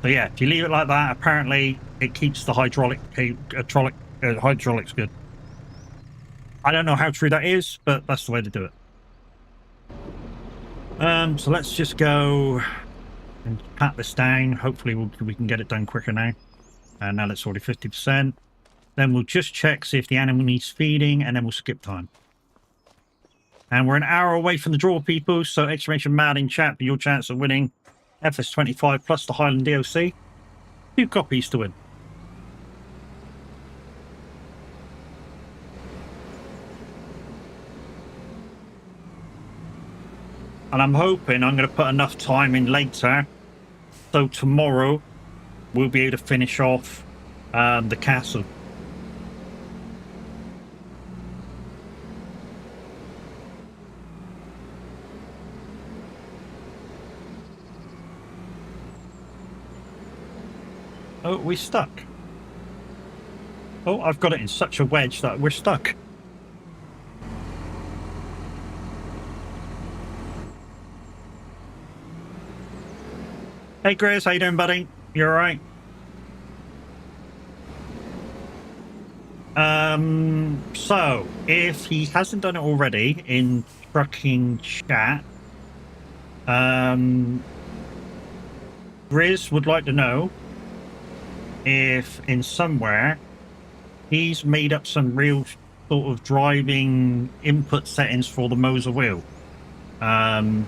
So yeah, if you leave it like that, apparently it keeps the hydraulics good. I don't know how true that is, but that's the way to do it. So let's just go and pat this down. Hopefully we can get it done quicker now. And now it's already 50%. Then we'll just check, see if the animal needs feeding, and then we'll skip time. And we're an hour away from the draw, people, so exclamation mad in chat for your chance of winning FS25 plus the Highland DLC. 2 copies to win. And I'm hoping I'm going to put enough time in later, so tomorrow we'll be able to finish off the castle. Oh, we stuck. Oh, I've got it in such a wedge that we're stuck. Hey, Chris, how you doing, buddy? You all right? So, if he hasn't done it already in trucking chat, Grizz would like to know if in somewhere he's made up some real sort of driving input settings for the Moser wheel. And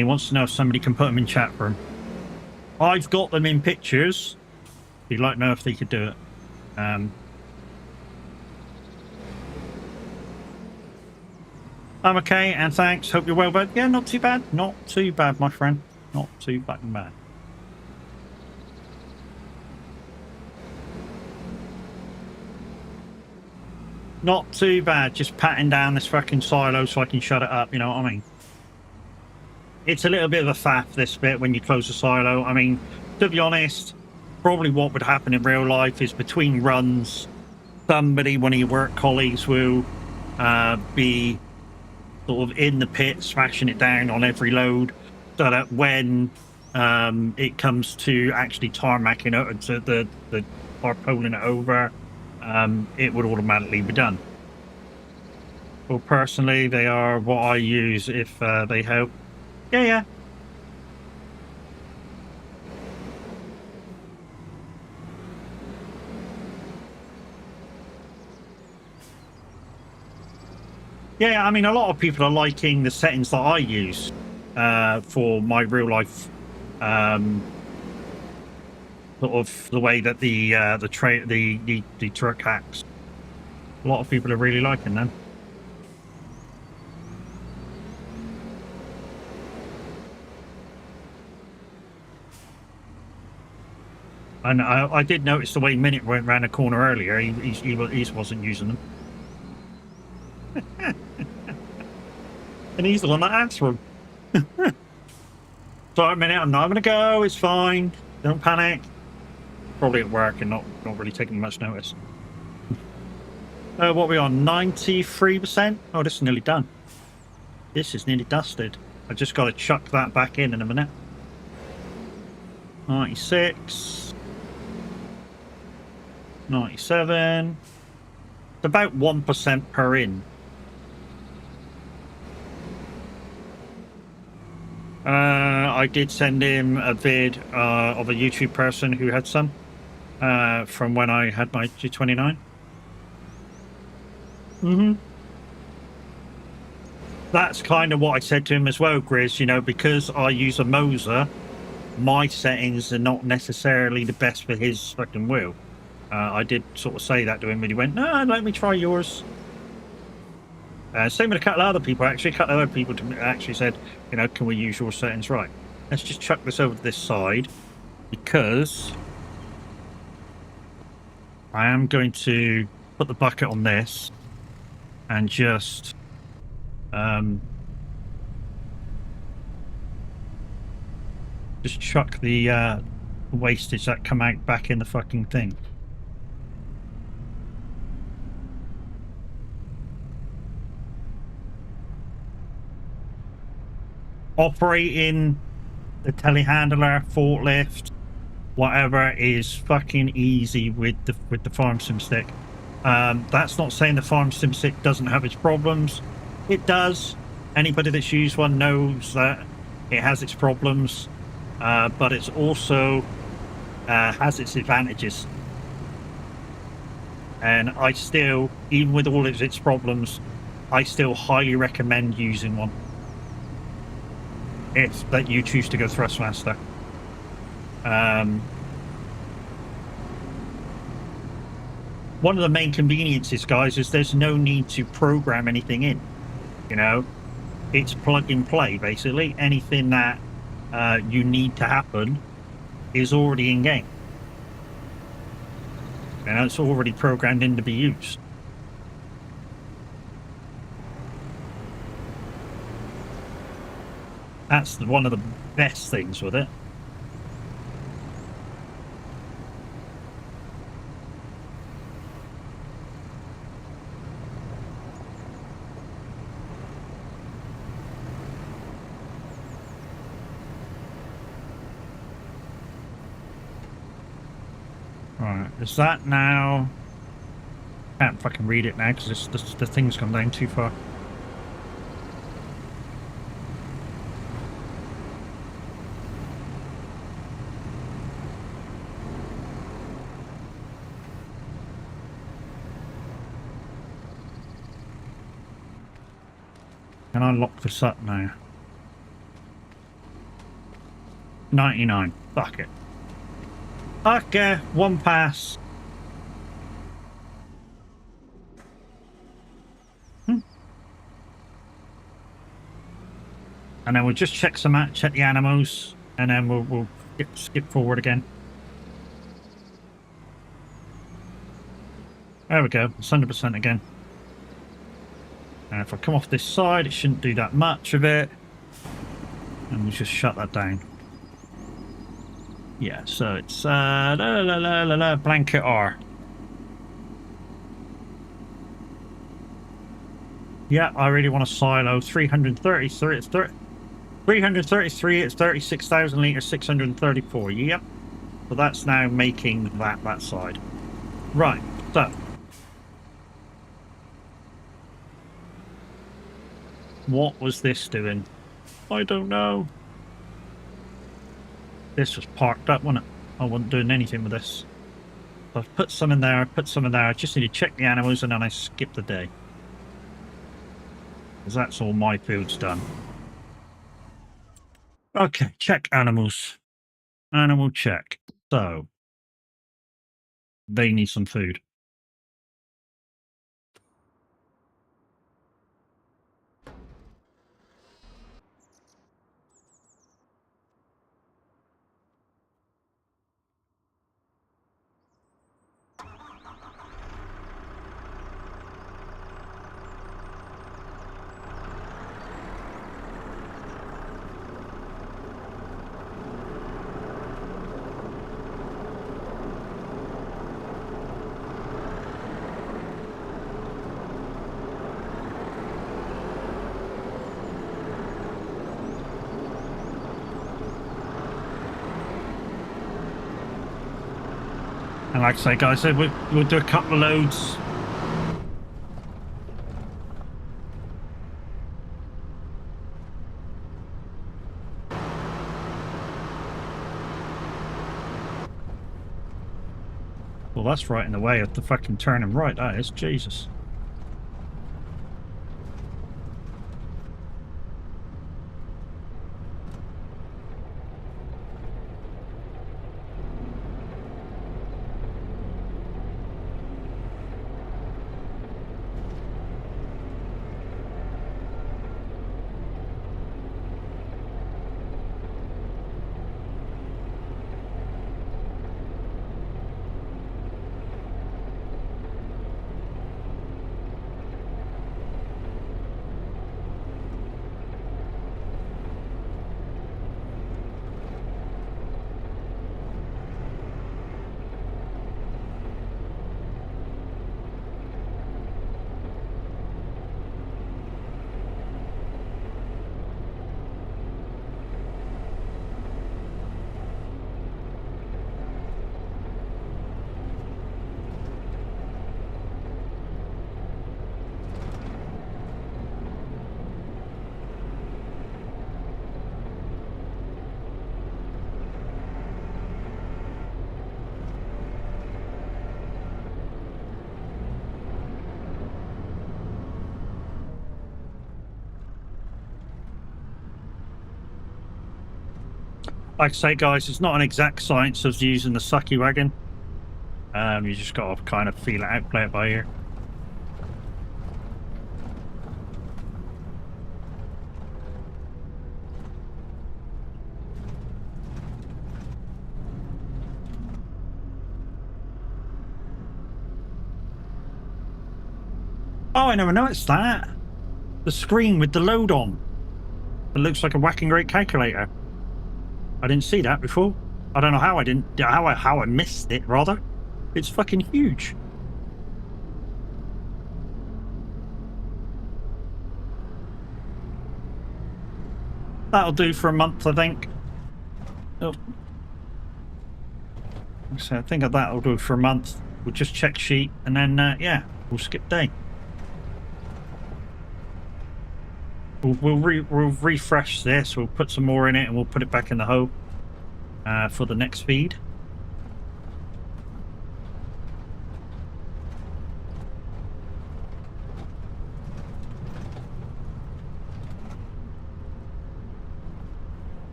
he wants to know if somebody can put them in chat for him. I've got them in pictures. He'd like to know if they could do it. I'm okay, and thanks. Hope you're well, bud. Yeah, not too bad. Not too bad, my friend. Not too fucking bad. Not too bad. Just patting down this fucking silo so I can shut it up, you know what I mean? It's a little bit of a faff, this bit, when you close the silo. I mean, to be honest, probably what would happen in real life is between runs, somebody, one of your work colleagues, will be sort of in the pit, smashing it down on every load, so that when it comes to actually tarmacking it, to the tarpaulin it over, it would automatically be done. Well, personally, they are what I use if they help. Yeah. Yeah, I mean, a lot of people are liking the settings that I use for my real life, sort of the way that the truck hacks. A lot of people are really liking them. And I did notice the way Minute went round the corner earlier. He wasn't using them. And he's the one that asked for them. Sorry, Minute, I'm not going to go. It's fine. Don't panic. Probably at work and not really taking much notice. What are we on? 93%? Oh, this is nearly done. This is nearly dusted. I just got to chuck that back in a minute. 96. 97. It's about 1% per in. I did send him a vid of a YouTube person who had some from when I had my G29. That's kind of what I said to him as well, Grizz. You know, because I use a Moser, my settings are not necessarily the best for his fucking wheel. I did sort of say that to him, but he went, "No, let me try yours." Same with a couple of other people. Actually, a couple of other people actually said, "You know, can we use your settings?" Right. Let's just chuck this over to this side because I am going to put the bucket on this and just chuck the wastage that come out back in the fucking thing. Operating the telehandler, forklift, whatever is fucking easy with the farm sim stick. That's not saying the farm sim stick doesn't have its problems. It does. Anybody that's used one knows that it has its problems, but it's also has its advantages. And I still, even with all of its problems, I still highly recommend using one if that you choose to go Thrustmaster. One of the main conveniences, guys, is there's no need to program anything in. You know, it's plug and play, basically. Anything that you need to happen is already in game. And it's already programmed in to be used. That's one of the best things with it. Right, is that now? Can't fucking read it now because the thing's gone down too far. Can I lock this up now? 99. Fuck it. Okay, one pass. And then we'll just check the animals, and then we'll skip forward again. There we go. It's 100% again. And if I come off this side, it shouldn't do that much of it. And we'll just shut that down. Yeah, so it's blanket R. Yeah, I really want a silo. 333. It's 333. It's 36,000 liters. 634. Yep. So that's now making that side. Right. So what was this doing? I don't know. This was parked up, wasn't it? I wasn't doing anything with this. So I've put some in there, I put some in there. I just need to check the animals and then I skip the day. Because that's all my field's done. Okay, check animals. Animal check. So, they need some food. like I say, guys, we'll do a couple of loads. Well, that's right in the way of the fucking turning right, that is. Jesus. Like I say, guys, it's not an exact science of using the sucky wagon. You just got to kind of feel it out, play it by ear. Oh, I never noticed that. The screen with the load on. It looks like a whacking great calculator. I didn't see that before. I don't know how I didn't, how I missed it, rather. It's fucking huge. That'll do for a month, I think. Oh. So I think that'll do for a month. We'll just check sheet and then, yeah, we'll skip day. We'll refresh this. We'll put some more in it and we'll put it back in the hoe for the next feed.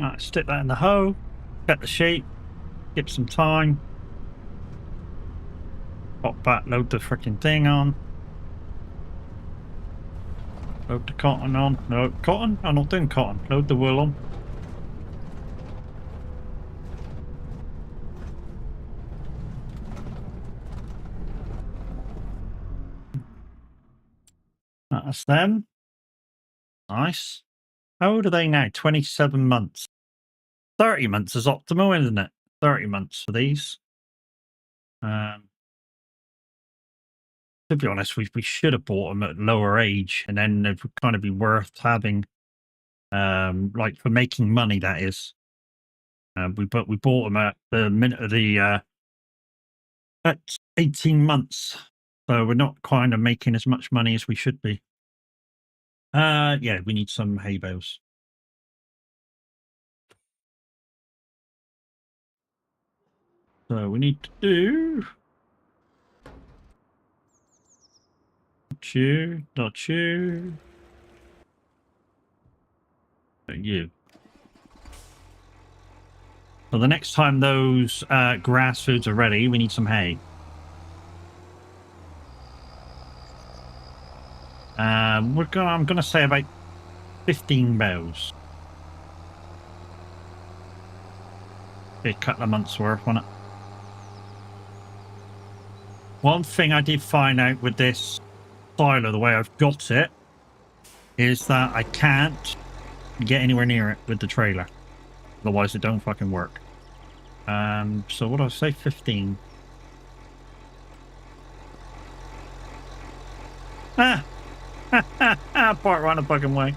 Right, stick that in the hoe, get the sheet, give some time. Pop back, load the freaking thing on. Load the cotton on. No, cotton? I'm not doing cotton. Load the wool on. That's them. Nice. How old are they now? 27 months. 30 months is optimal, isn't it? 30 months for these. To be honest, we should have bought them at lower age, and then it would kind of be worth having, like for making money. That is, we bought them at the minute of the at 18 months. So we're not kind of making as much money as we should be. Yeah, we need some hay bales. So we need to do... Not you. You. So the next time those grass foods are ready, we need some hay. I'm gonna say about 15 bales. Be a couple of months worth on it. One thing I did find out with this silo, the way I've got it, is that I can't get anywhere near it with the trailer. Otherwise it don't fucking work. So what do I say? 15. Ah! Part run a fucking way.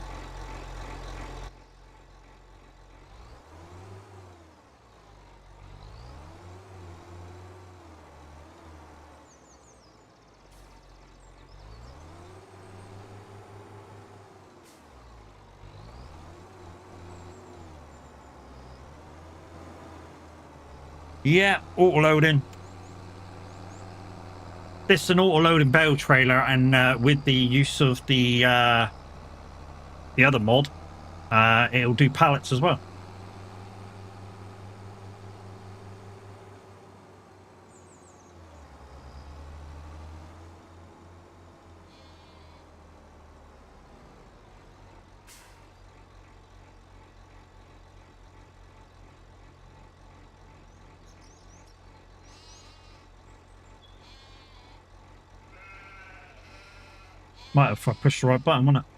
Yeah, auto-loading. This is an auto-loading bale trailer, and with the use of the other mod, it'll do pallets as well. Might have pushed the right button, wouldn't it?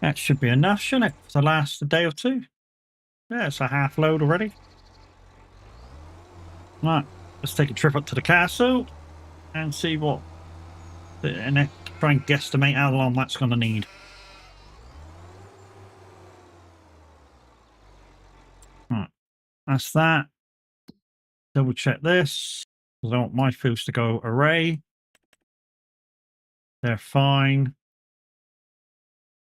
That should be enough, shouldn't it? To last a day or two. Yeah, it's a half load already. Right, let's take a trip up to the castle and see what, and then try and guesstimate how long that's going to need. Right, that's that. Double check this. I don't want my fields to go array. They're fine.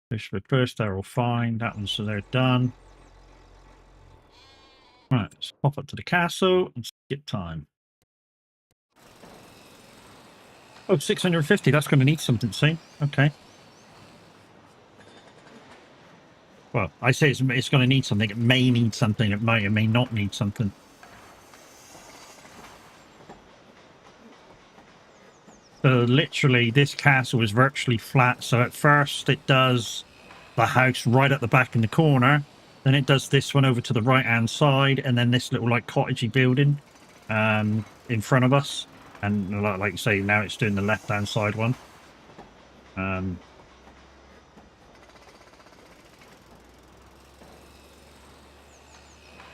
Fish for first, they're all fine. That one, so they're done. Right, let's pop up to the castle and skip time. Oh, 650. That's going to need something soon. Okay. Well, I say it's going to need something. It may need something. It may or may not need something. So literally, this castle is virtually flat. So at first, it does the house right at the back in the corner. Then it does this one over to the right-hand side, and then this little like cottagey building in front of us. And like you say, now it's doing the left-hand side one.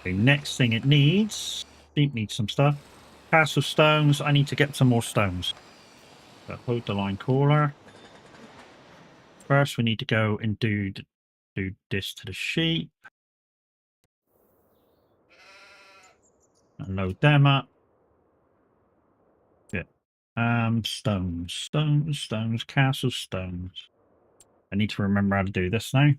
The next thing it needs some stuff. Castle stones. I need to get some more stones. So hold the line caller. First, we need to go and do this to the sheep. And load them up. Yeah. Stones, castle stones. I need to remember how to do this now.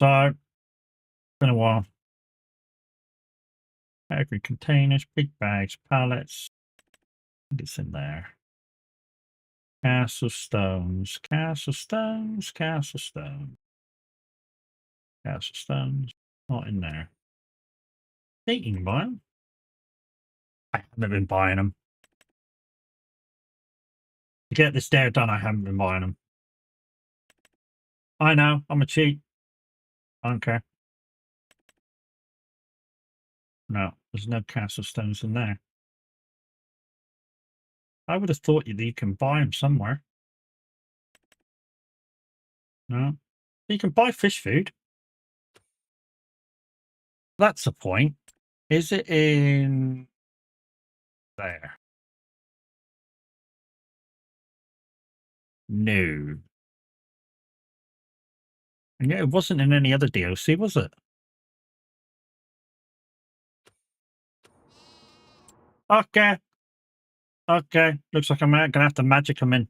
So, it's been a while. Category containers, big bags, pallets. It's in there. Castle stones, castle stones, castle stones. Castle stones, not in there. I think you can buy them. I haven't been buying them. To get this dare done, I haven't been buying them. I know, I'm a cheat. I don't care. No, there's no castle stones in there. I would have thought you can buy them somewhere. No. You can buy fish food. That's the point. Is it in there? No. And yeah, it wasn't in any other DLC, was it? Okay. Okay. Looks like I'm gonna have to magic them in.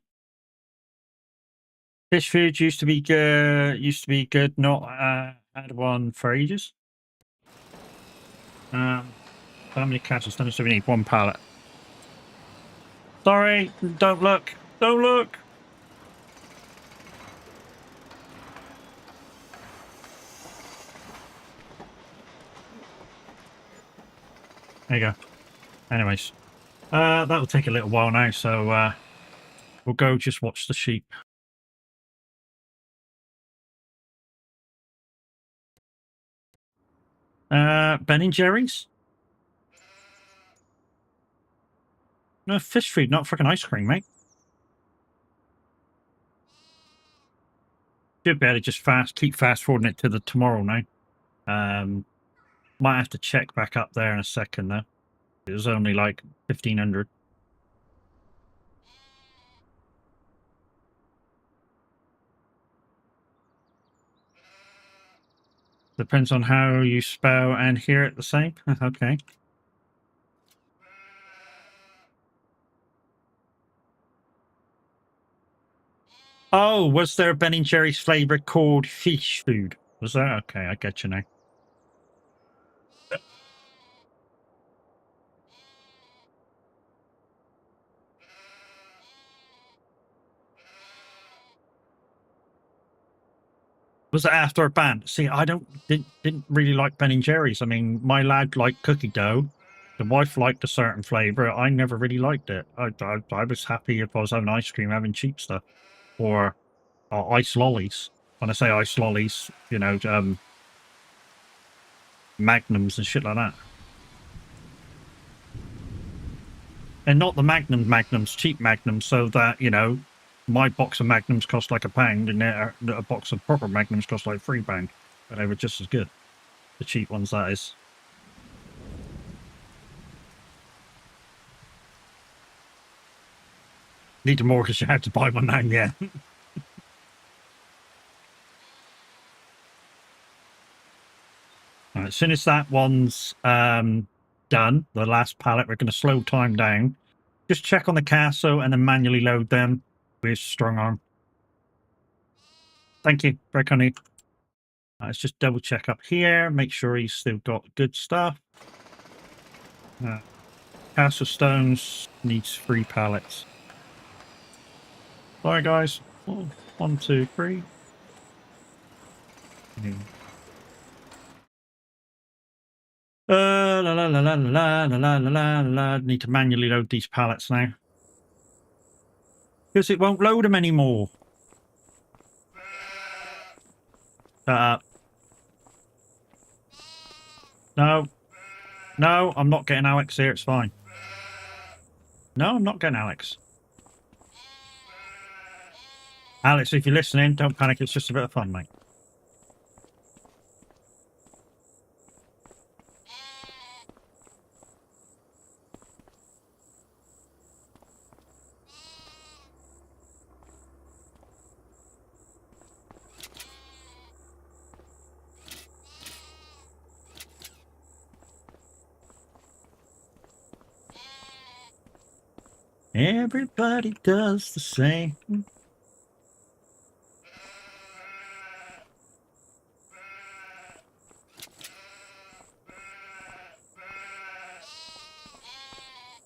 Fish food used to be good. Used to be good. Not had one for ages. How many catches? Don't we need one pallet? Sorry. Don't look. Don't look. There you go. Anyways, that will take a little while now, so we'll go just watch the sheep. Ben and Jerry's? No, fish food, not freaking ice cream, mate. Should be able to just keep fast forwarding it to the tomorrow now. Might have to check back up there in a second though. It was only like 1500. Depends on how you spell and hear it the same. Okay. Oh, was there a Ben & Jerry's flavour called fish food? Was that? Okay, I get you now. Was it after a ban? See, I didn't really like Ben & Jerry's. I mean, my lad liked cookie dough. The wife liked a certain flavour. I never really liked it. I was happy if I was having ice cream, having cheap stuff. Or ice lollies. When I say ice lollies, you know, magnums and shit like that. And not the magnums, cheap magnums, so that, you know, my box of magnums cost like £1 and a box of proper magnums cost like £3. But they were just as good. The cheap ones, that is. Need a mortgage, you have to buy one now, yeah. All right, as soon as that one's done, the last pallet, we're going to slow time down. Just check on the castle and then manually load them with strong arm. Thank you, very kindly. Let's just double check up here, make sure he's still got good stuff. Castle stones needs 3 pallets. Sorry, guys. 1, 2, 3. La la la la la la la la la. Need to manually load these pallets now. Because it won't load them anymore. No. No, I'm not getting Alex here, it's fine. No, I'm not getting Alex. Alex, if you're listening, don't panic, it's just a bit of fun, mate. Everybody does the same.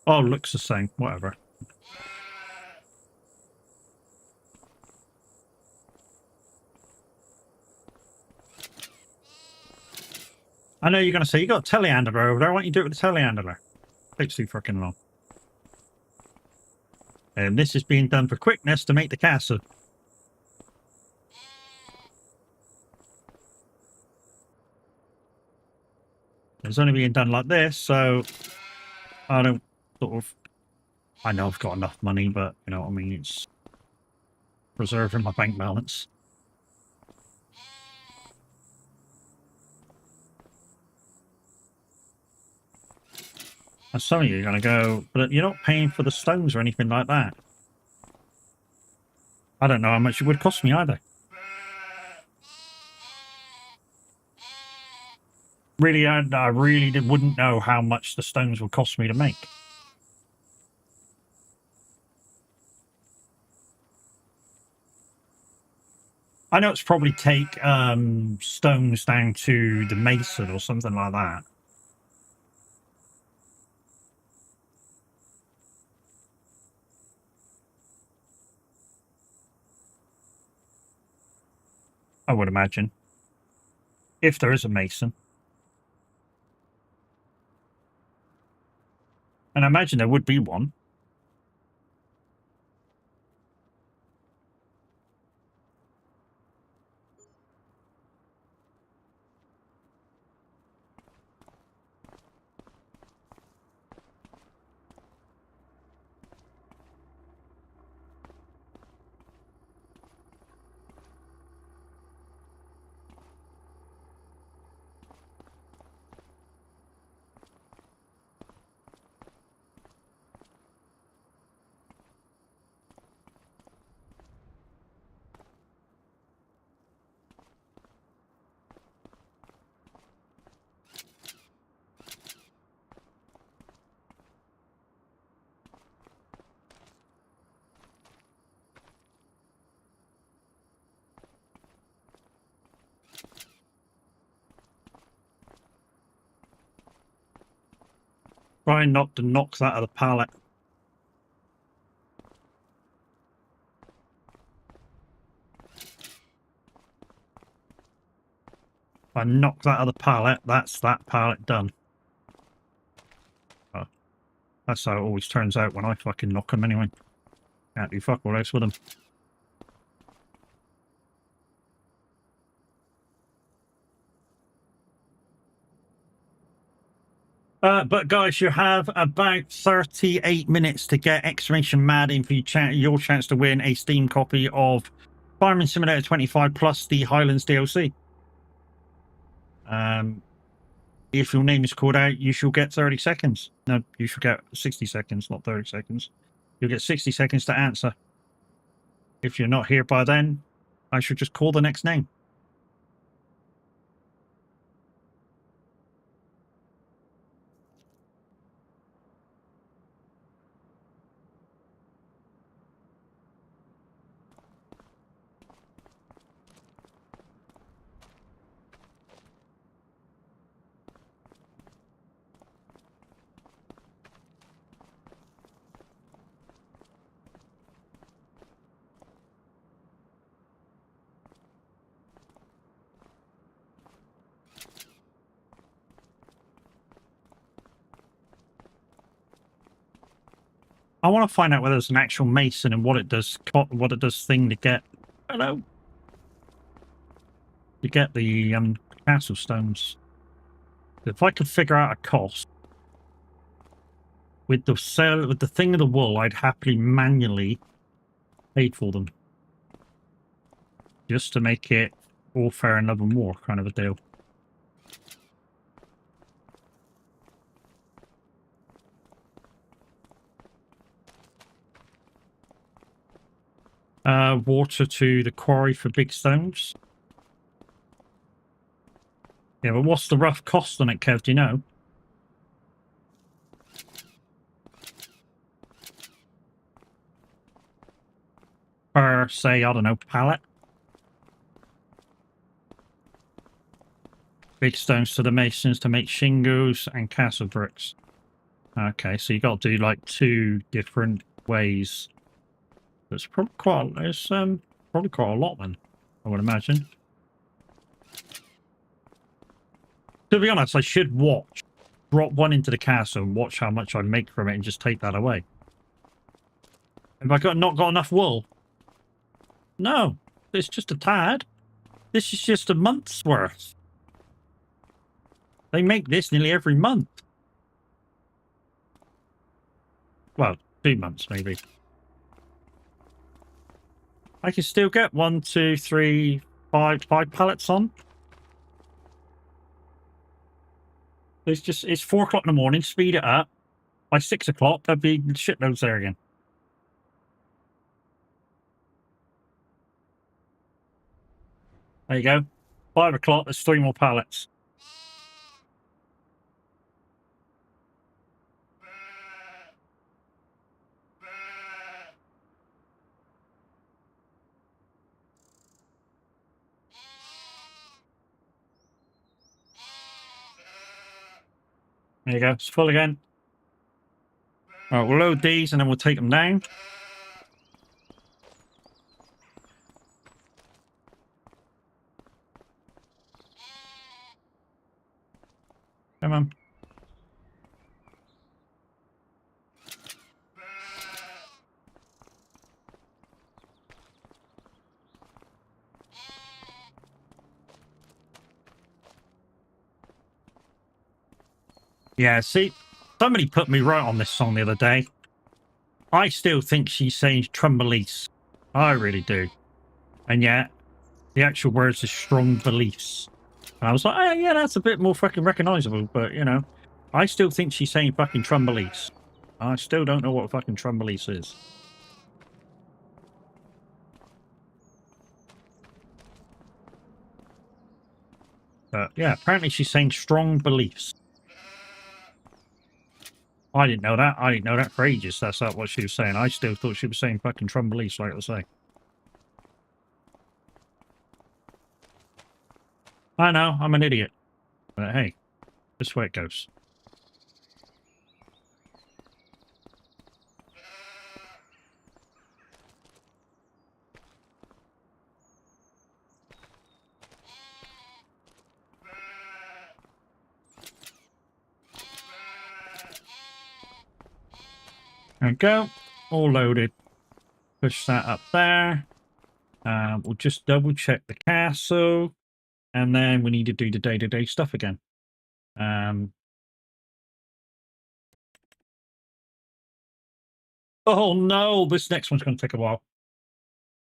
Oh, looks the same. Whatever. I know you're going to say, you got a telehandler over there. Why don't you do it with a telehandler? Takes too freaking long. And this is being done for quickness to make the castle. It's only being done like this, so I don't sort of... I know I've got enough money, but, you know what I mean? It's preserving my bank balance. And some of you are going to go, but you're not paying for the stones or anything like that. I don't know how much it would cost me either. Really, I really wouldn't know how much the stones would cost me to make. I know it's probably take stones down to the mason or something like that. I would imagine. If there is a mason. And I imagine there would be one. Try not to knock that out of the pallet. If I knock that out of the pallet, that's that pallet done. Oh, that's how it always turns out when I fucking knock them anyway. Can't do fuck all else with them. But guys, you have about 38 minutes to get exclamation mad in for your chance to win a Steam copy of Farming Simulator 25 plus the Highlands DLC. If your name is called out, you shall get 30 seconds. No, you shall get 60 seconds, not 30 seconds. You'll get 60 seconds to answer. If you're not here by then, I should just call the next name. I want to find out whether it's an actual mason and what it does thing to get. Hello. To get the castle stones. If I could figure out a cost with the thing of the wool, I'd happily manually pay for them, just to make it all fair and level more kind of a deal. Water to the quarry for big stones. Yeah, but what's the rough cost on it, Kev? Do you know? Per, say, I don't know, pallet? Big stones to the masons to make shingles and castle bricks. Okay, so you got to do like 2 different ways. That's probably quite a lot then, I would imagine. To be honest, I should drop one into the castle and watch how much I make from it and just take that away. Have I not got enough wool? No, it's just a tad. This is just a month's worth. They make this nearly every month. Well, 2 months maybe. I can still get 1, 2, 3, 5 pallets on. It's 4 o'clock in the morning. Speed it up. By 6 o'clock, there'll be shitloads there again. There you go. 5 o'clock, there's 3 more pallets. There you go, it's full again. Alright, we'll load these and then we'll take them down. Come on. Yeah, see, somebody put me right on this song the other day. I still think she's saying Trumbelise. I really do. And yet, the actual words is strong beliefs. And I was like, oh, yeah, that's a bit more fucking recognizable. But, you know, I still think she's saying fucking Trumbelise. I still don't know what fucking Trumbelise is. But, yeah, apparently she's saying strong beliefs. I didn't know that. I didn't know that for ages. That's not what she was saying. I still thought she was saying fucking Trumbelise, like I say. I know, I'm an idiot. But hey, this is where it goes. There we go. All loaded. Push that up there. We'll just double check the castle. And then we need to do the day-to-day stuff again. Oh no, this next one's going to take a while.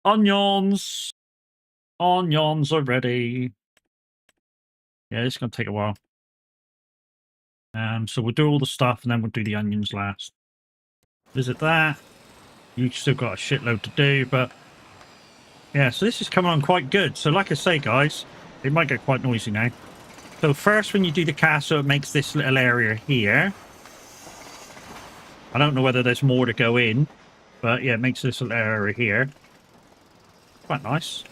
Onions. Onions are ready. Yeah, it's going to take a while. So we'll do all the stuff and then we'll do the onions last. Visit that. You've still got a shitload to do, but yeah, so this is coming on quite good. So like I say, guys, it might get quite noisy now. So first, when you do the castle, it makes this little area here. I don't know whether there's more to go in, but yeah, it makes this little area here. Quite nice.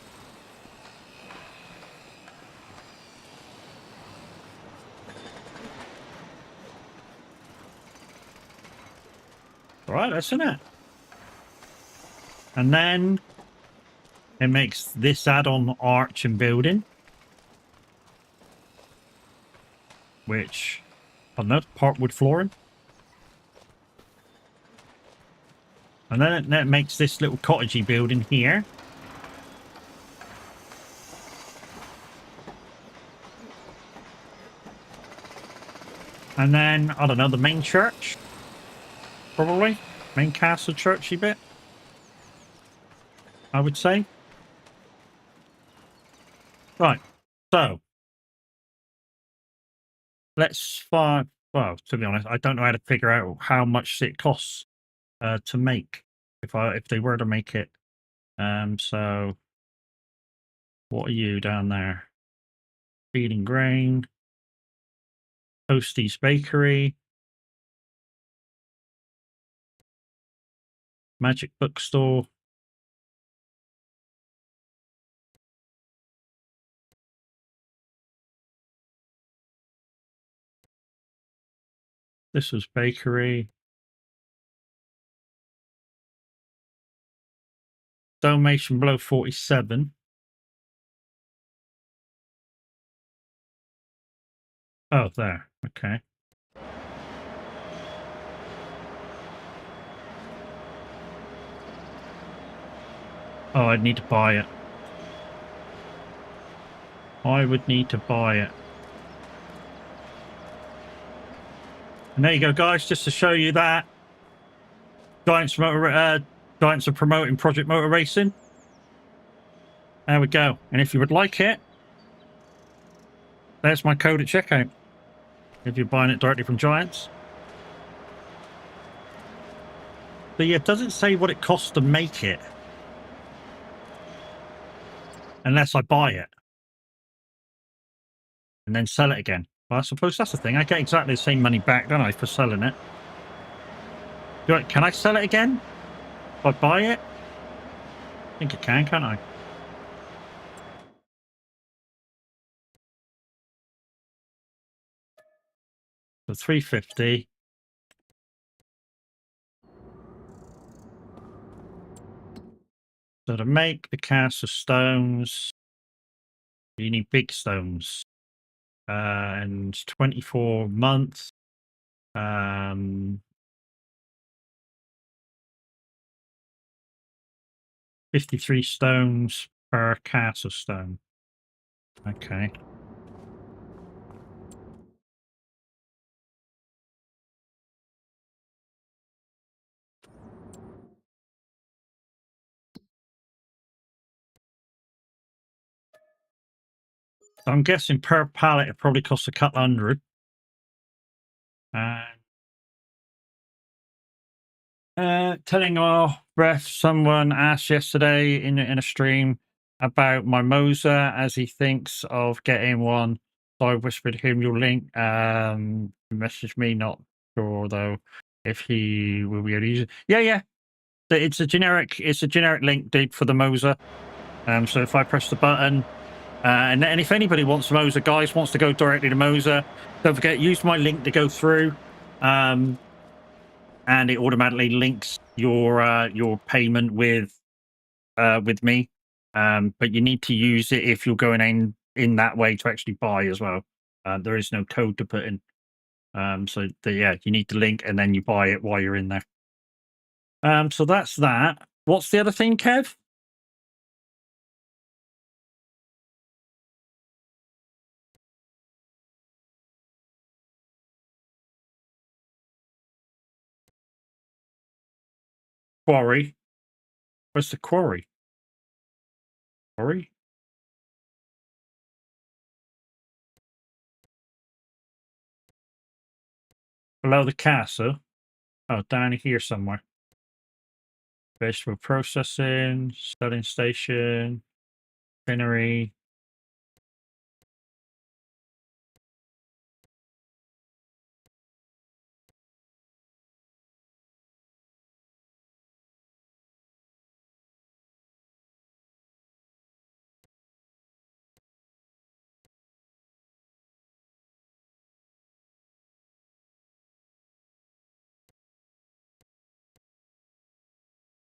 All right, that's in it. And then it makes this add-on arch and building, which, I don't know, part wood flooring. And then it makes this little cottagey building here. And then, I don't know, the main church. Probably. Main castle churchy bit. I would say. Right. So. Let's find... Well, to be honest, I don't know how to figure out how much it costs to make. If they were to make it. So. What are you down there? Feeding grain. Toasties Bakery. Magic Bookstore. This was Bakery. Donation below 47. Oh, there. Okay. Oh, I'd need to buy it. I would need to buy it. And there you go, guys, just to show you that. Giants are promoting Project Motor Racing. There we go. And if you would like it, there's my code at checkout. If you're buying it directly from Giants. But yeah, it doesn't say what it costs to make it. Unless I buy it. and then sell it again. Well, I suppose that's the thing. I get exactly the same money back, don't I, for selling it? Can I sell it again? If I buy it? I think I can, can't I? So 350. So to make the cast of stones, you need big stones. And 24 months. 53 stones per cast of stone. Okay. I'm guessing per pallet it probably costs a couple hundred. Telling our ref, someone asked yesterday in a stream about my Moser as he thinks of getting one. So I whispered him your link. Message me, not sure though if he will be able to use it. Yeah. It's a generic link, dude, for the Moser. So if I press the button, and if anybody wants Moser, guys, wants to go directly to Moser, don't forget, use my link to go through. And it automatically links your payment with me. But you need to use it if you're going in that way to actually buy as well. There is no code to put in. Yeah, you need to link and then you buy it while you're in there. So that's that. What's the other thing, Kev? Quarry. Where's the quarry? Quarry? Below the castle. Oh, down here somewhere. Vegetable processing, studying station, spinnery.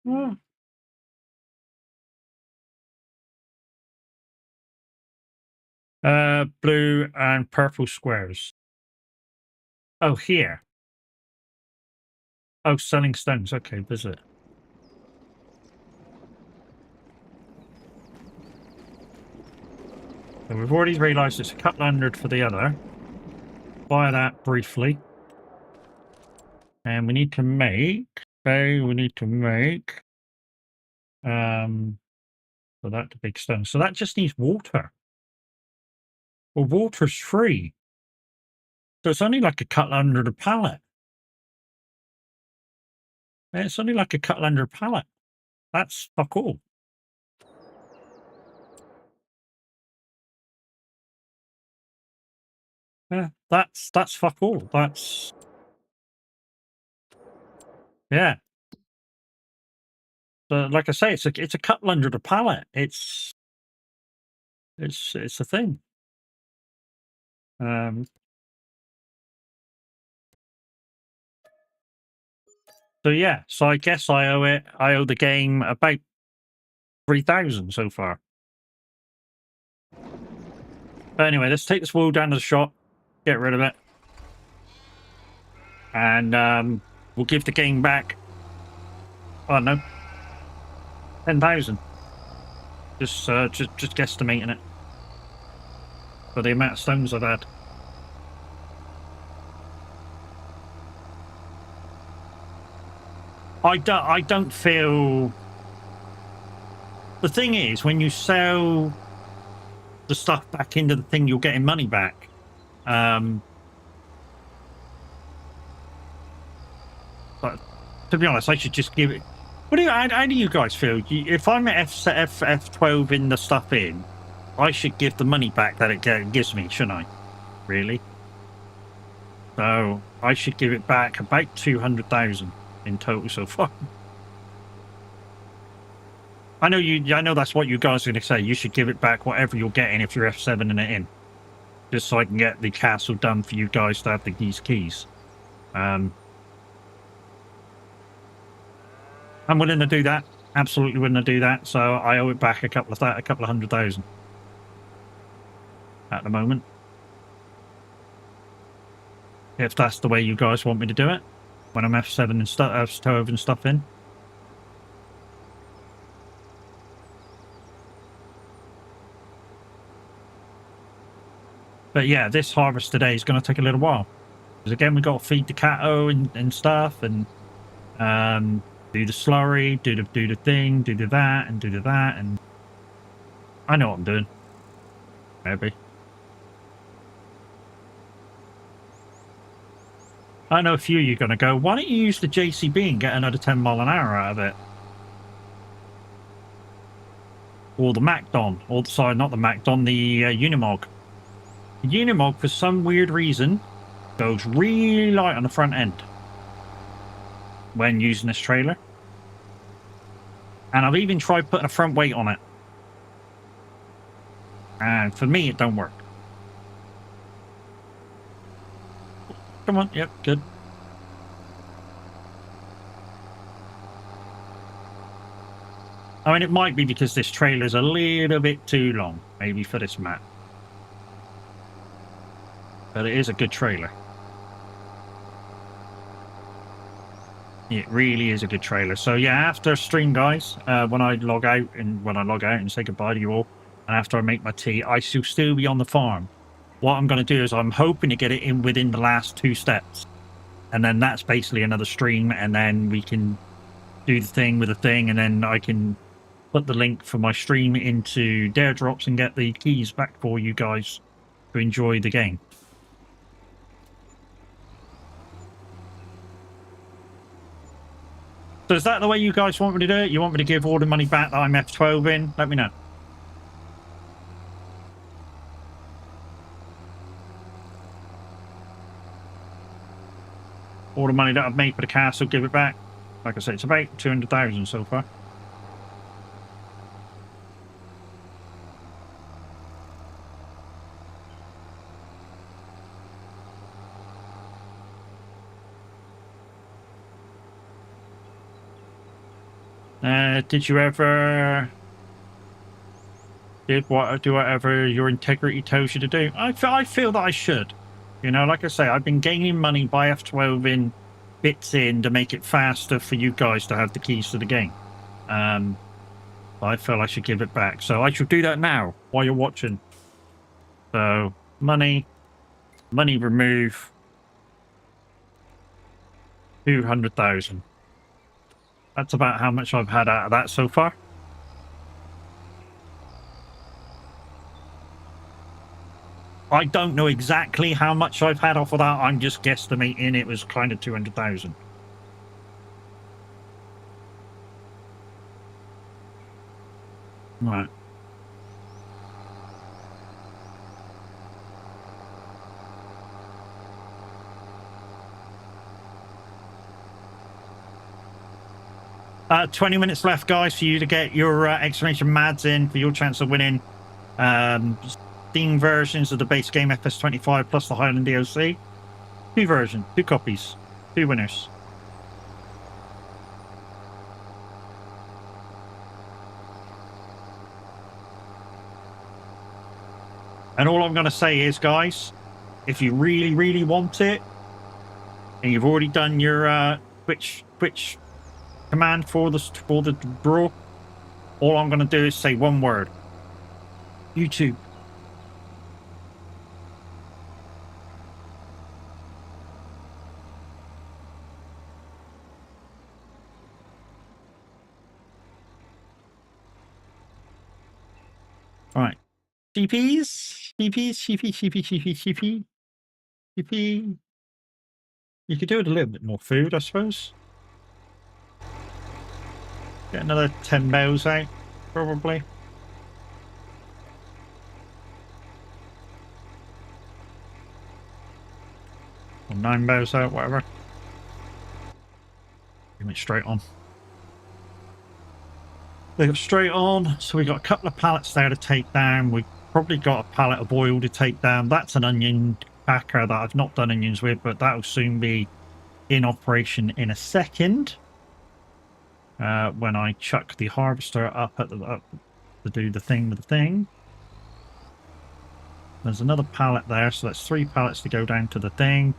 Oh. Blue and purple squares. Oh, here. Oh, selling stones. Okay, visit. So we've already realised it's a couple hundred for the other. Buy that briefly. And we need to make... So that the big stone. So that just needs water. Well, water's free. So it's only like a couple hundred a pallet. It's only like a couple hundred a pallet. That's fuck all. Yeah, that's fuck all. That's... Yeah. So like I say, it's a couple hundred a pallet. It's a thing. So yeah, so I guess I owe the game about 3,000 so far. But anyway, let's take this wool down to the shop, get rid of it, and we'll give the game back. Oh no, 10,000. Just guesstimating it for the amount of stones I've had. I don't feel... The thing is, when you sell the stuff back into the thing, you're getting money back. But to be honest, I should just give it... How do you guys feel? If I'm at F12 in the stuff in, I should give the money back that it gives me, shouldn't I? really. So I should give it back about 200,000 in total so far. I know that's what you guys are going to say. You should give it back whatever you're getting if you're F7 and it in. Just so I can get the castle done for you guys to have these keys. I'm willing to do that. Absolutely willing to do that. So I owe it back a couple of 100,000 at the moment. If that's the way you guys want me to do it, when I'm F7 and stove and stuff in. But yeah, this harvest today is going to take a little while. Because again, we've got to feed the cattle and stuff, and do the slurry, do the thing, do that, and do that, and I know what I'm doing. Maybe. I know a few of you are going to go, why don't you use the JCB and get another 10 mile an hour out of it? Or the MacDon. Or, sorry, not the MacDon, the Unimog. The Unimog, for some weird reason, goes really light on the front end when using this trailer. And I've even tried putting a front weight on it. And for me, it don't work. Come on, yep, good. I mean, it might be because this trailer's a little bit too long, maybe, for this map. But it is a good trailer. It really is a good trailer. So yeah, after stream, guys, when I log out and say goodbye to you all, and after I make my tea, I shall still be on the farm. What I'm going to do is I'm hoping to get it in within the last 2 steps. And then that's basically another stream, and then we can do the thing with the thing, and then I can put the link for my stream into DareDrops and get the keys back for you guys to enjoy the game. So is that the way you guys want me to do it? You want me to give all the money back that I'm F12 in? Let me know. All the money that I've made for the castle, give it back. Like I said, it's about 200,000 so far. Did you ever do whatever your integrity tells you to do? I feel that I should. You know, like I say, I've been gaining money by F12 in bits in to make it faster for you guys to have the keys to the game. I feel I should give it back. So I should do that now while you're watching. So money remove 200,000. That's about how much I've had out of that so far. I don't know exactly how much I've had off of that. I'm just guesstimating it was kind of 200,000. Right. Uh, 20 minutes left, guys, for you to get your exclamation mads in for your chance of winning Steam versions of the base game FS25 plus the Highland DLC. 2 versions, 2 copies, 2 winners. And all I'm going to say is, guys, if you really, really want it, and you've already done your Twitch command for the draw, all I'm going to do is say one word: YouTube. All right, GPs. You could do it a little bit more food, I suppose. Get another 10 mils out, probably. . 9 bows out, whatever. Give it straight on. They got straight on, so we got a couple of pallets there to take down. We've probably got a pallet of oil to take down. That's an onion packer that I've not done onions with, but that'll soon be in operation in a second. When I chuck the harvester up to do the thing with the thing. There's another pallet there, so that's 3 pallets to go down to the thing.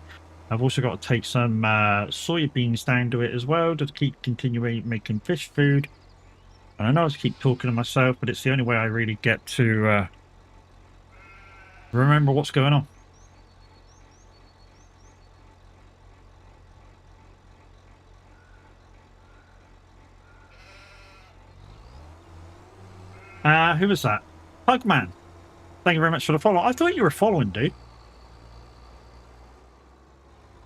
I've also got to take some soybeans down to it as well to keep continuing making fish food. And I know I keep talking to myself, but it's the only way I really get to remember what's going on. Who was that? Pugman. Thank you very much for the follow. I thought you were following, dude.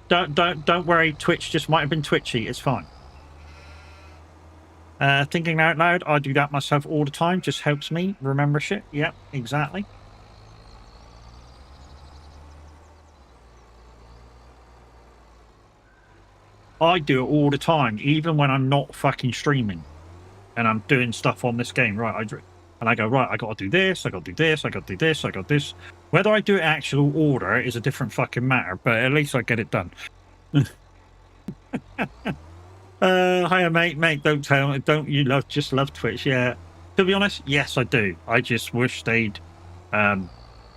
Don't worry, Twitch just might have been twitchy. It's fine. Thinking out loud, I do that myself all the time. Just helps me remember shit. Yep, exactly. I do it all the time, even when I'm not fucking streaming and I'm doing stuff on this game. Right, I go, right, I got to do this, I got to do this, I got to do this, I got this. Whether I do it actual order is a different fucking matter, but at least I get it done. Hiya, mate, don't tell me, don't you just love Twitch? Yeah, to be honest, yes, I do. I just wish they'd kind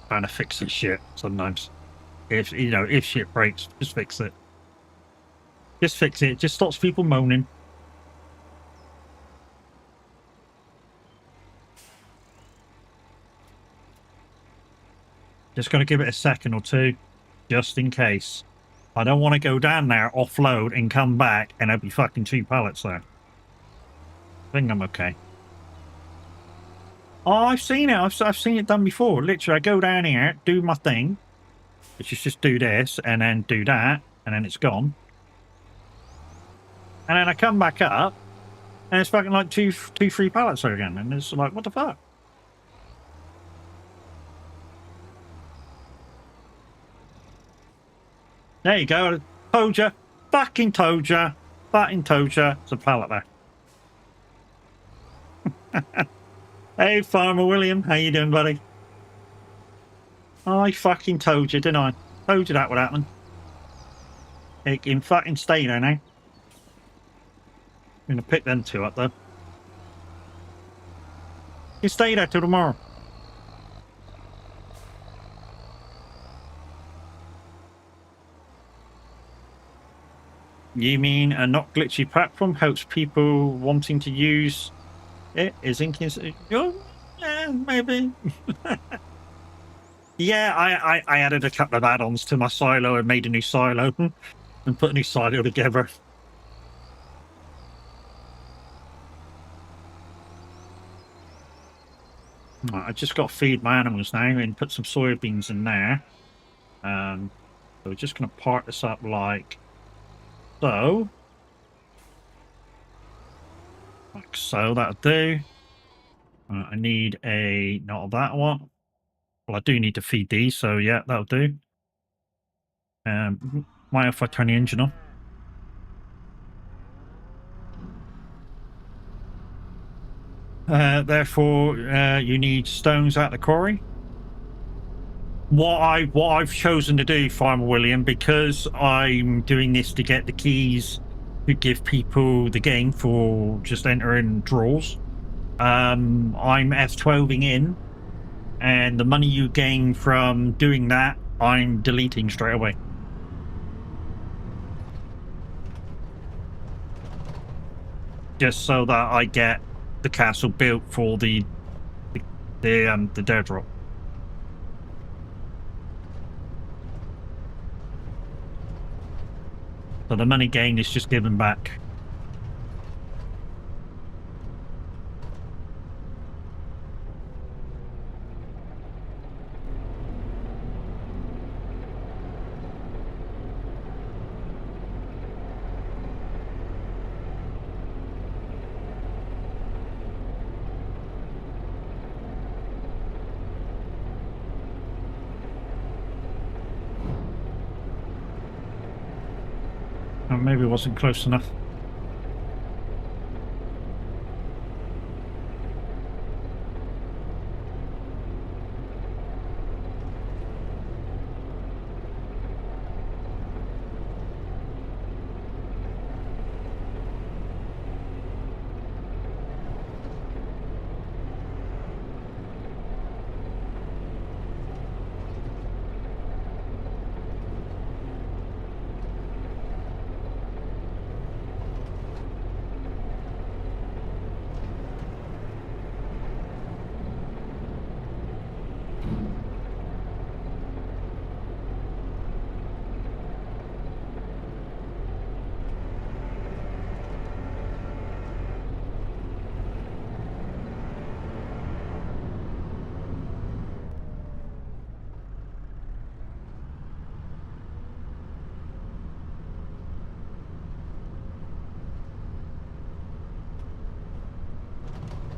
of fix this shit sometimes. If shit breaks, just fix it. Just fix it. Just stops people moaning. Just going to give it a second or two, just in case. I don't want to go down there, offload, and come back, and there'll be fucking 2 pallets there. I think I'm okay. Oh, I've seen it. I've seen it done before. Literally, I go down here, do my thing, which is just do this, and then do that, and then it's gone. And then I come back up, and it's fucking like 3 pallets there again, and it's like, what the fuck? There you go. Told ya. Fucking told ya. Fucking told ya. It's a pallet there. Hey, Farmer William. How you doing, buddy? I fucking told you, didn't I? Told you that would happen. It can fucking stay there now. I'm going to pick them 2 up, though. You stay there till tomorrow. You mean a not glitchy platform helps people wanting to use it? Is inconsistent? Oh, yeah, maybe. Yeah, I added a couple of add-ons to my silo and made a new silo and put a new silo together. Right, I just got to feed my animals now and put some soybeans in there. So we're just going to part this up like so. Like so, that'll do. I need not that one. Well, I do need to feed these, so yeah, that'll do. Mind if I turn the engine on? Therefore, you need stones at the quarry. What I've chosen to do, Farmer William, because I'm doing this to get the keys to give people the game for just entering draws. I'm F12ing in, and the money you gain from doing that, I'm deleting straight away. Just so that I get the castle built for the DareDrop. So the money gained is just given back. maybe it wasn't close enough.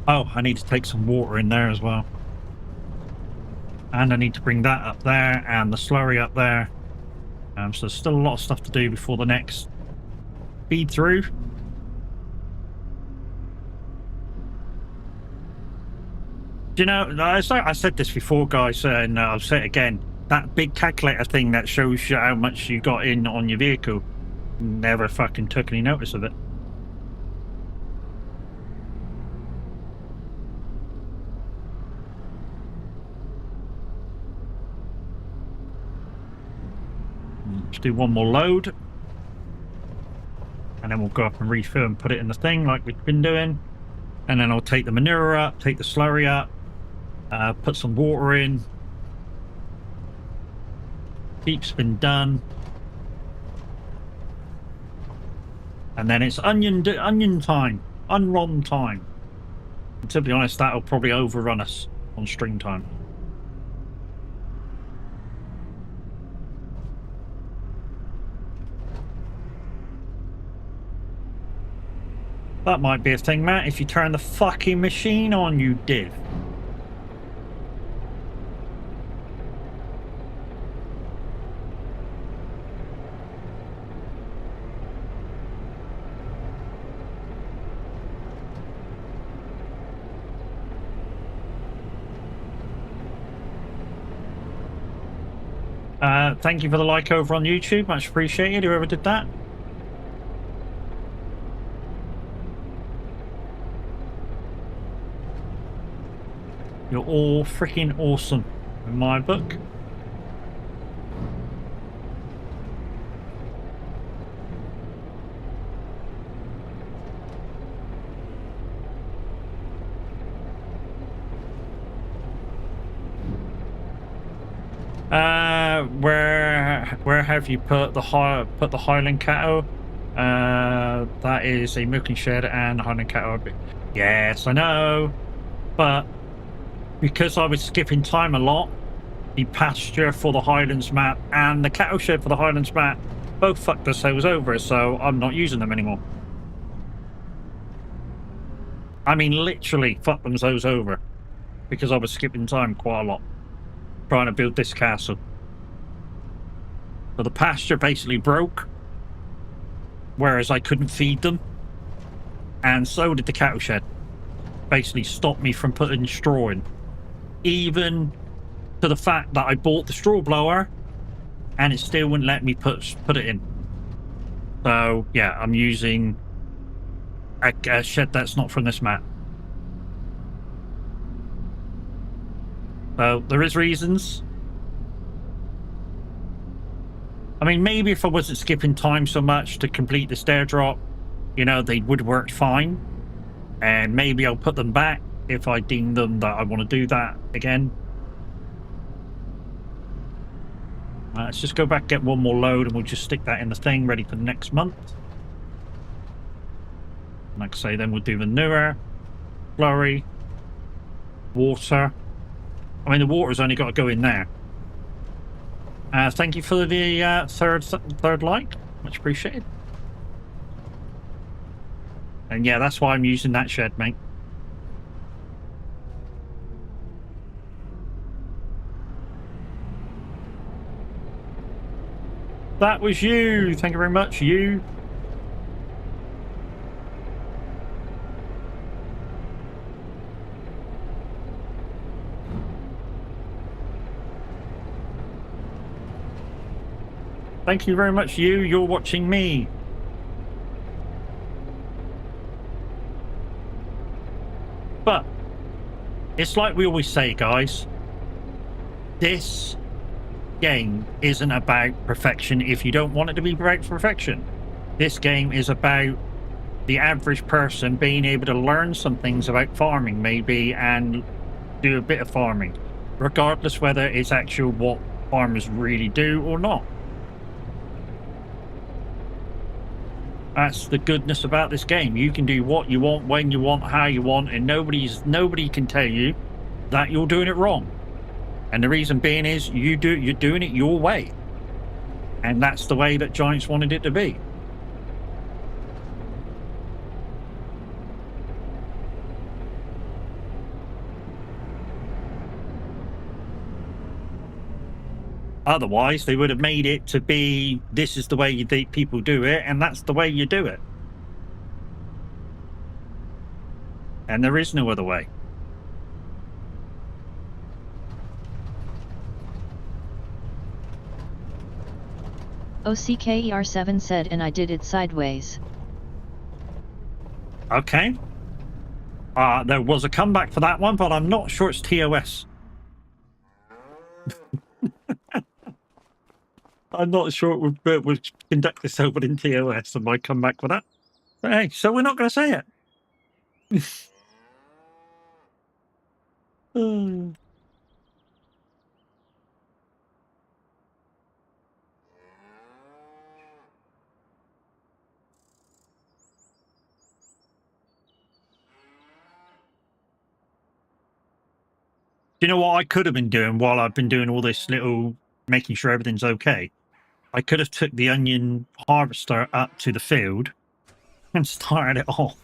Oh, I need to take some water in there as well. And I need to bring that up there and the slurry up there. So there's still a lot of stuff to do before the next feed through. Do you know, I said this before, guys, and I'll say it again. That big calculator thing that shows you how much you got in on your vehicle, never fucking took any notice of it. Let's do one more load. And then we'll go up and refill and put it in the thing like we've been doing. And then I'll take the manure up, take the slurry up, put some water in. Heap's been done. And then it's onion time, unron time. And to be honest, that'll probably overrun us on string time. That might be a thing, Matt, if you turn the fucking machine on, you div. Thank you for the like over on YouTube, much appreciated, whoever did that. You're all freaking awesome in my book. Where have you put the Highland cattle? That is a milking shed and Highland cattle. Yes, I know, but because I was skipping time a lot, the pasture for the Highlands map and the cattle shed for the Highlands map both fucked themselves over, so I'm not using them anymore. I mean, literally fucked themselves over because I was skipping time quite a lot trying to build this castle. So the pasture basically broke, whereas I couldn't feed them, and so did the cattle shed. Basically stopped me from putting straw in, even to the fact that I bought the straw blower and it still wouldn't let me put it in. So yeah, I'm using a shed that's not from this map. So there is reasons. I mean, maybe if I wasn't skipping time so much to complete this DareDrop, you know, they would have worked fine. And maybe I'll put them back if I deem them that I want to do that again. Let's just go back, get one more load, and we'll just stick that in the thing ready for the next month. Like I say, then we'll do the manure, slurry, water. I mean, the water's only got to go in there. Thank you for the third like, much appreciated. And yeah, that's why I'm using that shed, mate. That was you. Thank you very much. You. Thank you very much, you. You're watching me. But it's like we always say, guys. This game isn't about perfection if you don't want it to be about perfection. This game is about the average person being able to learn some things about farming, maybe, and do a bit of farming, regardless whether it's actual what farmers really do or not. That's the goodness about this game. You can do what you want, when you want, how you want, and nobody can tell you that you're doing it wrong. And the reason being is you're doing it your way. And that's the way that Giants wanted it to be. Otherwise, they would have made it to be, this is the way people do it, and that's the way you do it. And there is no other way. OCKER7 said, and I did it sideways. Okay. There was a comeback for that one, but I'm not sure it's TOS. I'm not sure it would conduct this over in TOS and might come back for that. But hey, so we're not going to say it. You know what I could have been doing while I've been doing all this little, making sure everything's okay? I could have took the onion harvester up to the field and started it off.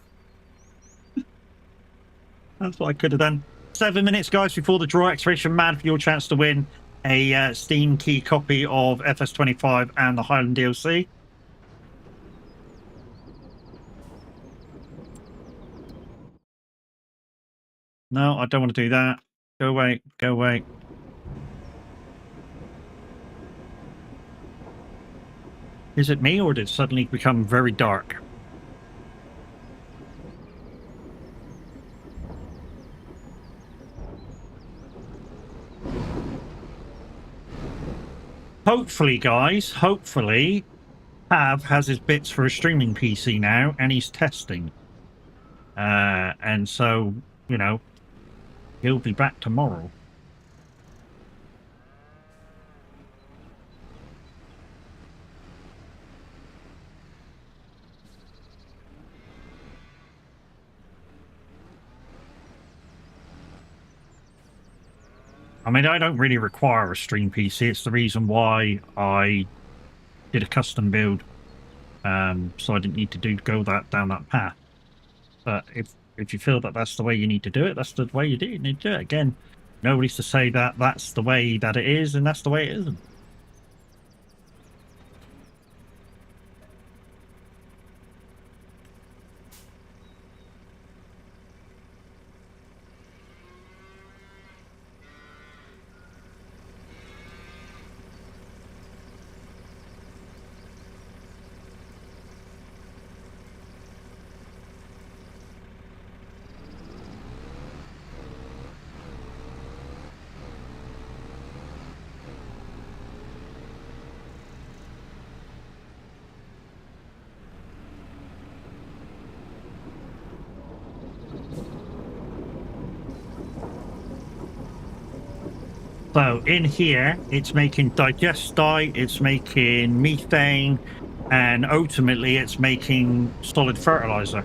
That's what I could have done. 7 minutes, guys, before the draw. Exploration Man for your chance to win a Steam key copy of FS25 and the Highland DLC. No, I don't want to do that. Go away. Go away. Is it me, or did it suddenly become very dark? Hopefully, guys, hopefully, Pav has his bits for a streaming PC now, and he's testing. And so, you know, he'll be back tomorrow. I mean, I don't really require a stream PC. It's the reason why I did a custom build, so I didn't need to go down that path. But if you feel that that's the way you need to do it, that's the way you need to do it. Again, nobody's to say that that's the way that it is, and that's the way it isn't. So in here, it's making digestite, it's making methane, and ultimately it's making solid fertilizer.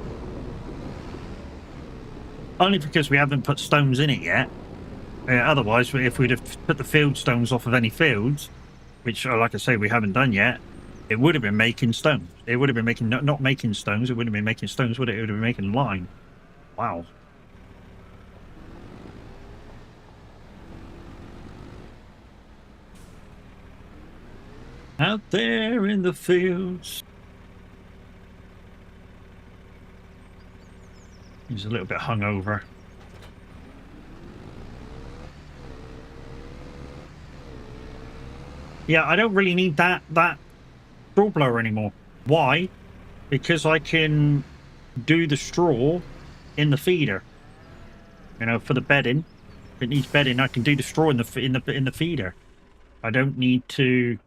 Only because we haven't put stones in it yet. Otherwise, if we'd have put the field stones off of any fields, which, like I say, we haven't done yet, it would have been making stones. It would have been making, not making stones, it wouldn't have been making stones, would it? It would have been making lime. Wow. Out there in the fields. He's a little bit hungover. Yeah, I don't really need that straw blower anymore. Why? Because I can do the straw in the feeder. You know, for the bedding. If it needs bedding, I can do the straw in the feeder. I don't need to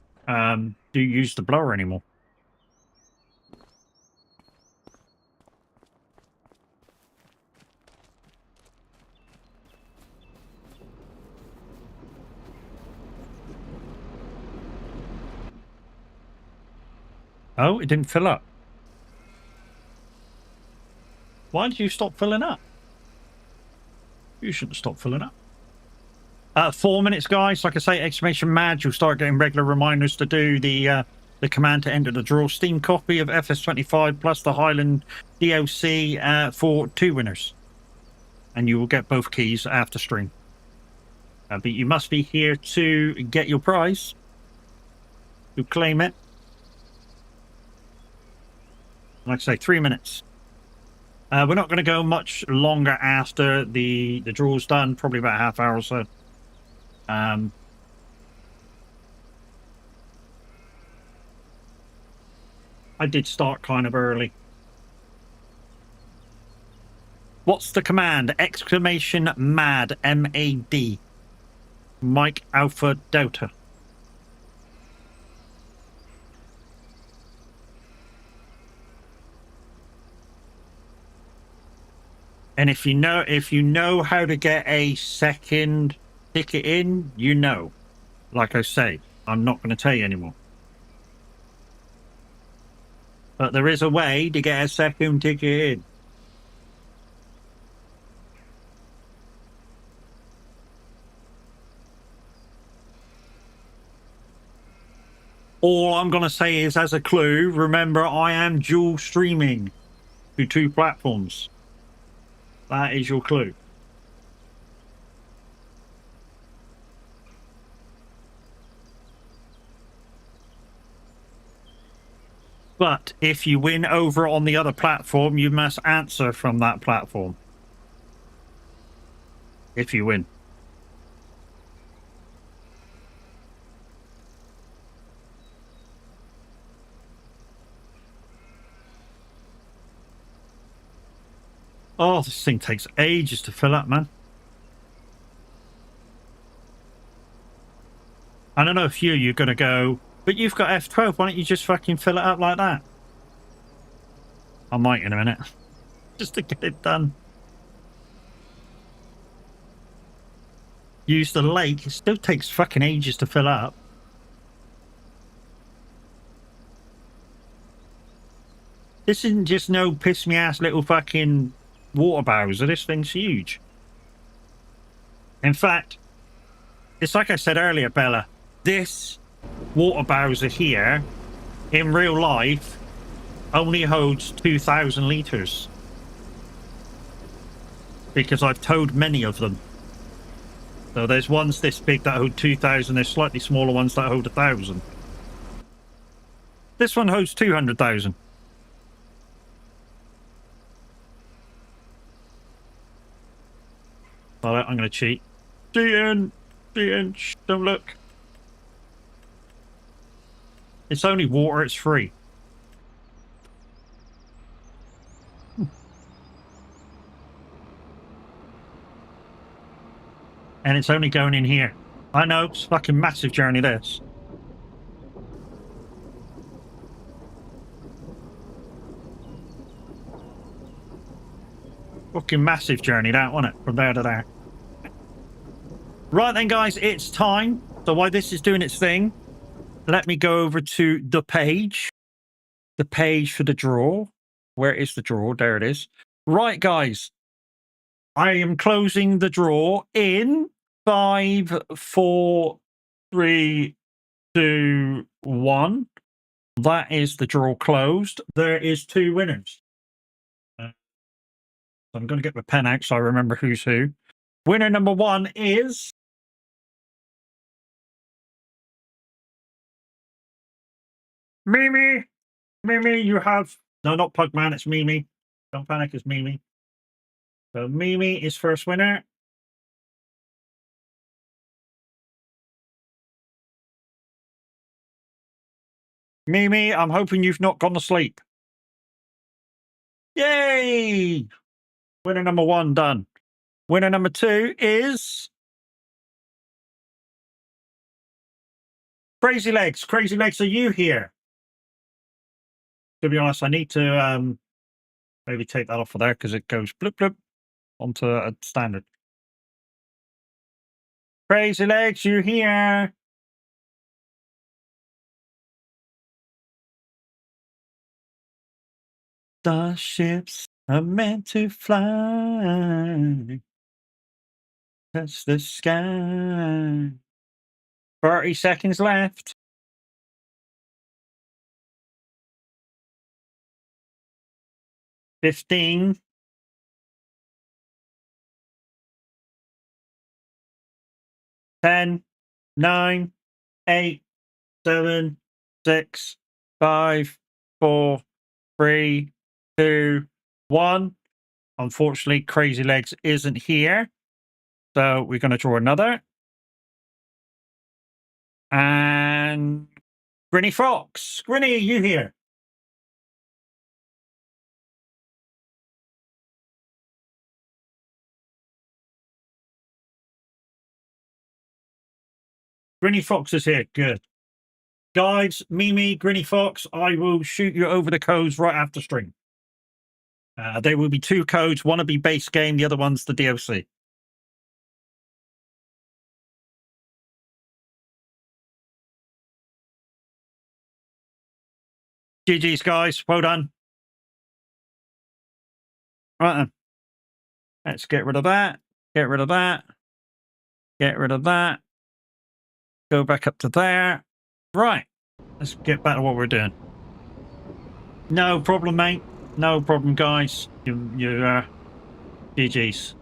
use the blower anymore. Oh, it didn't fill up. Why did you stop filling up? You shouldn't stop filling up. 4 minutes, guys. Like I say, exclamation mad. You'll start getting regular reminders to do the command to enter the draw. Steam copy of FS25 plus the Highland DLC for 2 winners. And you will get both keys after stream. But you must be here to get your prize. To claim it. Like I say, 3 minutes. We're not going to go much longer after the draw's done. Probably about a half hour or so. I did start kind of early. What's the command? Exclamation mad. M-A-D. Mike Alpha Delta. And if you know how to get a second ticket in, you know. Like I say, I'm not going to tell you anymore. But there is a way to get a second ticket in. All I'm going to say is, as a clue, remember I am dual streaming to 2 platforms. That is your clue. But if you win over on the other platform, you must answer from that platform. If you win. Oh, this thing takes ages to fill up, man. I don't know if you're going to go, but you've got F12. Why don't you just fucking fill it up like that? I might in a minute. Just to get it done. Use the lake. It still takes fucking ages to fill up. This isn't just no piss me ass little fucking water bowser. This thing's huge. In fact, it's like I said earlier, Bella. This water bowser here, in real life, only holds 2,000 litres. Because I've towed many of them. So there's ones this big that hold 2,000. There's slightly smaller ones that hold 1,000. This one holds 200,000. All right, I'm going to cheat. Cheating! Cheating! Shh, don't look. It's only water, it's free. And it's only going in here. I know, it's a fucking massive journey, this. Fucking massive journey, that, wasn't it? From there to there. Right then, guys, it's time. So while this is doing its thing, let me go over to the page. The page for the draw. Where is the draw? There it is. Right, guys. I am closing the draw in 5, 4, 3, 2, 1. That is the draw closed. There is 2 winners. I'm going to get my pen out so I remember who's who. Winner number 1 is... Mimi! Mimi, you have... No, not Pugman, it's Mimi. Don't panic, it's Mimi. So Mimi is first winner. Mimi, I'm hoping you've not gone to sleep. Yay! Winner number 1 done. Winner number 2 is Crazy Legs. Crazy Legs, are you here? To be honest, I need to maybe take that off of there because it goes bloop bloop onto a standard. Crazy Legs, you here? The ships are meant to fly, touch the sky. 30 seconds left. 15. 10, 9, 8, 7, 6, 5, 4, 3, 2, 1. Unfortunately, Crazy Legs isn't here. So we're going to draw another. And Grinny Fox. Grinny, are you here? Grinny Fox is here. Good. Guys, Mimi, Grinny Fox, I will shoot you over the codes right after stream. There will be 2 codes. One will be base game. The other one's the DLC. GG's, guys. Well done. Right then. Let's get rid of that. Get rid of that. Get rid of that. Go back up to there. Right. Let's get back to what we're doing. No problem, mate. No problem, guys. GG's.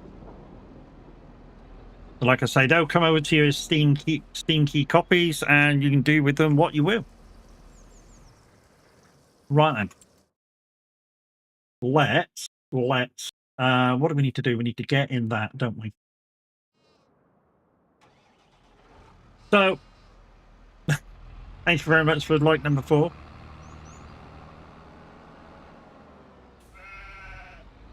Like I say, they'll come over to your Steam key copies, and you can do with them what you will. Right then. Let's. What do we need to do? We need to get in that, don't we? So, thank you very much for like number 4.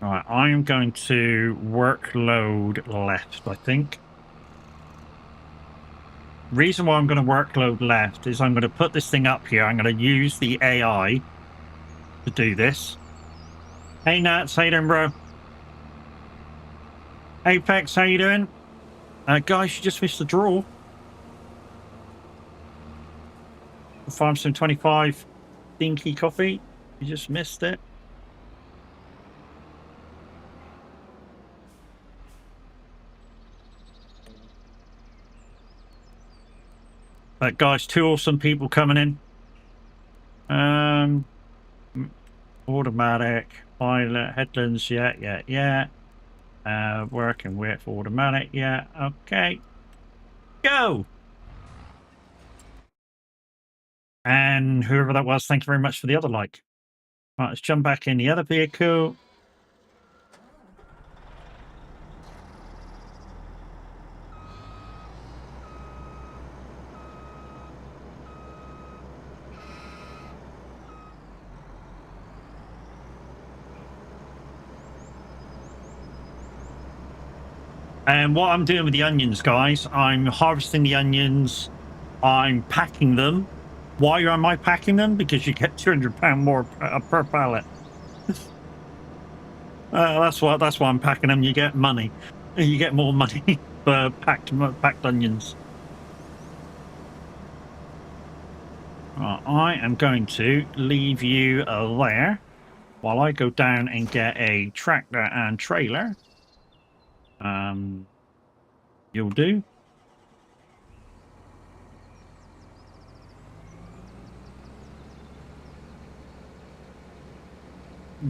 All right, I am going to workload left, I think. Reason why I'm going to workload left is I'm going to put this thing up here. I'm going to use the AI to do this. Hey, Nats, how you doing, bro? Apex, how you doing? Guys, you just missed the draw. Farmstone 25 Dinky Coffee. You just missed it. But guys, 2 awesome people coming in. Automatic, pilot, headlands, yeah. Working with automatic, yeah, okay. Go! And whoever that was, thank you very much for the other like. Right, let's jump back in the other vehicle. And what I'm doing with the onions, guys, I'm harvesting the onions, I'm packing them. Why am I packing them? Because you get £200 more per pallet. That's why I'm packing them. You get money. You get more money for packed onions. I am going to leave you there while I go down and get a tractor and trailer. You'll do.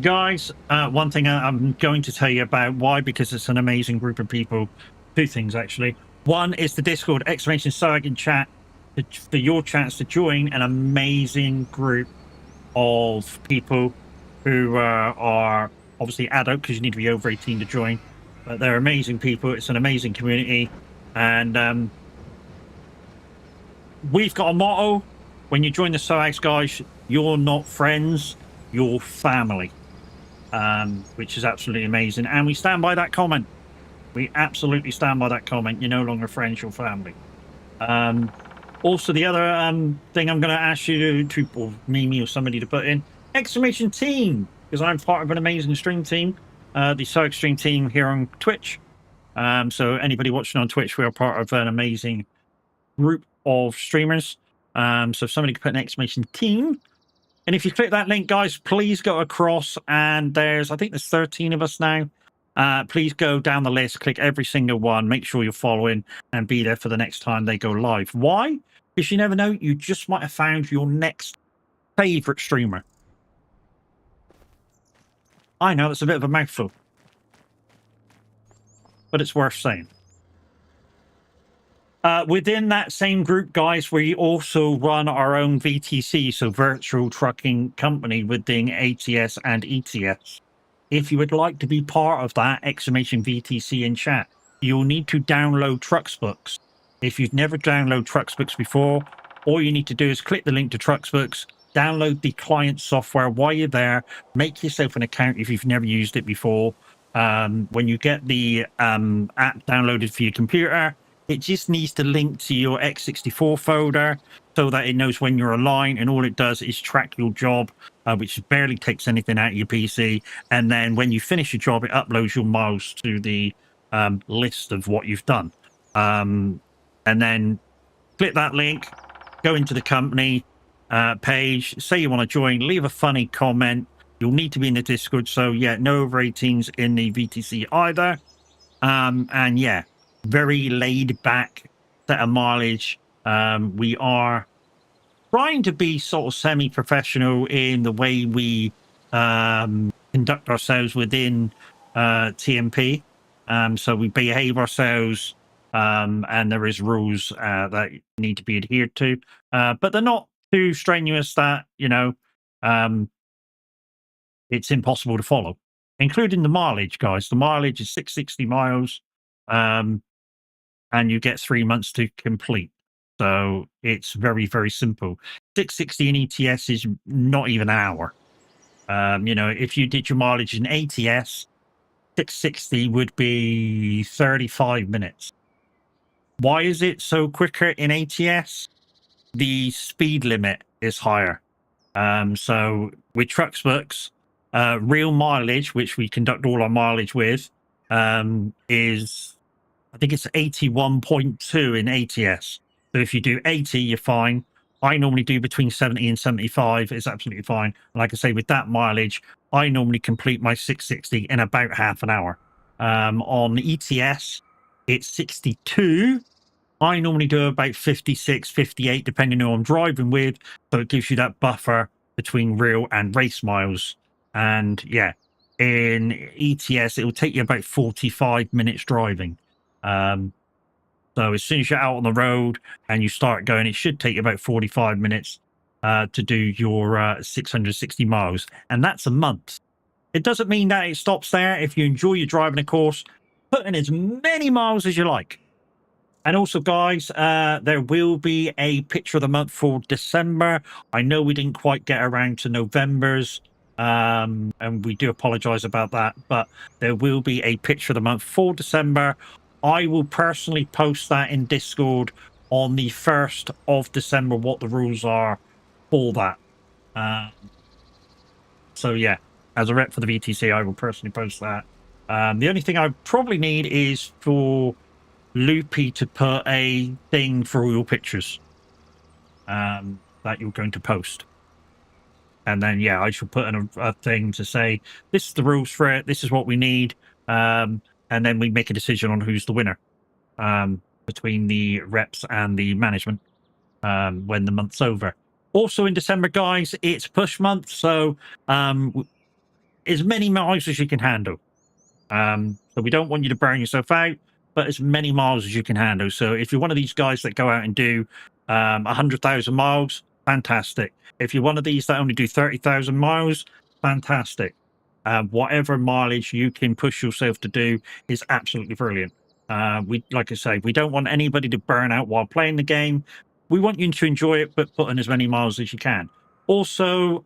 Guys, one thing I'm going to tell you about why, because it's an amazing group of people. 2 things, actually. One is the Discord, !SAG in chat, for your chance to join an amazing group of people who are obviously adult, because you need to be over 18 to join. But they're amazing people. It's an amazing community. And we've got a motto. when you join the SOAGs, guys, you're not friends, you're family, which is absolutely amazing. And we stand by that comment. We absolutely stand by that comment. You're no longer friends, you're family. Also, the other thing I'm going to ask you to or Mimi or somebody to put in, exclamation team, because I'm part of an amazing stream team, the SOAG stream team here on Twitch. So anybody watching on Twitch, we are part of an amazing group of streamers. So if somebody could put an exclamation team. And if you click that link, guys, please go across. And I think there's 13 of us now. Please go down the list, click every single one, make sure you're following, and be there for the next time they go live. Why? Because you never know, you just might have found your next favorite streamer. I know that's a bit of a mouthful, but it's worth saying. Within that same group, guys, we also run our own VTC, so virtual trucking company within ATS and ETS. If you would like to be part of that, exclamation VTC in chat, you'll need to download Trucksbooks. If you've never downloaded Trucksbooks before, all you need to do is click the link to Trucksbooks, download the client software while you're there, make yourself an account if you've never used it before. When you get the app downloaded for your computer, it just needs to link to your x64 folder so that it knows when you're online, and all it does is track your job, which barely takes anything out of your PC. And then when you finish your job, it uploads your miles to the list of what you've done. And then click that link, go into the company page, say you want to join, leave a funny comment. You'll need to be in the Discord. So yeah, no over 18s in the VTC either. And yeah, very laid back set of mileage. We are trying to be sort of semi-professional in the way we conduct ourselves within TMP. So we behave ourselves, and there is rules that need to be adhered to, but they're not too strenuous that, you know, it's impossible to follow, including the mileage, guys. The mileage is 660 miles. And you get 3 months to complete. So it's very, very simple. 660 in ETS is not even an hour. You know, if you did your mileage in ATS, 660 would be 35 minutes. Why is it so quicker in ATS? The speed limit is higher. So with Trucksbooks, real mileage, which we conduct all our mileage with, is, I think it's 81.2 in ATS. So if you do 80, you're fine. I normally do between 70 and 75. It's absolutely fine. And like I say, with that mileage, I normally complete my 660 in about half an hour. On ETS, it's 62. I normally do about 56, 58, depending on who I'm driving with. So it gives you that buffer between real and race miles. And yeah, in ETS, it will take you about 45 minutes driving. So as soon as you're out on the road and you start going, it should take you about 45 minutes to do your 660 miles. And that's a month. It doesn't mean that it stops there. If you enjoy your driving, of course, put in as many miles as you like. And also, guys, there will be a picture of the month for December. I know we didn't quite get around to November's, and we do apologize about that, but there will be a picture of the month for December. I will personally post that in Discord on the 1st of December, what the rules are for that. So yeah, as a rep for the VTC, I will personally post that. The only thing I probably need is for Loopy to put a thing for all your pictures that you're going to post. And then, yeah, I shall put in a thing to say, this is the rules for it, this is what we need. And then we make a decision on who's the winner between the reps and the management when the month's over. Also in December, guys, it's push month. So as many miles as you can handle. So we don't want you to burn yourself out, but as many miles as you can handle. So if you're one of these guys that go out and do 100,000 miles, fantastic. If you're one of these that only do 30,000 miles, fantastic. Whatever mileage you can push yourself to do is absolutely brilliant. Like I say, we don't want anybody to burn out while playing the game. we want you to enjoy it, but put in as many miles as you can. Also,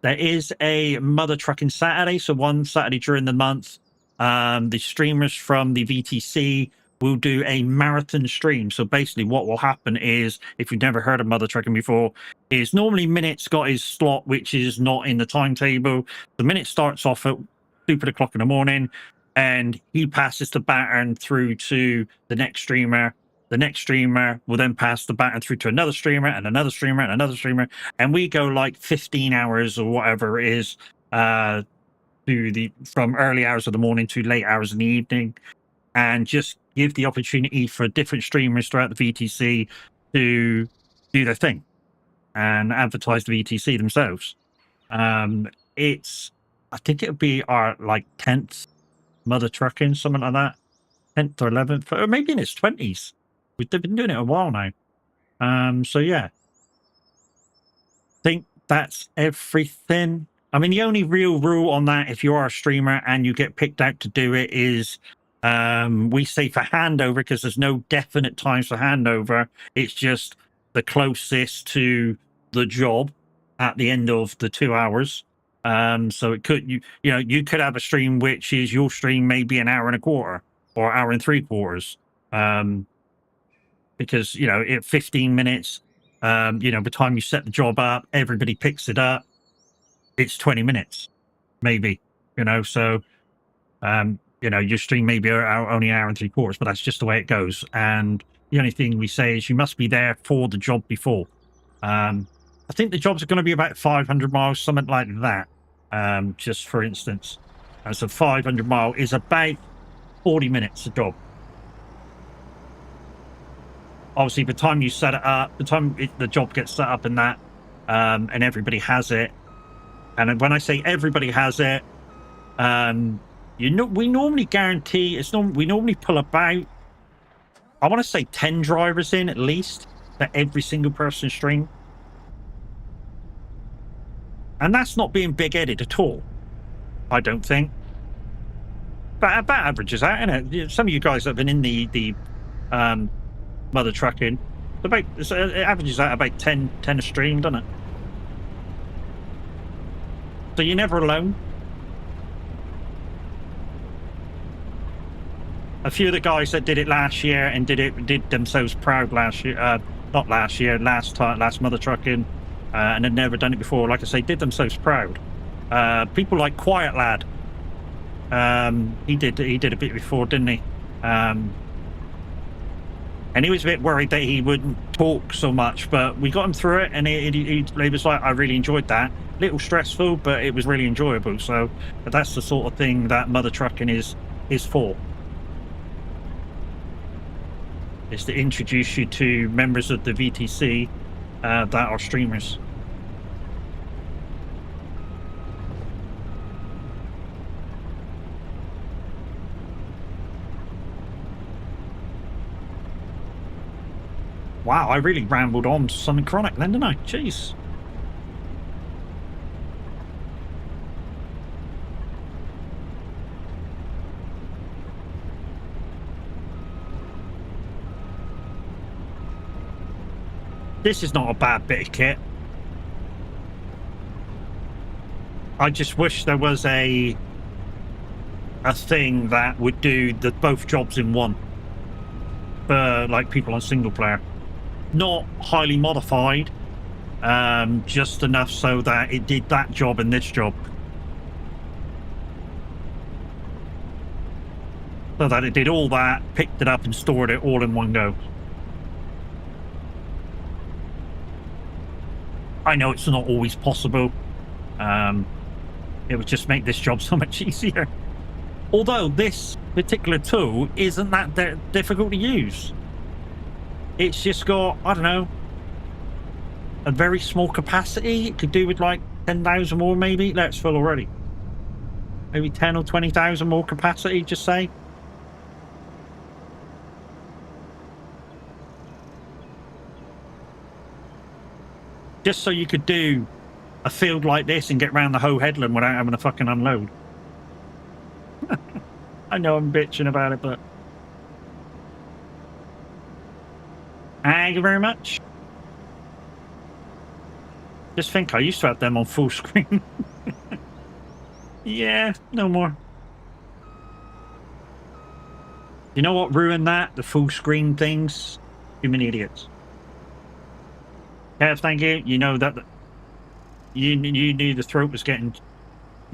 there is a Mother Trucking Saturday. So one Saturday during the month, the streamers from the VTC will do a marathon stream. So basically what will happen is, if you've never heard of Mother Trucking before, is normally Minute's got his slot, which is not in the timetable. The Minute starts off at stupid o'clock in the morning, and he passes the baton through to the next streamer. The next streamer will then pass the baton through to another streamer and another streamer and another streamer. And we go like 15 hours or whatever it is, from early hours of the morning to late hours in the evening, and just give the opportunity for different streamers throughout the VTC to do their thing and advertise the VTC themselves. I think it would be our like 10th Mother Trucking, something like that. 10th or 11th, or maybe in its 20s. We've been doing it a while now. So yeah. I think that's everything. I mean, the only real rule on that, if you are a streamer and you get picked out to do it, is we say for handover, because there's no definite times for handover. It's just the closest to the job at the end of the 2 hours. So it could, you could have a stream which is your stream maybe an hour and a quarter or hour and 3/4. Because, at 15 minutes, by the time you set the job up, everybody picks it up, it's 20 minutes, maybe, so, your stream may be only an hour and 3/4, but that's just the way it goes. And the only thing we say is you must be there for the job before. I think the jobs are going to be about 500 miles, something like that, just for instance. So 500 mile is about 40 minutes a job. Obviously, by the time you set it up, the time the job gets set up and that, and everybody has it. And when I say everybody has it, we normally guarantee we normally pull about, I want to say 10 drivers in at least for every single person stream. And that's not being big-headed at all, I don't think. But about averages out, innit? Some of you guys that have been in the Mother Trucking, it averages out about 10 a stream, doesn't it? So you're never alone. A few of the guys that did it last year and did themselves proud last year, not last year, last Mother Trucking, and had never done it before, like I say, did themselves proud. People like Quiet Lad, he did a bit before, didn't he? And he was a bit worried that he wouldn't talk so much, but we got him through it, and he was like, I really enjoyed that. A little stressful, but it was really enjoyable. So that's the sort of thing that Mother Trucking is for. Is to introduce you to members of the VTC that are streamers. Wow, I really rambled on to something chronic then, didn't I? Jeez. This is not a bad bit of kit. I just wish there was a thing that would do both jobs in one for like people on single player. Not highly modified, just enough so that it did that job and this job, so that it did all that, picked it up and stored it all in one go. I know it's not always possible. It would just make this job so much easier. Although this particular tool isn't that difficult to use. It's just got, I don't know, a very small capacity. It could do with like 10,000 more maybe. Let's fill already. Maybe 10 or 20,000 more capacity, just say. Just so you could do a field like this and get round the whole headland without having to fucking unload. I know I'm bitching about it, but Thank you very much. Just think I used to have them on full screen. Yeah, no more. You know what ruined that? The full screen things? Human idiots. Yeah, thank you. You know that you knew the throat was getting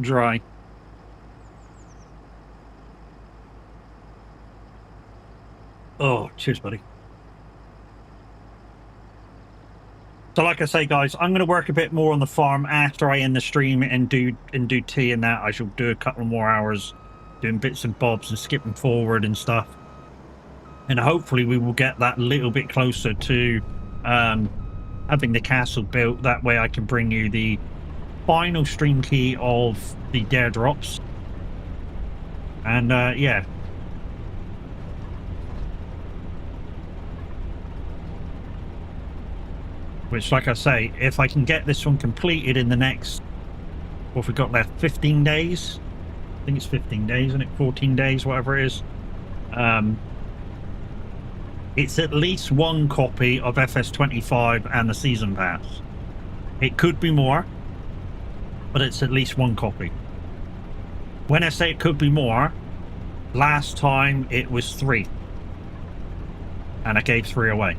dry. Oh, cheers, buddy. So like I say, guys, I'm going to work a bit more on the farm after I end the stream and do tea and that. I shall do a couple more hours doing bits and bobs and skipping forward and stuff. And hopefully we will get that little bit closer to having the castle built. That way I can bring you the final stream key of the DareDrops. And yeah. Which, like I say, if I can get this one completed in the next, what have we got left? 15 days? I think it's 15 days, isn't it? 14 days, whatever it is. It's at least one copy of FS25 and the Season Pass. It could be more, but it's at least one copy. When I say it could be more, last time it was 3. And I gave 3 away.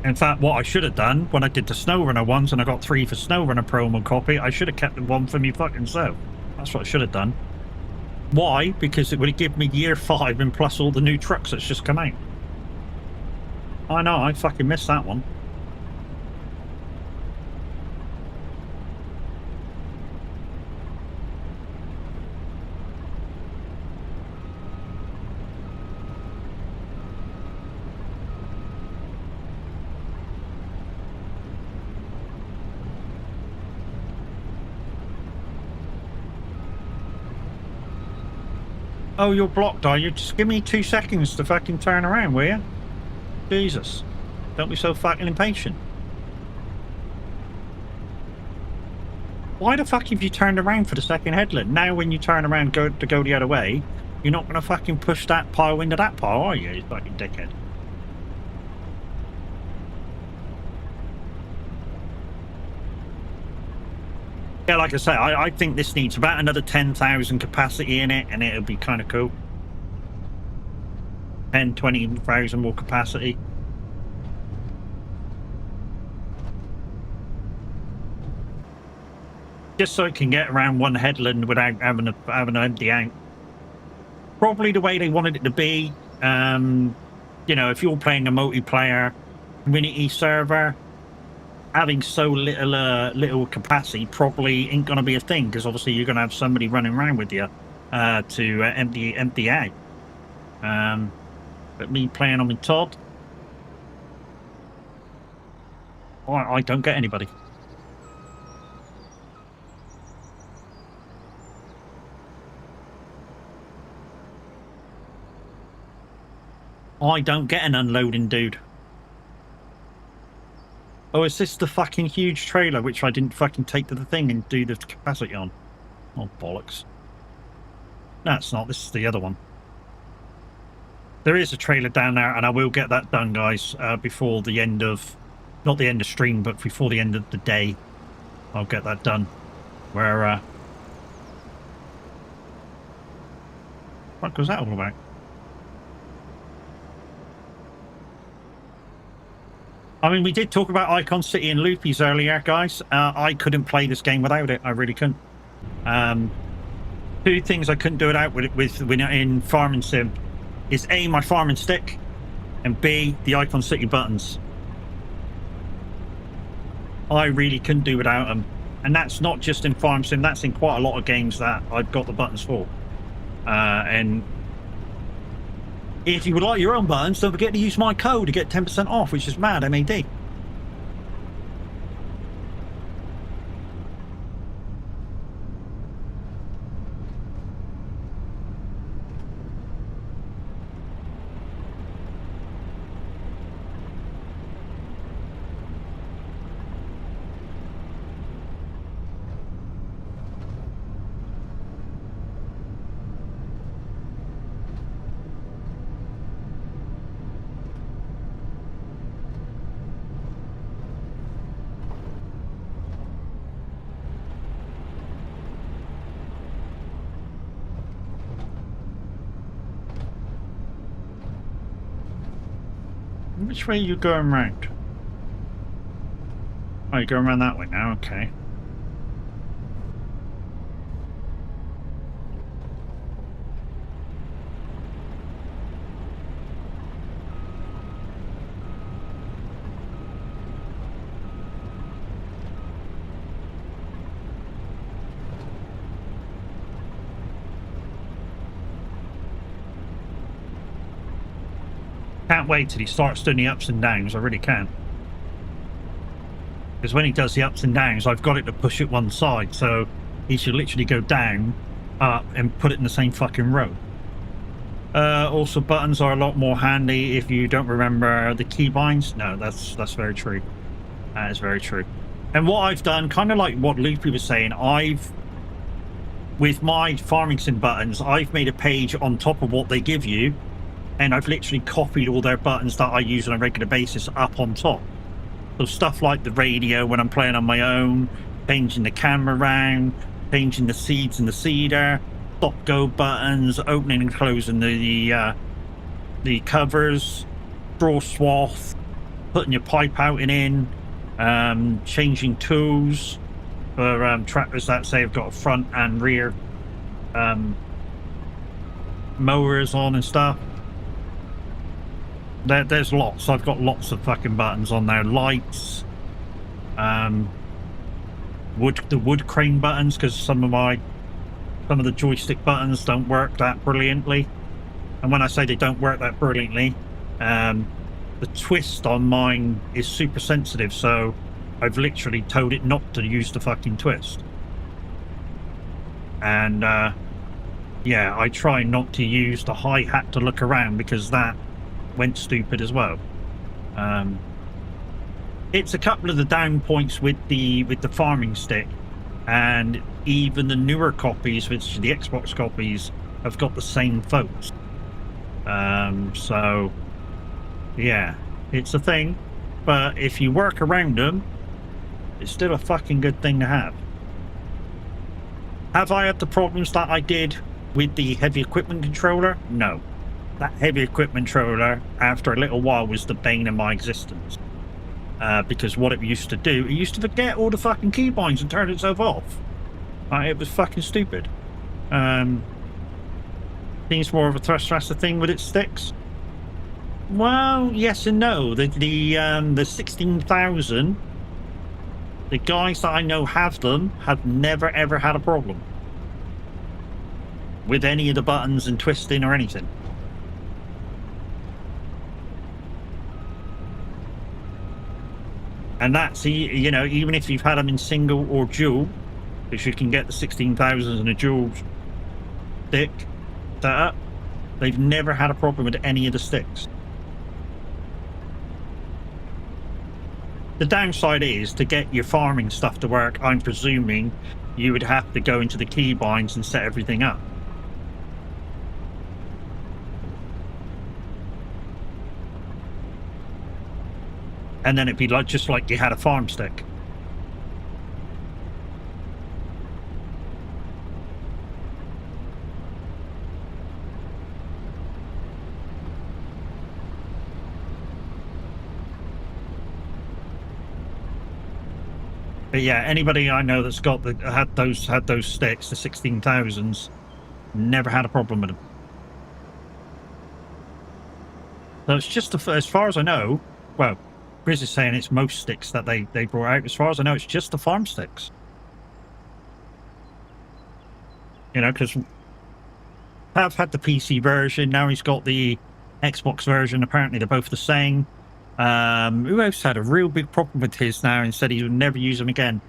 In fact, what I should have done when I did the SnowRunner ones and I got 3 for SnowRunner promo copy, I should have kept the 1 for me fucking self. That's what I should have done. Why? Because it would have given me year 5 and plus all the new trucks that's just come out. I know, I fucking missed that one. Oh, you're blocked, are you? Just give me 2 seconds to fucking turn around, will you? Jesus. Don't be so fucking impatient. Why the fuck have you turned around for the second headland? Now when you turn around to go the other way, you're not going to fucking push that pile into that pile, are you? You fucking dickhead. Yeah, like I say, I think this needs about another 10,000 capacity in it, and it'll be kind of cool. 10, 20,000 more capacity. Just so it can get around one headland without having an empty out. Probably the way they wanted it to be. You know, if you're playing a multiplayer community server, having so little capacity probably ain't gonna be a thing, because obviously you're gonna have somebody running around with you to empty out. But me playing on my Todd, I don't get anybody. I don't get an unloading dude. Oh, is this the fucking huge trailer which I didn't fucking take to the thing and do the capacity on? Oh, bollocks. No, it's not. This is the other one. There is a trailer down there, and I will get that done, guys, before the end of... Not the end of stream, but before the end of the day. I'll get that done. Where, what was that all about? I mean, we did talk about Icon City and Loopies earlier, guys. I couldn't play this game without it. I really couldn't. 2 things I couldn't do it out with in Farming Sim is A, my farming stick, and B, the Icon City buttons. I really couldn't do without them. And that's not just in Farm Sim, that's in quite a lot of games that I've got the buttons for. And if you would like your own buttons, don't forget to use my code to get 10% off, which is MAD, MAD. Which way are you going round? Oh, you're going around that way now, okay. Can't wait till he starts doing the ups and downs, I really can. Because when he does the ups and downs, I've got it to push it one side, so he should literally go down, up, and put it in the same fucking row. Also, buttons are a lot more handy if you don't remember the keybinds. No, that's very true. That is very true. And what I've done, kind of like what Loopy was saying, with my farming sim buttons, I've made a page on top of what they give you, and I've literally copied all their buttons that I use on a regular basis up on top. So stuff like the radio when I'm playing on my own, changing the camera around, changing the seeds in the seeder, stop-go buttons, opening and closing the covers, draw swath, putting your pipe out and in, changing tools for tractors that say have got a front and rear mowers on and stuff. There's lots. I've got lots of fucking buttons on there. Lights, the wood crane buttons, because some of the joystick buttons don't work that brilliantly. And when I say they don't work that brilliantly, the twist on mine is super sensitive, so I've literally told it not to use the fucking twist. And yeah, I try not to use the hi-hat to look around, because that went stupid as well. It's a couple of the down points with the farming stick, and even the newer copies, which are the Xbox copies, have got the same faults. So yeah, it's a thing, but if you work around them, it's still a fucking good thing to have. Have I had the problems that I did with the heavy equipment controller? No. That heavy equipment controller, after a little while, was the bane of my existence. Because what it used to do, it used to forget all the fucking keybinds and turn itself off. It was fucking stupid. Seems more of a thruster thing with its sticks. Well, yes and no. The 16,000, the guys that I know have them have never ever had a problem with any of the buttons and twisting or anything. And that's, you know, even if you've had them in single or dual, because you can get the 16,000s in a dual stick setup, they've never had a problem with any of the sticks. The downside is, to get your farming stuff to work, I'm presuming you would have to go into the keybinds and set everything up. And then it'd be like, just like you had a farm stick. But yeah, anybody I know that's got had those sticks, the 16,000s, never had a problem with them. So it's just as far as I know, well, Grizz is saying it's most sticks that they brought out. As far as I know, it's just the farm sticks. You know, because I've had the PC version, now he's got the Xbox version. Apparently they're both the same. Who else had a real big problem with his now and said he would never use them again?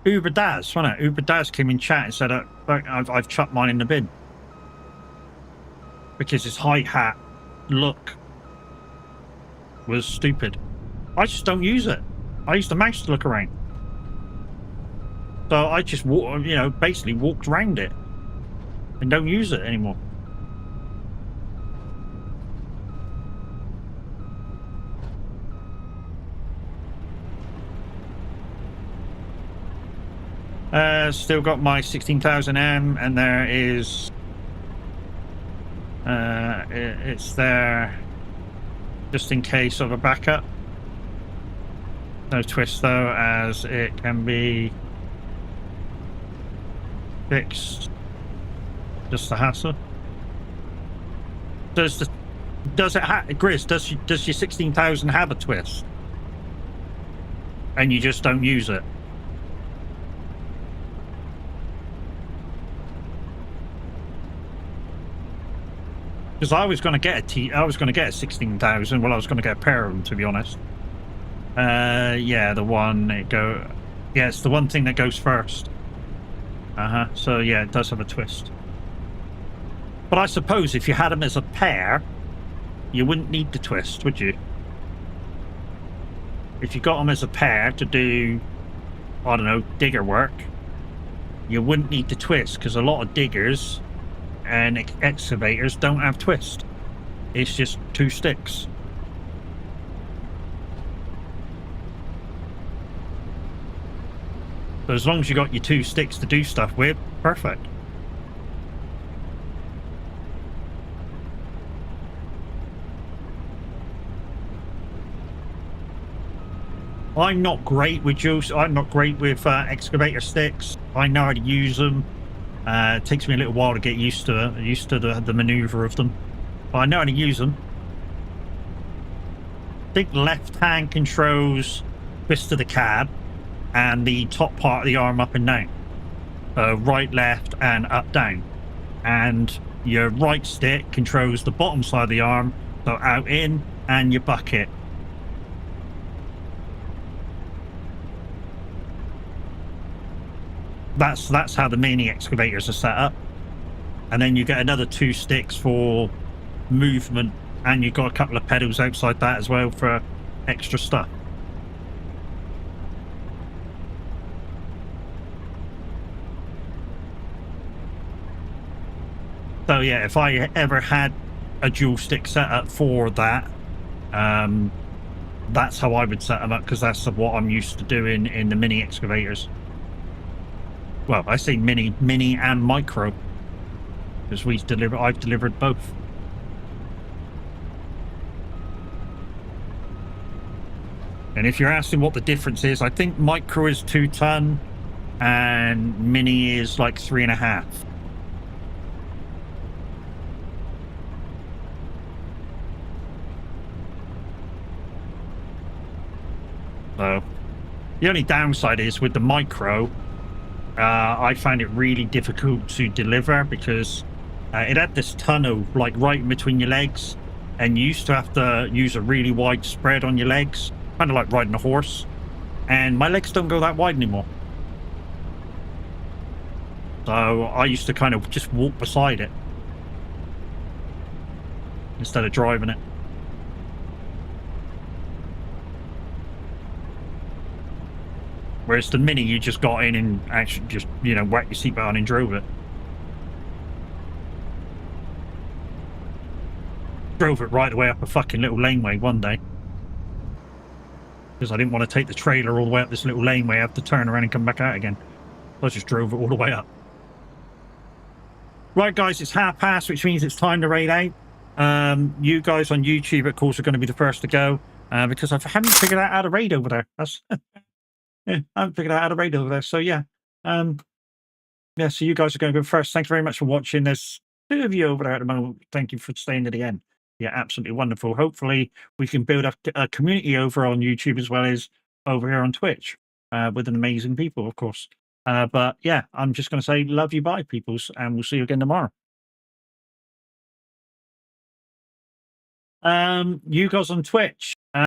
Uber Daz, wasn't it? Uber Daz came in chat and said, I've chucked mine in the bin. Because his hi-hat look was stupid. I just don't use it. I use the mouse to look around. So I just, you know, basically walked around it and don't use it anymore. Still got my 16,000M, and there is It's there just in case of a backup. No twist though, as it can be fixed. Just the hassle. Does it Grizz, does your 16,000 have a twist? And you just don't use it? Because I was going to get a 16,000. Well, I was going to get a pair of them, to be honest. Yeah, the one yeah, it's the one thing that goes first. So yeah, it does have a twist. But I suppose if you had them as a pair, you wouldn't need the twist, would you? If you got them as a pair to do, I don't know, digger work, you wouldn't need the twist, because a lot of diggers and excavators don't have twist. It's just 2 sticks. So as long as you got your 2 sticks to do stuff with, perfect. I'm not great with excavator sticks. I know how to use them. It takes me a little while to get used to the maneuver of them, but I know how to use them. I think left hand controls twist of the cab and the top part of the arm up and down. Right, left, and up, down. And your right stick controls the bottom side of the arm, so out, in, and your bucket. That's how the mini excavators are set up. And then you get another 2 sticks for movement, and you've got a couple of pedals outside that as well for extra stuff. So yeah, if I ever had a dual stick setup for that, that's how I would set them up, because that's what I'm used to doing in the mini excavators. Well, I say mini and micro, because I've delivered both. And if you're asking what the difference is, I think micro is 2 ton and mini is like 3.5. So the only downside is with the micro, I found it really difficult to deliver, because it had this tunnel like right in between your legs, and you used to have to use a really wide spread on your legs, kind of like riding a horse, and my legs don't go that wide anymore. So I used to kind of just walk beside it instead of driving it. Whereas the mini, you just got in and actually just, whacked your seatbelt on and drove it. Drove it right the way up a fucking little laneway one day, because I didn't want to take the trailer all the way up this little laneway. I have to turn around and come back out again. So I just drove it all the way up. Right, guys, it's past, which means it's time to raid out. You guys on YouTube, of course, are going to be the first to go, because I haven't figured out how to raid over there. That's yeah, I haven't figured out how to raid over there. So yeah, yeah. So you guys are going to go first. Thank you very much for watching. There's 2 of you over there at the moment. Thank you for staying to the end. Yeah, absolutely wonderful. Hopefully, we can build up a community over on YouTube as well as over here on Twitch, with an amazing people, of course. But yeah, I'm just going to say love you, bye, peoples, and we'll see you again tomorrow. You guys on Twitch.